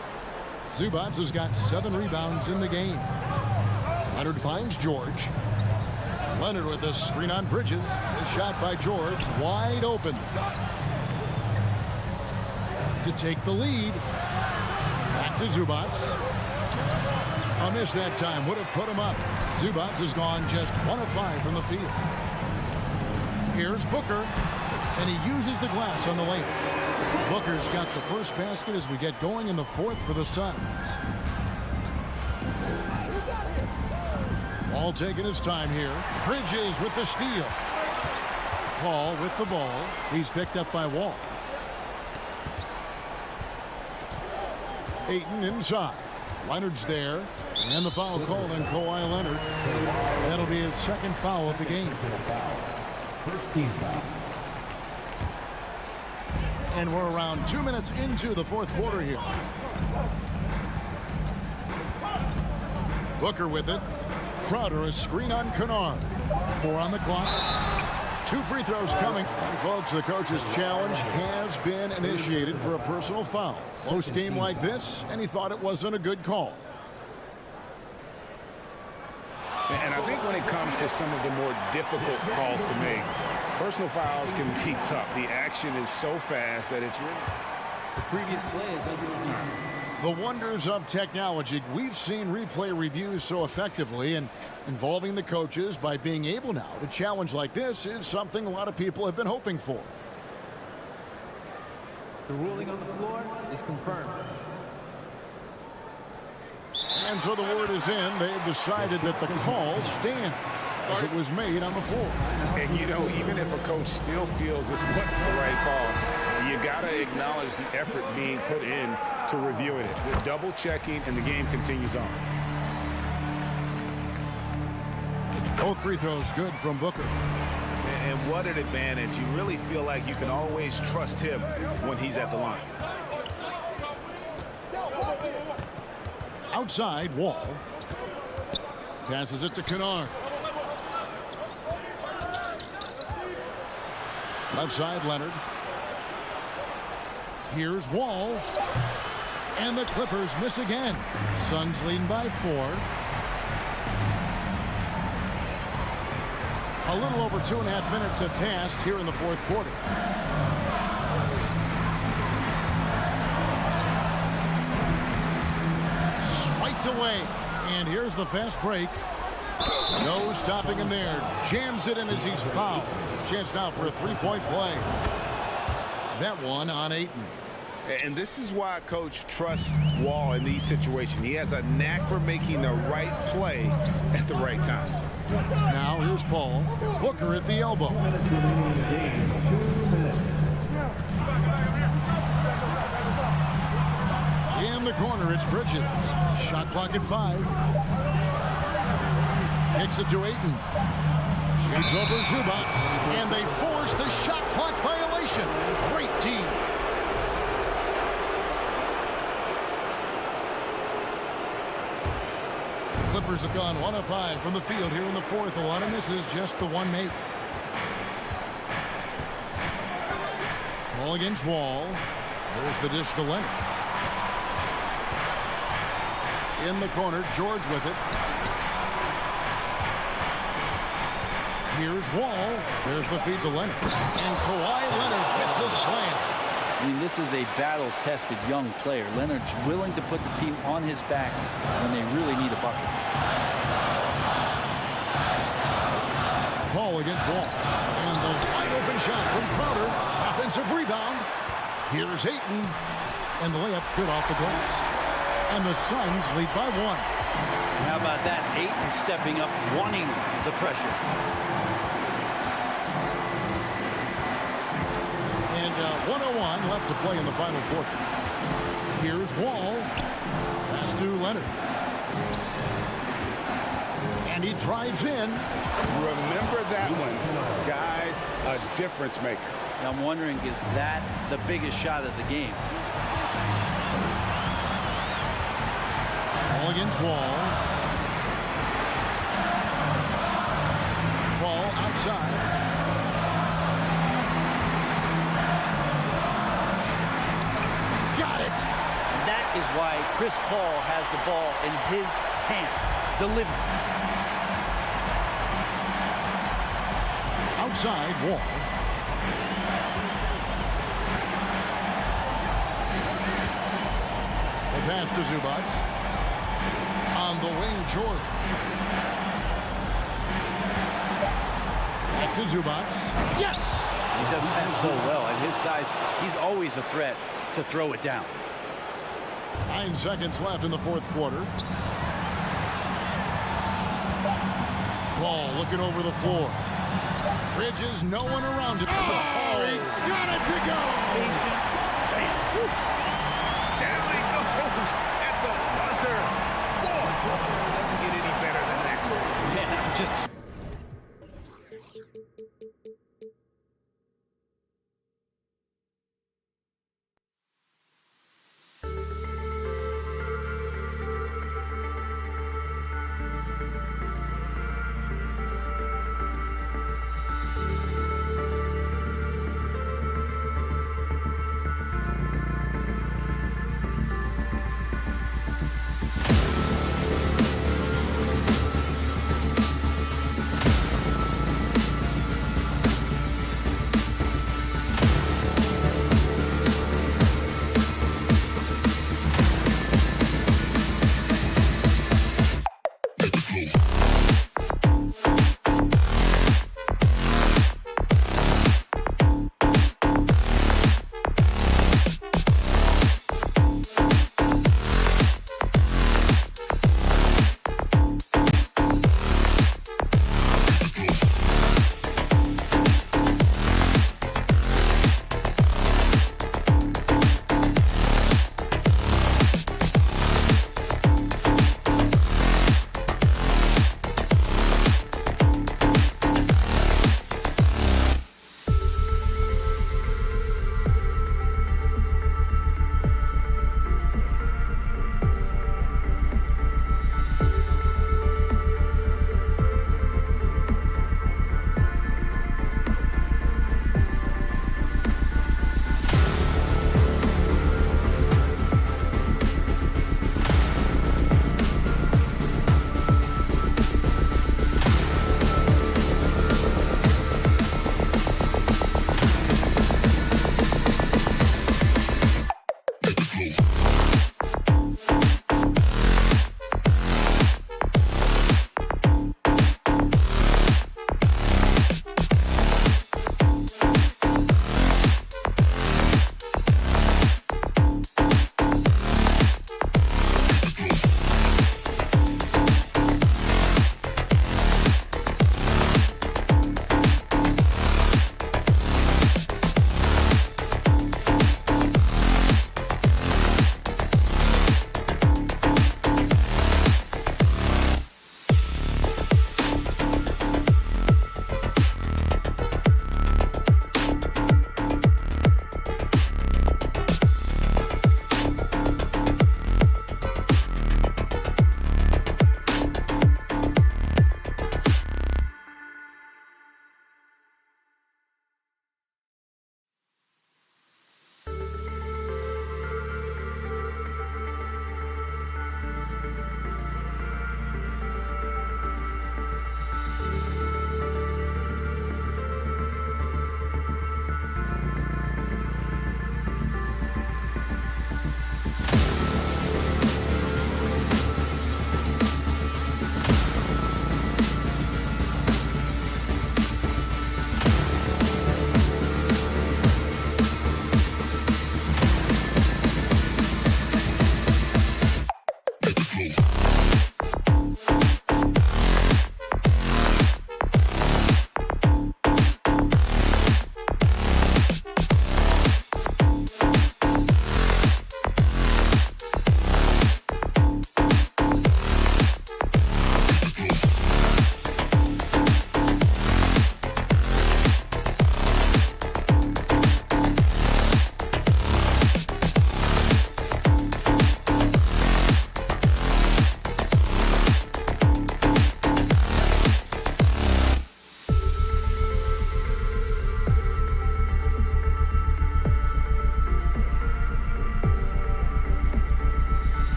Zubac has got 7 rebounds in the game. Leonard finds George. Leonard with a screen on Bridges. A shot by George, wide open. To take the lead. Back to Zubac. A miss that time would have put him up. Zubac has gone just 1 of 5 from the field. Here's Booker, and he uses the glass on the layup. Booker's got the first basket as we get going in the 4th for the Suns. Ball taking his time here. Bridges with the steal. Paul with the ball. He's picked up by Wall. Ayton inside. Leonard's there. And the foul called on Kawhi Leonard. That'll be his 2nd foul of the game. First team foul. And we're around 2 minutes into the 4th quarter here. Booker with it. Crowder, a screen on Kennard. 4 on the clock. 2 free throws coming. And folks, the coach's challenge has been initiated for a personal foul. Close game like this, and he thought it wasn't a good call. And I think when it comes to some of the more difficult calls to make, personal fouls can be tough. The action is so fast that it's really... The previous play is overturned. The wonders of technology. We've seen replay reviews so effectively, and involving the coaches by being able now to challenge like this is something a lot of people have been hoping for. The ruling on the floor is confirmed. And so the word is in. They've decided that the call stands as it was made on the floor. And, you know, even if a coach still feels this wasn't the right call, you got to acknowledge the effort being put in to reviewing it. The double checking, and the game continues on. Both free throws good from Booker. And what an advantage. You really feel like you can always trust him when he's at the line. Outside, Wall. Passes it to Kennard. Left side, Leonard. Here's Wall. And the Clippers miss again. Suns leading by 4. A little over 2.5 minutes have passed here in the 4th quarter. Swiped away. And here's the fast break. No stopping him there. Jams it in as he's fouled. Chance now for a 3-point play. That one on Ayton. And this is why Coach trusts Wall in these situations. He has a knack for making the right play at the right time. Now here's Paul. Booker at the elbow. 2 minutes remaining in the game. 2 minutes. In the corner, it's Bridges. Shot clock at 5. Kicks it to Ayton. Shoots over Zubac. And they force the shot clock violation. Great team. Clippers have gone 1 of 5 from the field here in the 4th. A lot of misses, just the one made. Ball against Wall. There's the dish to Leonard. In the corner, George with it. Here's Wall. There's the feed to Leonard. And Kawhi Leonard with the slam. I mean, this is a battle-tested young player. Leonard's willing to put the team on his back when they really need a bucket. Paul against Wall. And the wide-open shot from Crowder. Offensive rebound. Here's Ayton. And the layup's good off the glass. And the Suns lead by 1. How about that? Ayton stepping up, wanting the pressure. And 1:01 left to play in the final quarter. Here's Wall. Pass to Leonard. And he drives in. Remember that one, guys, a difference maker. Now I'm wondering, is that the biggest shot of the game? Ball against Wall. Ball outside. Got it. That is why Chris Paul has the ball in his hands. Delivery. Outside Wall. The pass to Zubats. On the wing, George. Back to Zubats. Yes! He does that so well. At his size, he's always a threat to throw it down. 9 seconds left in the fourth quarter. Ball looking over the floor. Bridges, no one around him. Oh, he got it to go! Down he goes at the buzzer. Boy, doesn't get any better than that. Yeah, just...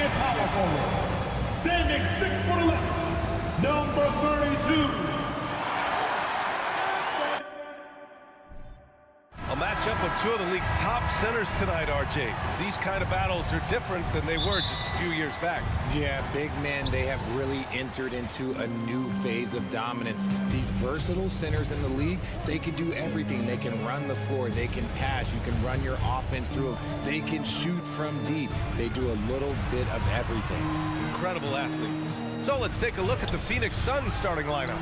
a power forward. Standing 6'11", number 32. A matchup of two of the league's top centers tonight, RJ. These kind of battles are different than they were just a few years back. Yeah, big men, they have really entered into a new phase of dominance. These versatile centers in the league, they can do everything. They can run the floor, they can pass, you can run your offense through them. They can shoot from deep. They do a little bit of everything. Incredible athletes. So let's take a look at the Phoenix Suns starting lineup.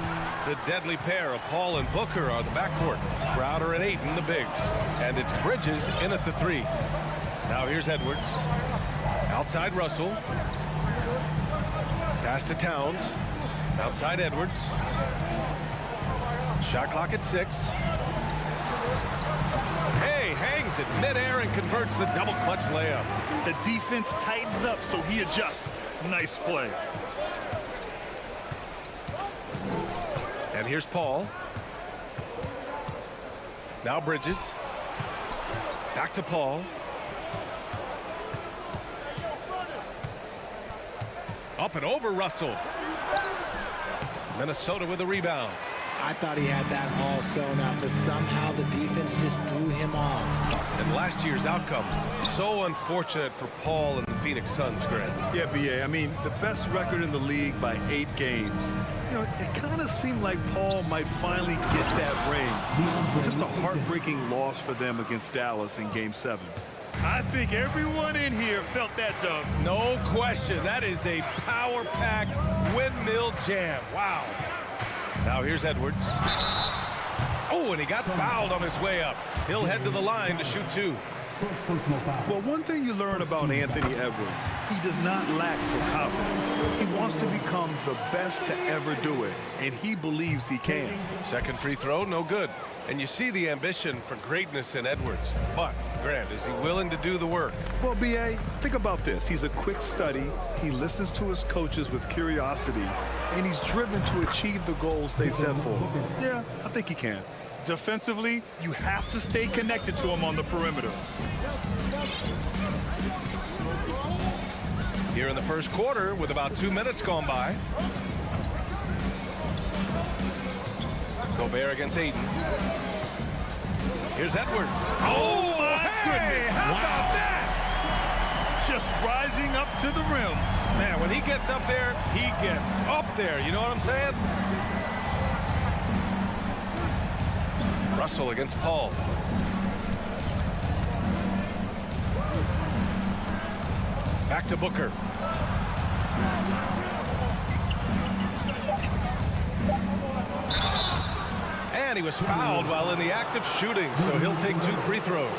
The deadly pair of Paul and Booker are the backcourt. Crowder and Ayton, the bigs. And it's Bridges in at the 3. Now here's Edwards. Outside Russell. Pass to Towns. Outside Edwards. Shot clock at 6. Hey, hangs it midair and converts the double clutch layup. The defense tightens up, so he adjusts. Nice play. And here's Paul. Now Bridges. Back to Paul. Up and over Russell. Minnesota with a rebound. I thought he had that all sewn up, but somehow the defense just threw him off. And last year's outcome, so unfortunate for Paul and the Phoenix Suns, Greg. Yeah, B.A., I mean, the best record in the league by 8 games. You know, it kind of seemed like Paul might finally get that ring. Just a heartbreaking loss for them against Dallas in Game 7. I think everyone in here felt that dunk. No question. That is a power-packed windmill jam. Wow. Now here's Edwards. Oh, and he got fouled on his way up. He'll head to the line to shoot 2. Well, one thing you learn about Anthony Edwards, he does not lack for confidence. He wants to become the best to ever do it, and he believes he can. Second free throw, no good. And you see the ambition for greatness in Edwards. But, Grant, is he willing to do the work? Well, B.A., think about this. He's a quick study. He listens to his coaches with curiosity, and he's driven to achieve the goals they set for him. Yeah, I think he can. Defensively, you have to stay connected to him on the perimeter. Here in the first quarter, with about 2 minutes gone by. Gobert against Ayton. Here's Edwards. Oh, my hey, goodness. how about that? Just rising up to the rim. Man, when he gets up there, he gets up there. You know what I'm saying? Russell against Paul. Back to Booker. And he was fouled while in the act of shooting, so he'll take 2 free throws.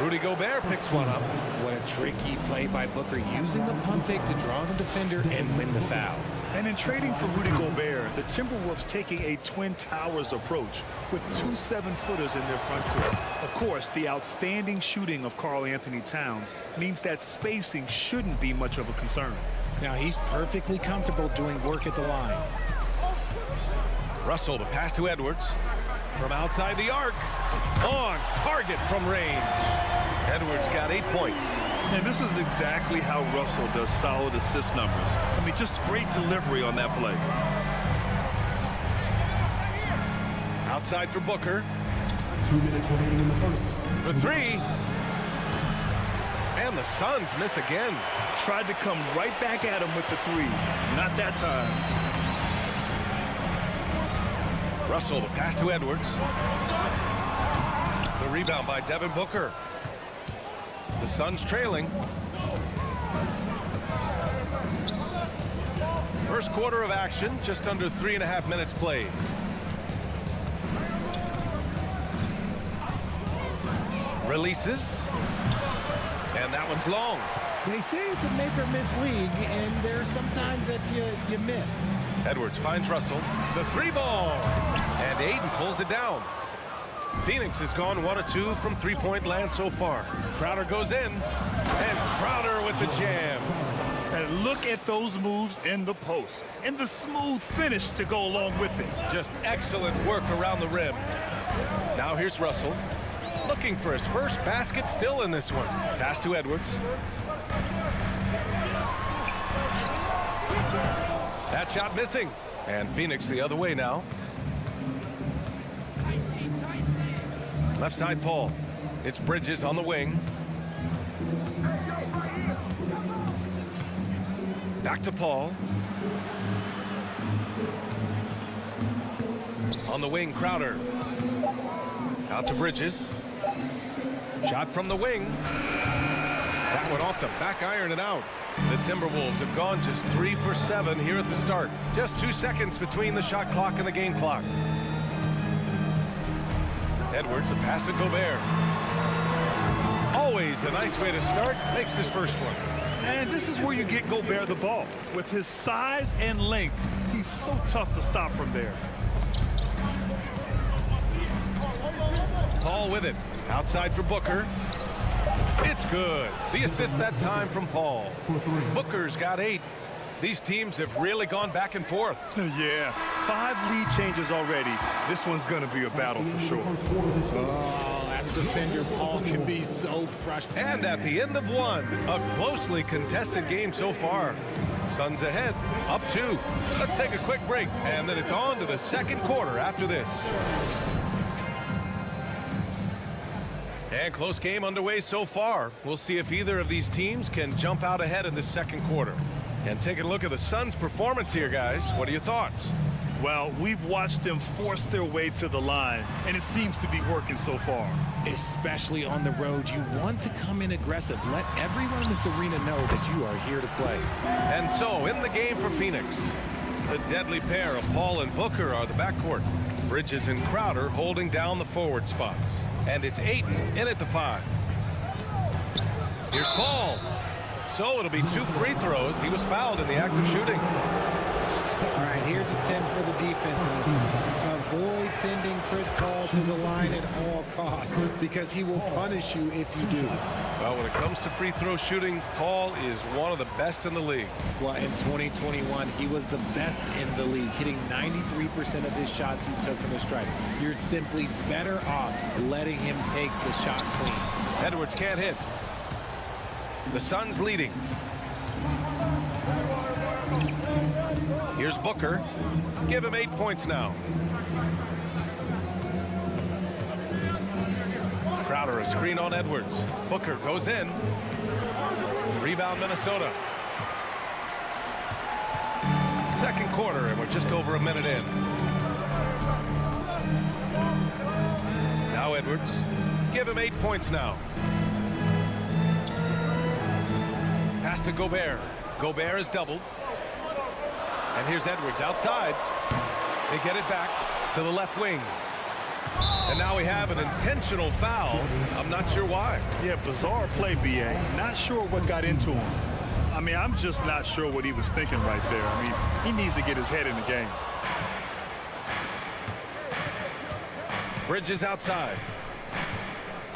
Rudy Gobert picks one up. What a tricky play by Booker, using the pump fake to draw the defender and win the foul. And in trading for Rudy Gobert, the Timberwolves taking a Twin Towers approach with 2 7-footers in their front court. Of course, the outstanding shooting of Karl Anthony Towns means that spacing shouldn't be much of a concern. Now he's perfectly comfortable doing work at the line. Russell, the pass to Edwards. From outside the arc. On target from range. Edwards got 8 points. And this is exactly how Russell does solid assist numbers. I mean, just great delivery on that play. Outside for Booker. 2 minutes remaining in the first. For 3. And the Suns miss again. Tried to come right back at him with the 3. Not that time. Russell, the pass to Edwards. The rebound by Devin Booker. The Suns trailing. First quarter of action, just under 3.5 minutes played. Releases. And that one's long. They say it's a make or miss league, and there's sometimes that you miss. Edwards finds Russell. The 3-ball. And Ayton pulls it down. Phoenix has gone 1 of 2 from 3-point land so far. Crowder goes in. And Crowder with the jam. And look at those moves in the post. And the smooth finish to go along with it. Just excellent work around the rim. Now here's Russell. Looking for his first basket still in this one. Pass to Edwards. That shot missing. And Phoenix the other way now. Left side, Paul. It's Bridges on the wing. Back to Paul. On the wing, Crowder. Out to Bridges. Shot from the wing. That one off the back iron and out. The Timberwolves have gone just 3 for 7 here at the start. Just 2 seconds between the shot clock and the game clock. Edwards, a pass to Gobert. Always a nice way to start. Makes his first one. And this is where you get Gobert the ball. With his size and length, he's so tough to stop from there. Paul with it. Outside for Booker. It's good. The assist that time from Paul. Booker's got 8. These teams have really gone back and forth. Yeah, 5 lead changes already. This one's going to be a battle for sure. Oh, as a defender, Paul can be so frustrating. And at the end of one, a closely contested game so far. Suns ahead, up 2. Let's take a quick break, and then it's on to the second quarter after this. And close game underway so far. We'll see if either of these teams can jump out ahead in the second quarter. And taking a look at the Suns' performance here, guys. What are your thoughts? Well, we've watched them force their way to the line, and it seems to be working so far. Especially on the road, you want to come in aggressive. Let everyone in this arena know that you are here to play. And so, in the game for Phoenix, the deadly pair of Paul and Booker are the backcourt. Bridges and Crowder holding down the forward spots. And it's Ayton in at the 5. Here's Paul. So it'll be 2 free throws. He was fouled in the act of shooting. All right, here's a 10 for the defense in this one. Avoid sending Chris Paul to the line at all costs because he will punish you if you do. Well, when it comes to free throw shooting, Paul is one of the best in the league. Well, in 2021, he was the best in the league, hitting 93% of his shots he took from the stripe. You're simply better off letting him take the shot clean. Edwards can't hit. The Suns leading. Here's Booker. Give him 8 points now. Crowder, a screen on Edwards. Booker goes in. Rebound, Minnesota. Second quarter, and we're just over a minute in. Now Edwards. Give him 8 points now. Pass to Gobert. Gobert is doubled. And here's Edwards outside. They get it back to the left wing. And now we have an intentional foul. I'm not sure why. Yeah, bizarre play, B.A. Not sure what got into him. I mean, I'm just not sure what he was thinking right there. I mean, he needs to get his head in the game. Bridges outside.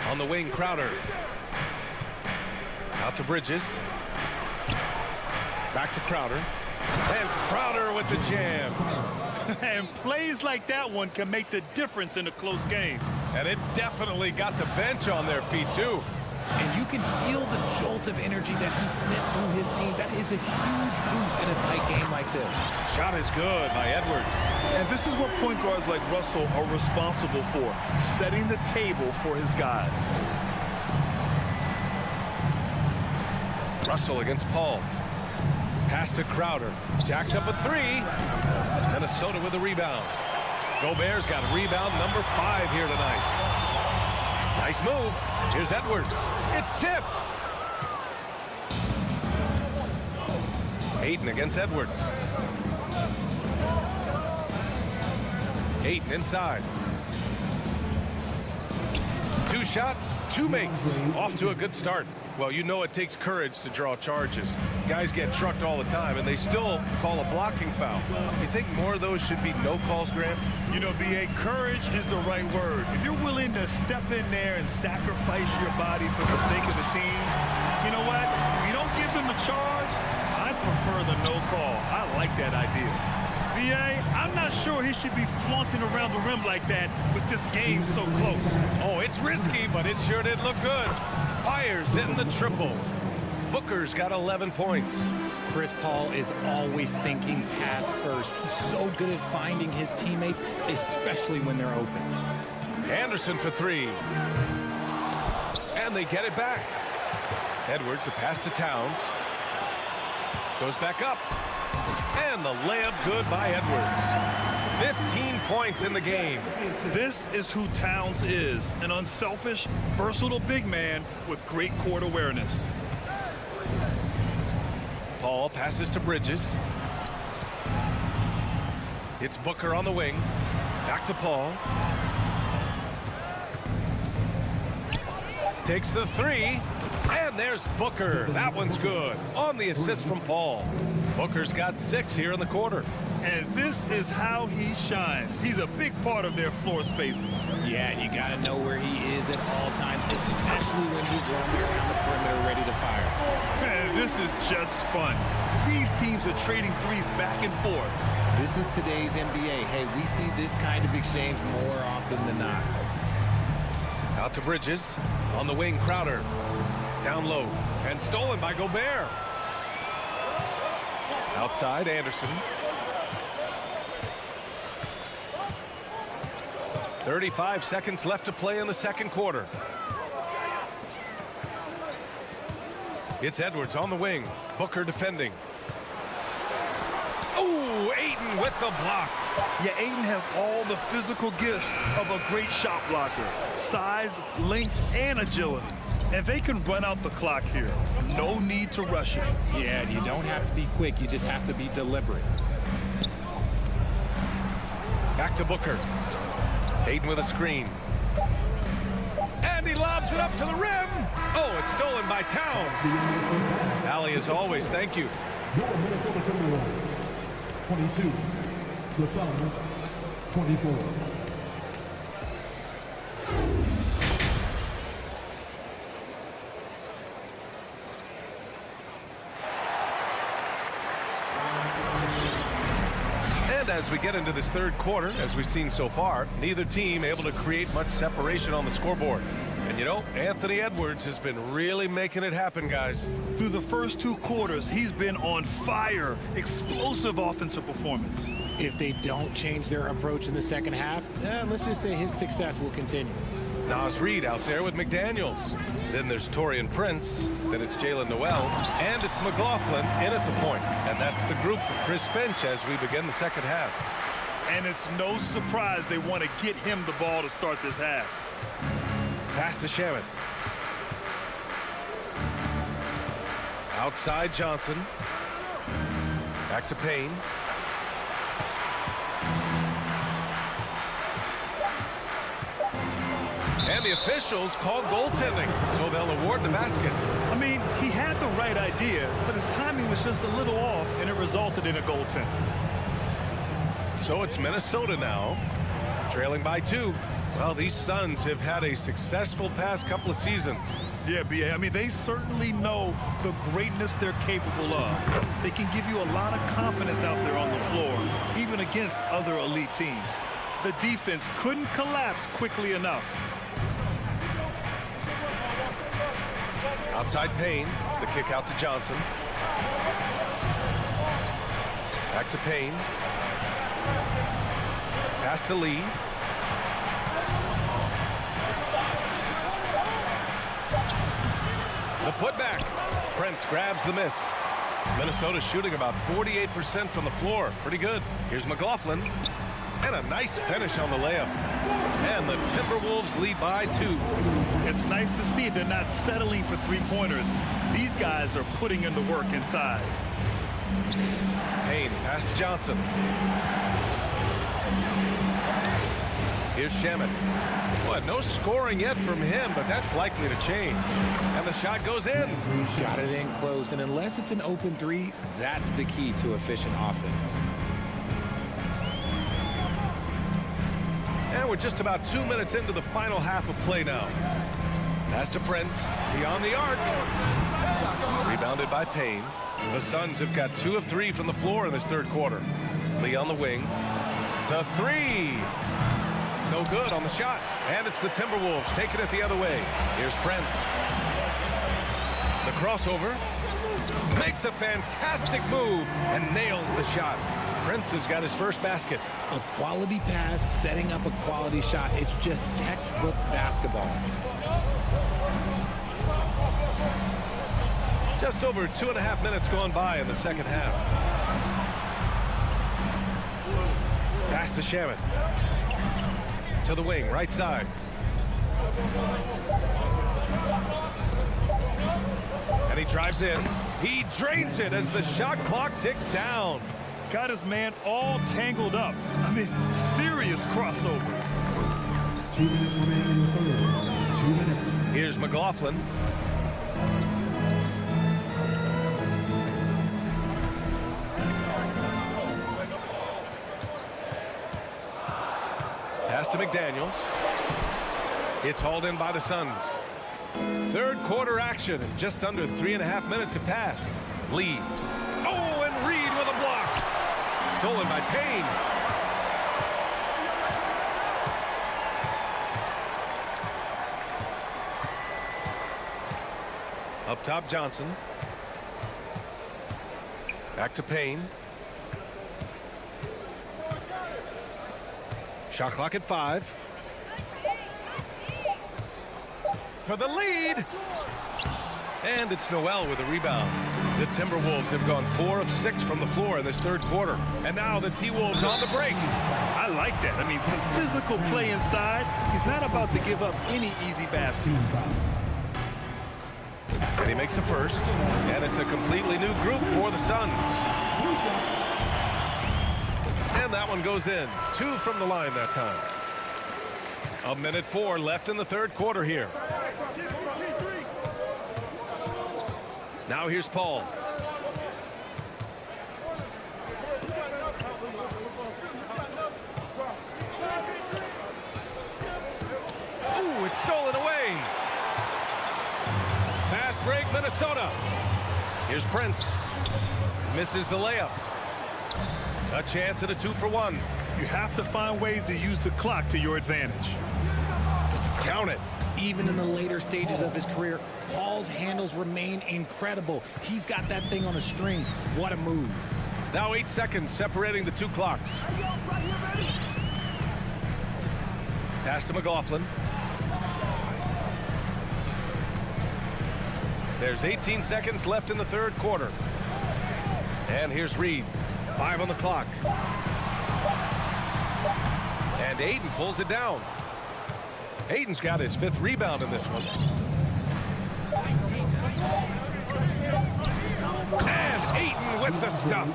On the wing, Crowder. Out to Bridges. Back to Crowder. And Crowder with the jam. And plays like that one can make the difference in a close game. And it definitely got the bench on their feet, too. And you can feel the jolt of energy that he sent through his team. That is a huge boost in a tight game like this. Shot is good by Edwards. And this is what point guards like Russell are responsible for, setting the table for his guys. Russell against Paul. Pass to Crowder. Jacks up a 3. Minnesota with a rebound. Gobert's got a rebound number 5 here tonight. Nice move. Here's Edwards. It's tipped. Ayton against Edwards. Ayton inside. 2 shots, 2 makes. Off to a good start. Well, you know it takes courage to draw charges. Guys get trucked all the time, and they still call a blocking foul. You think more of those should be no calls, Graham? You know, B.A., courage is the right word. If you're willing to step in there and sacrifice your body for the sake of the team, you know what? If you don't give them a charge, I prefer the no call. I like that idea. B.A., I'm not sure he should be flaunting around the rim like that with this game so close. Oh, it's risky, but it sure did look good. Fires in the triple. Booker's got 11 points. Chris Paul is always thinking pass first. He's so good at finding his teammates, especially when they're open. Anderson for three. And they get it back. Edwards, the pass to Towns. Goes back up. And the layup good by Edwards. 15 points in the game. This is who Towns is, an unselfish, versatile big man with great court awareness. Paul passes to Bridges. It's Booker on the wing. Back to Paul. Takes the three. And there's Booker. That one's good. On the assist from Paul. Booker's got 6 here in the quarter. And this is how he shines. He's a big part of their floor spacing. Yeah, and you got to know where he is at all times, especially when he's roaming around the perimeter ready to fire. Man, this is just fun. These teams are trading threes back and forth. This is today's NBA. Hey, we see this kind of exchange more often than not. Out to Bridges. On the wing, Crowder. Down low. And stolen by Gobert. Outside, Anderson. 35 seconds left to play in the second quarter. It's Edwards on the wing. Booker defending. Oh, Ayton with the block. Yeah, Ayton has all the physical gifts of a great shot blocker. Size, length, and agility. And they can run out the clock here. No need to rush it. Yeah, and you don't have to be quick. You just have to be deliberate. Back to Booker. Ayton with a screen. And he lobs it up to the rim. Oh, it's stolen by Towns. Allie, as always, thank you. Your Minnesota Timberwolves, 22. The Suns, 24. And as we get into this third quarter, as we've seen so far, neither team able to create much separation on the scoreboard. And you know, Anthony Edwards has been really making it happen, guys. Through the first 2 quarters, he's been on fire. Explosive offensive performance. If they don't change their approach in the second half, let's just say his success will continue. Nas Reed out there with McDaniels. Then there's Taurean Prince. Then it's Jalen Noel. And it's McLaughlin in at the point. And that's the group for Chris Finch as we begin the second half. And it's no surprise they want to get him the ball to start this half. Pass to Shaman. Outside Johnson. Back to Payne. And the officials called goaltending, so they'll award the basket. I mean, he had the right idea, but his timing was just a little off, and it resulted in a goaltend. So it's Minnesota now, trailing by 2. Well, these Suns have had a successful past couple of seasons. Yeah, B.A. I mean, they certainly know the greatness they're capable of. They can give you a lot of confidence out there on the floor, even against other elite teams. The defense couldn't collapse quickly enough. Outside Payne, the kick out to Johnson. Back to Payne. Pass to Lee. The putback. Prince grabs the miss. Minnesota shooting about 48% from the floor. Pretty good. Here's McLaughlin. And a nice finish on the layup. And the Timberwolves lead by 2. It's nice to see they're not settling for three-pointers. These guys are putting in the work inside. Payne, pass to Johnson. Here's Shaman. Boy, no scoring yet from him, but that's likely to change. And the shot goes in. Got it in close, and unless it's an open 3, that's the key to efficient offense. And we're just about 2 minutes into the final half of play now. Pass to Prince. Beyond the arc. Rebounded by Payne. The Suns have got 2 of 3 from the floor in this third quarter. Lee on the wing. The 3. No good on the shot. And it's the Timberwolves taking it the other way. Here's Prince. The crossover. Makes a fantastic move and nails the shot. Prince has got his first basket. A quality pass, setting up a quality shot. It's just textbook basketball. Just over 2.5 minutes gone by in the second half. Pass to Shaman. To the wing, right side. And he drives in. He drains it as the shot clock ticks down. Got his man all tangled up. I mean, serious crossover. 2 minutes remaining in the third. 2 minutes. Here's McLaughlin. Pass to McDaniels. It's hauled in by the Suns. Third quarter action, and just under 3.5 minutes have passed. Lee. Oh, and Reed with a block. Stolen by Payne. Up top, Johnson. Back to Payne. Shot clock at 5. For the lead. And it's Noel with a rebound. The Timberwolves have gone 4 of 6 from the floor in this third quarter. And now the T-Wolves on the break. I like that. I mean, some physical play inside. He's not about to give up any easy baskets. And he makes a first. And it's a completely new group for the Suns. And that one goes in. 2 from the line that time. 1:04 left in the third quarter here. Now here's Paul. Ooh, it's stolen away. Fast break, Minnesota. Here's Prince. Misses the layup. A chance at a 2-for-1. You have to find ways to use the clock to your advantage. Count it. Even in the later stages of his career, Paul's handles remain incredible. He's got that thing on a string. What a move. Now 8 seconds separating the two clocks. Pass to McLaughlin. There's 18 seconds left in the third quarter. And here's Reed. 5 on the clock. And Ayton pulls it down. Ayton's got his 5th rebound in this one. And Ayton with the stuff.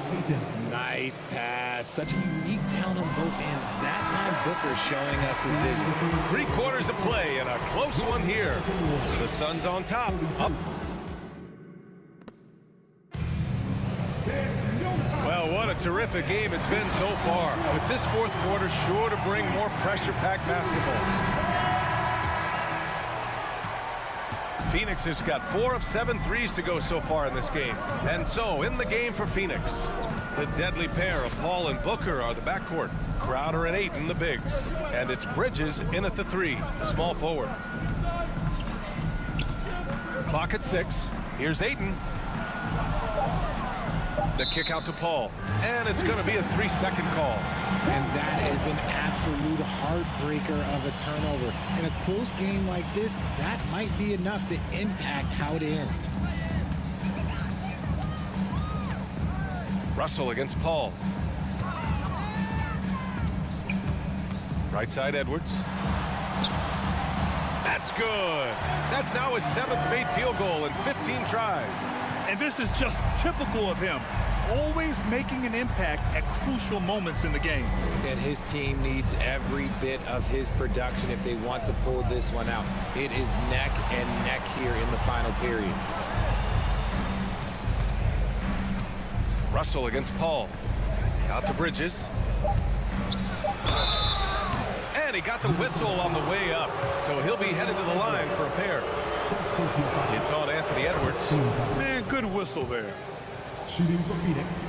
Nice pass. Such a unique talent on both ends. That time Booker showing us his vision. 3 quarters of play and a close one here. The Suns on top. Up. Well, what a terrific game it's been so far. With this fourth quarter sure to bring more pressure-packed basketball. Phoenix has got 4 of 7 threes to go so far in this game. And so, in the game for Phoenix, the deadly pair of Paul and Booker are the backcourt. Crowder and Ayton, the bigs. And it's Bridges in at the 3, the small forward. Clock at 6. Here's Ayton. The kick out to Paul. And it's going to be a 3-second call. And that is an absolute heartbreaker of a turnover. In a close game like this, that might be enough to impact how it ends. Russell against Paul. Right side, Edwards. That's good. That's now his 7th made field goal in 15 tries. And this is just typical of him. Always making an impact at crucial moments in the game. And his team needs every bit of his production if they want to pull this one out. It is neck and neck here in the final period. Russell against Paul. Out to Bridges. And he got the whistle on the way up. So he'll be headed to the line for a pair. It's on Anthony Edwards. Man, good whistle there. Shooting for Phoenix.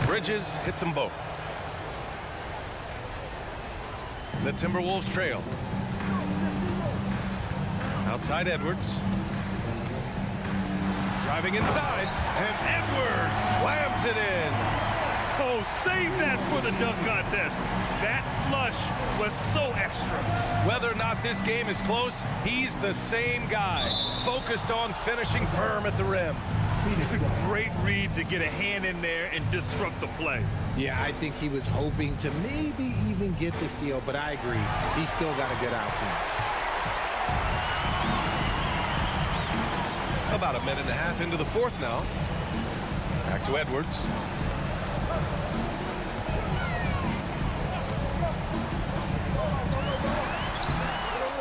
Bridges hits them both. The Timberwolves trail. Outside Edwards. Driving inside, and Edwards slams it in. Oh, save that for the dunk contest. That flush was so extra. Whether or not this game is close, he's the same guy, focused on finishing firm at the rim. Great read to get a hand in there and disrupt the play. Yeah, I think he was hoping to maybe even get the steal, but I agree. He's still got a good outcome. About a minute and a half into the fourth now. Back to Edwards.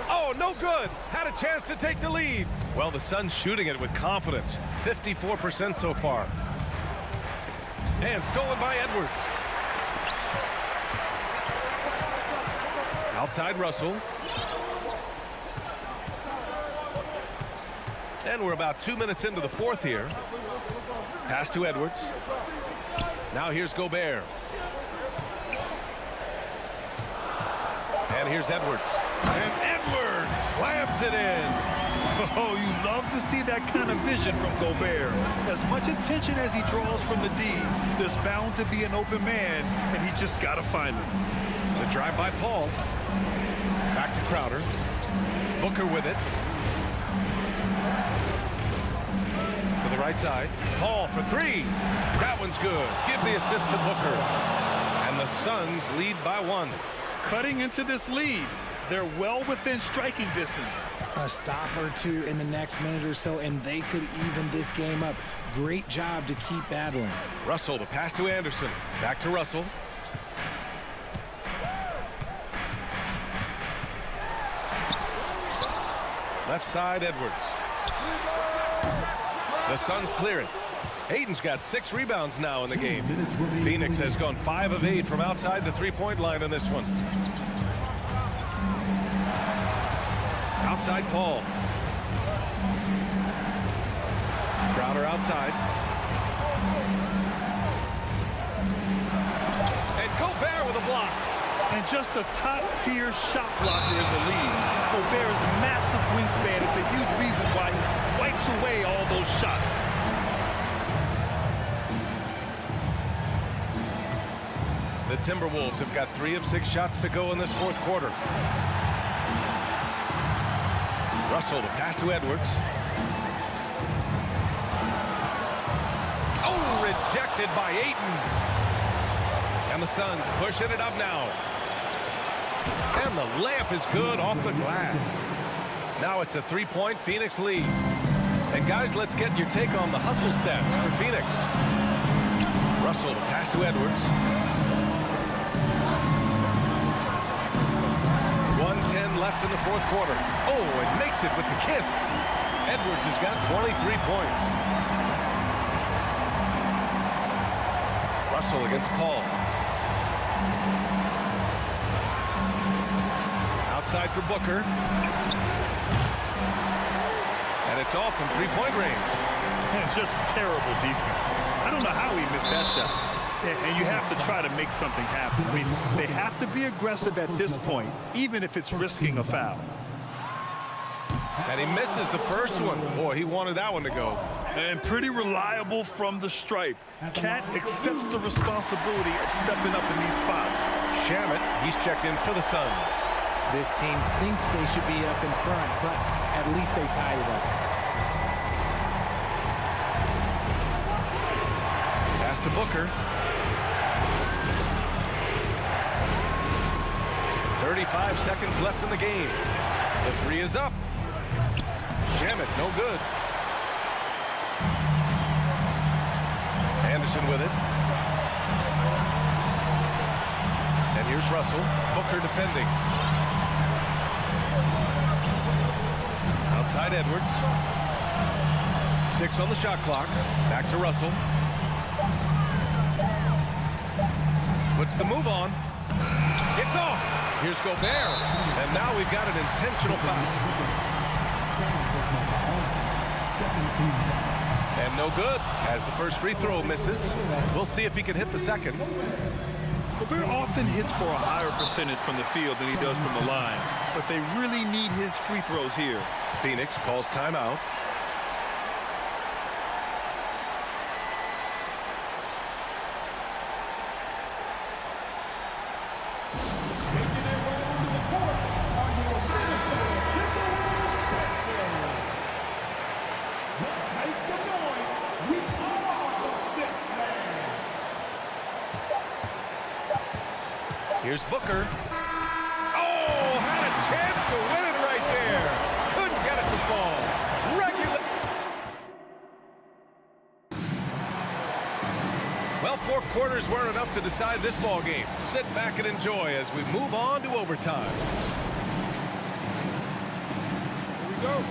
Oh, no good. Had a chance to take the lead. Well, the Suns shooting it with confidence. 54% so far. And stolen by Edwards. Outside Russell. And we're about 2 minutes into the fourth here. Pass to Edwards. Now here's Gobert. And here's Edwards. And Edwards slams it in. Oh, you love to see that kind of vision from Gobert. As much attention as he draws from the D, there's bound to be an open man, and he just got to find him. The drive by Paul. Back to Crowder. Booker with it. To the right side. Paul for three. That one's good. Give the assist to Booker. And the Suns lead by 1. Cutting into this lead. They're well within striking distance. A stop or two in the next minute or so, and they could even this game up. Great job to keep battling. Russell, the pass to Anderson. Back to Russell. Left side, Edwards. The Suns clear it. Ayton's got 6 rebounds now in the game. Phoenix has gone 5 of 8 from outside the three-point line in this one. Outside Paul. Crowder outside. And Gobert with a block. And just a top-tier shot blocker in the league. Gobert's massive wingspan is a huge reason why he wipes away all those shots. The Timberwolves have got 3 of 6 shots to go in this fourth quarter. Russell, the pass to Edwards. Oh, rejected by Ayton. And the Suns pushing it up now. And the layup is good off the glass. Now it's a 3-point Phoenix lead. And guys, let's get your take on the hustle stats for Phoenix. Russell, the pass to Edwards. 1:10 left in the fourth quarter. Oh, it makes it with the kiss. Edwards has got 23 points. Russell against Paul. Outside for Booker. And it's off from three-point range. And just terrible defense. I don't know how he missed that shot. And you have to try to make something happen. I mean, they have to be aggressive at this point, even if it's risking a foul. And he misses the first one. Boy, he wanted that one to go. And pretty reliable from the stripe. Cat accepts the responsibility of stepping up in these spots. Shamet, he's checked in for the Suns. This team thinks they should be up in front, but at least they tied it up. Pass to Booker. 35 seconds left in the game. The three is up. Shamet, no good. Anderson with it. And here's Russell. Booker defending. Outside Edwards. 6 on the shot clock. Back to Russell. Puts the move on. It's off. Here's Gobert. And now we've got an intentional foul. And no good as the first free throw misses. We'll see if he can hit the second. Gobert often hits for a higher percentage from the field than he does from the line, but they really need his free throws here. Phoenix calls timeout. Here's Booker. Oh, had a chance to win it right there. Couldn't get it to fall. Regular. Well, 4 quarters weren't enough to decide this ball game. Sit back and enjoy as we move on to overtime. Here we go.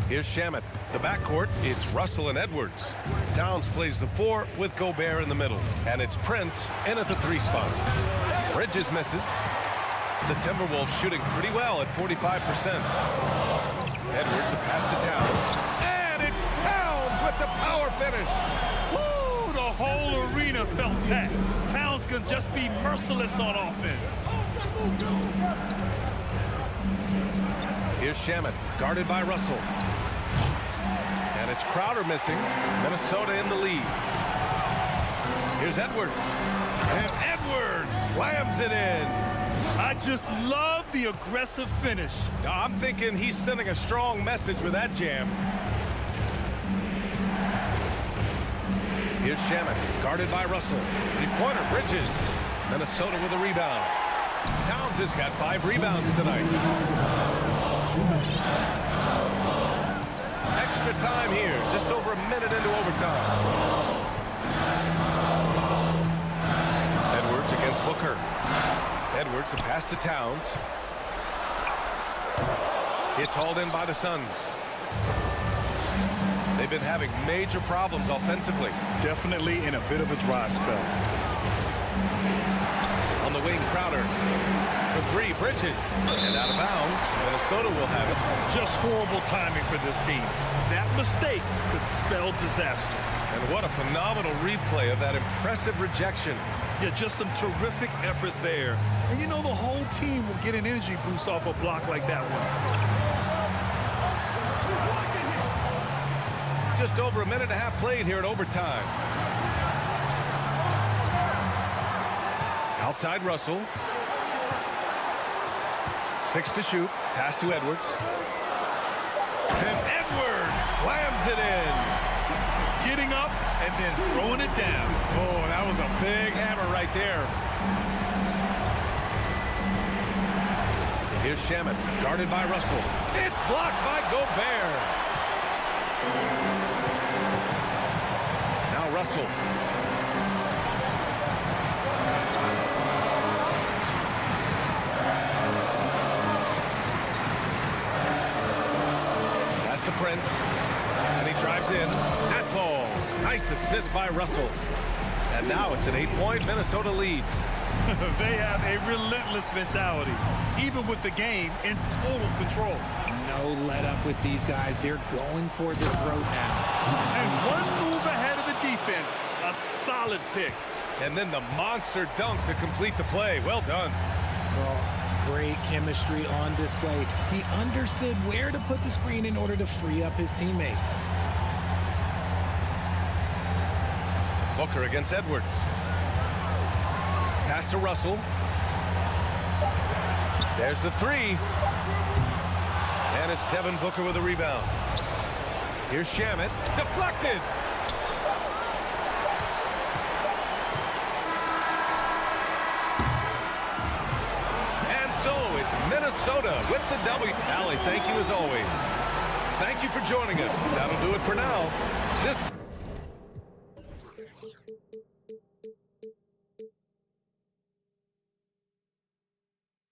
Here's Shamet. The backcourt, it's Russell and Edwards. Towns plays the 4 with Gobert in the middle. And it's Prince in at the 3 spot. Bridges misses. The Timberwolves shooting pretty well at 45%. Edwards, a pass to Towns. And it's Towns with the power finish. Woo! The whole arena felt that. Towns can just be merciless on offense. Here's Shamet, guarded by Russell. And it's Crowder missing. Minnesota in the lead. Here's Edwards. And Edwards slams it in. I just love the aggressive finish. I'm thinking he's sending a strong message with that jam. Here's Shamet, guarded by Russell. 3-pointer, Bridges. Minnesota with a rebound. Towns has got 5 rebounds tonight. Extra time here, just over a minute into overtime. Edwards against Booker. Edwards, a pass to Towns. It's hauled in by the Suns. They've been having major problems offensively. Definitely in a bit of a dry spell. On the wing, Crowder. For 3, Bridges. And out of bounds, Minnesota will have it. Just horrible timing for this team. That mistake could spell disaster. And what a phenomenal replay of that impressive rejection. Yeah, just some terrific effort there. And you know the whole team will get an energy boost off a block like that one. Just over a minute and a half played here in overtime. Outside Russell. 6 to shoot. Pass to Edwards. And Edwards slams it in. Getting up and then throwing it down. Oh, that was a big hammer right there. Here's Shamet, guarded by Russell. It's blocked by Gobert. Now Russell. Pass to Prince. And he drives in. That falls. Nice assist by Russell. And now it's an 8-point Minnesota lead. They have a relentless mentality, even with the game in total control. No let up with these guys. They're going for the throat now. And one move ahead of the defense. A solid pick. And then the monster dunk to complete the play. Well done. Oh, great chemistry on display. He understood where to put the screen in order to free up his teammate. Booker against Edwards. Pass to Russell. There's the 3. And it's Devin Booker with a rebound. Here's Shamet. Deflected. And so it's Minnesota with the W. Allie, thank you as always. Thank you for joining us. That'll do it for now.